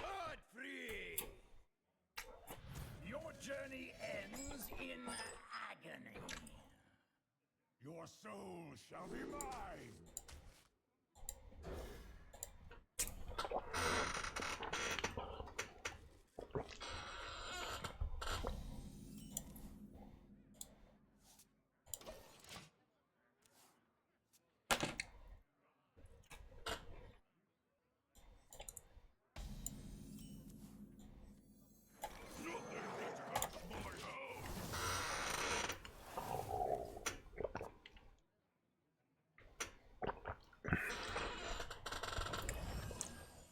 Heart free! Your journey ends in agony. Your soul shall be mine.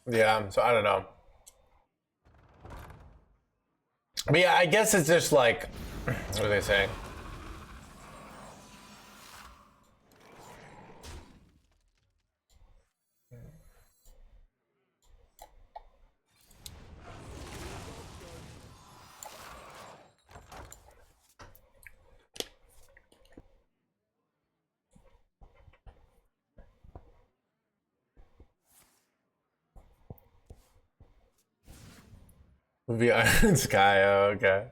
Yeah, so I don't know. But yeah, I guess it's just like, what do they say? Movie Iron Sky, oh, okay.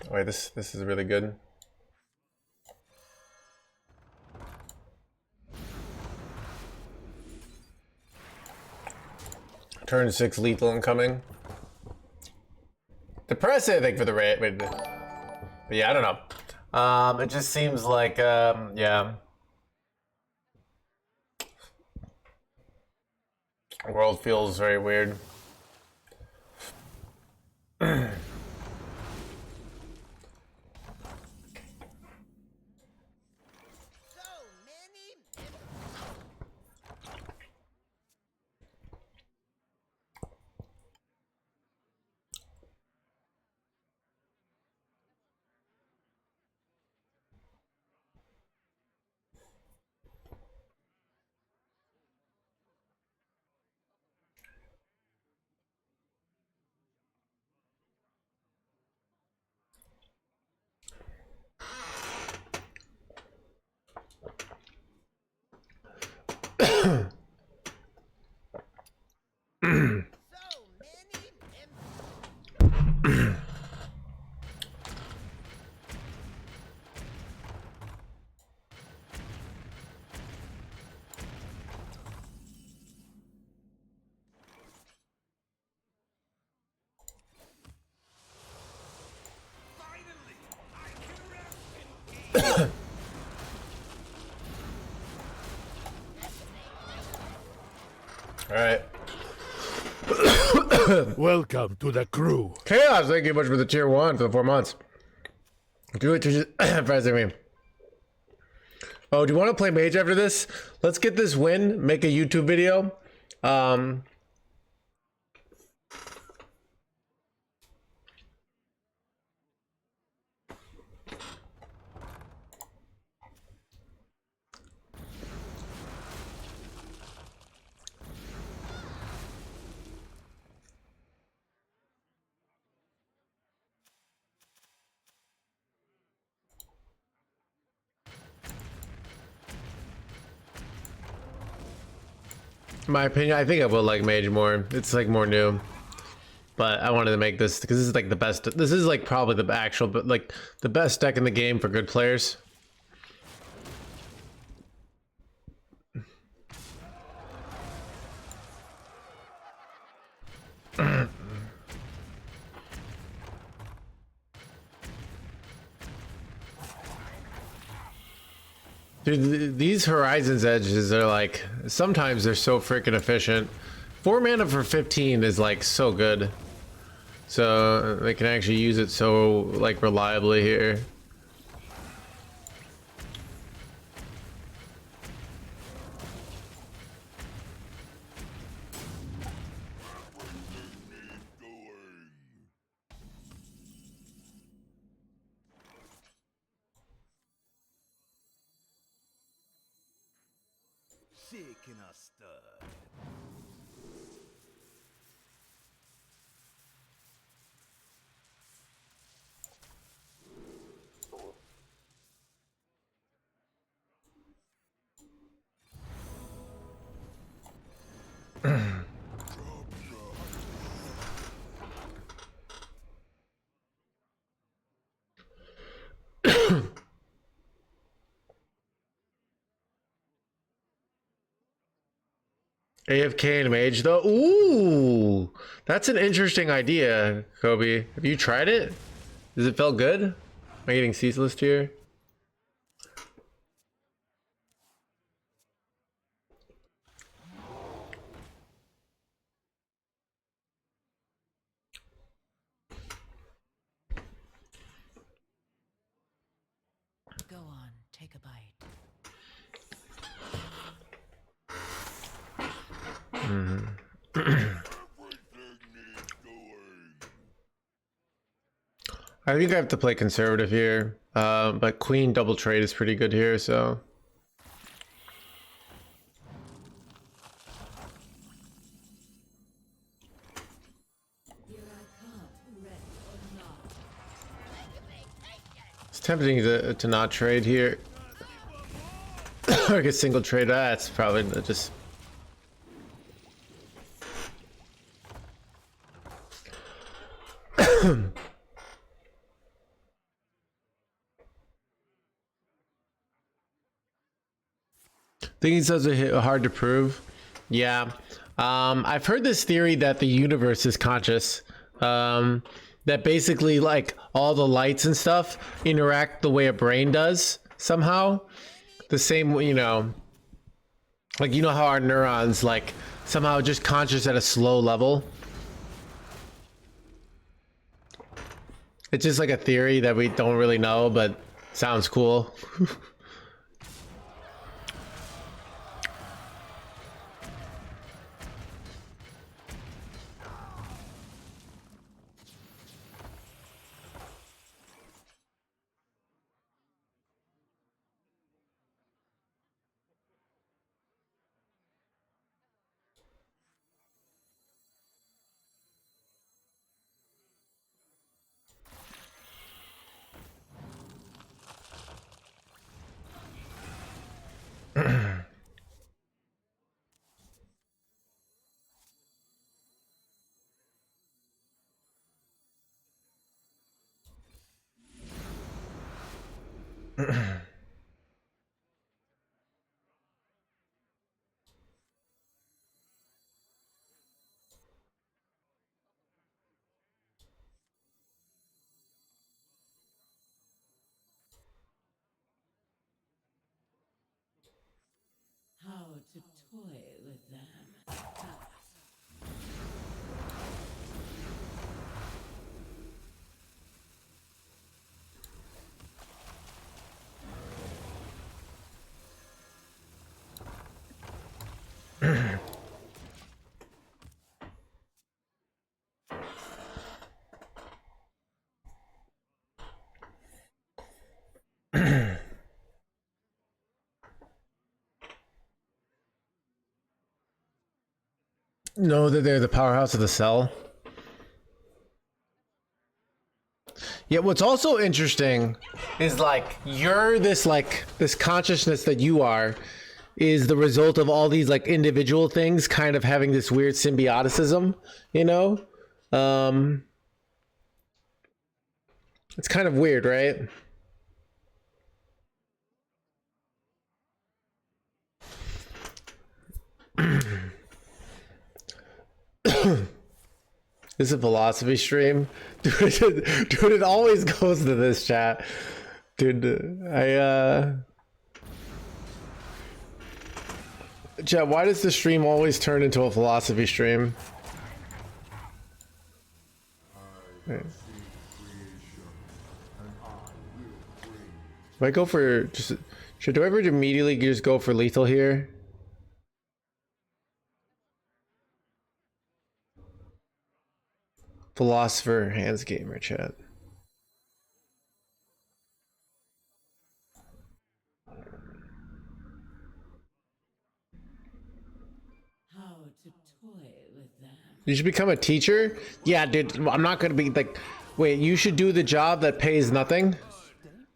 Wait, this is really good. Turn 6 lethal incoming. Depressing, I think, for the rate. But yeah, I don't know. It just seems like, yeah. The world feels very weird. So many Alright. Welcome to the crew. Chaos, thank you much for the tier 1 for the 4 months. Do it to just pressing me. Oh, do you want to play mage after this? Let's get this win, make a YouTube video. In my opinion, I think I will like mage more. It's like more new. But I wanted to make this because this is like the best. This is like probably the actual, but like the best deck in the game for good players. Dude, these Horizons edges are like, sometimes they're so freaking efficient. 4 mana for 15 is like so good. So they can actually use it so like reliably here. Shaking a stud. AFK and mage though. Ooh, that's an interesting idea, Kobe. Have you tried it? Does it feel good? Am I getting ceaseless here? Go on, take a bite. I think I have to play conservative here, but queen double trade is pretty good here, so. It's tempting to not trade here. Like a single trade. That's probably just. Think he says it's hard to prove. Yeah. I've heard this theory that the universe is conscious. That basically like all the lights and stuff interact the way a brain does somehow. The same, you know, like, you know how our neurons like somehow just conscious at a slow level. It's just like a theory that we don't really know, but sounds cool. How to toy with them. Know that they're the powerhouse of the cell. Yeah, what's also interesting is like you're this like this consciousness that you are is the result of all these like individual things kind of having this weird symbioticism, you know? It's kind of weird, right? This is a philosophy stream. Dude, it always goes to this chat. Dude, chat, why does the stream always turn into a philosophy stream? Right. Do I go for just... do I ever immediately just go for lethal here? Philosopher HandsGamer chat. How to toy with them. You should become a teacher? Yeah, dude, I'm not gonna be like, wait, you should do the job that pays nothing.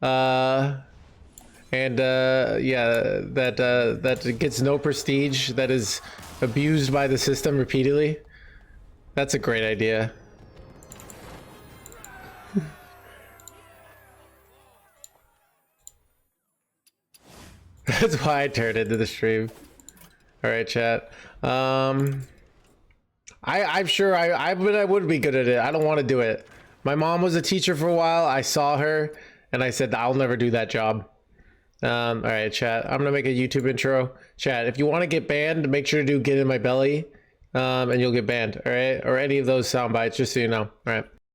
Yeah, that gets no prestige, that is abused by the system repeatedly. That's a great idea. That's why I turned into the stream. All right, chat. I'm sure I would be good at it. I don't want to do it. My mom was a teacher for a while. I saw her and I said, I'll never do that job. All right, chat. I'm gonna make a YouTube intro. Chat, if you want to get banned, make sure to do "Get in My Belly," and you'll get banned. All right, or any of those sound bites, just so you know. All right.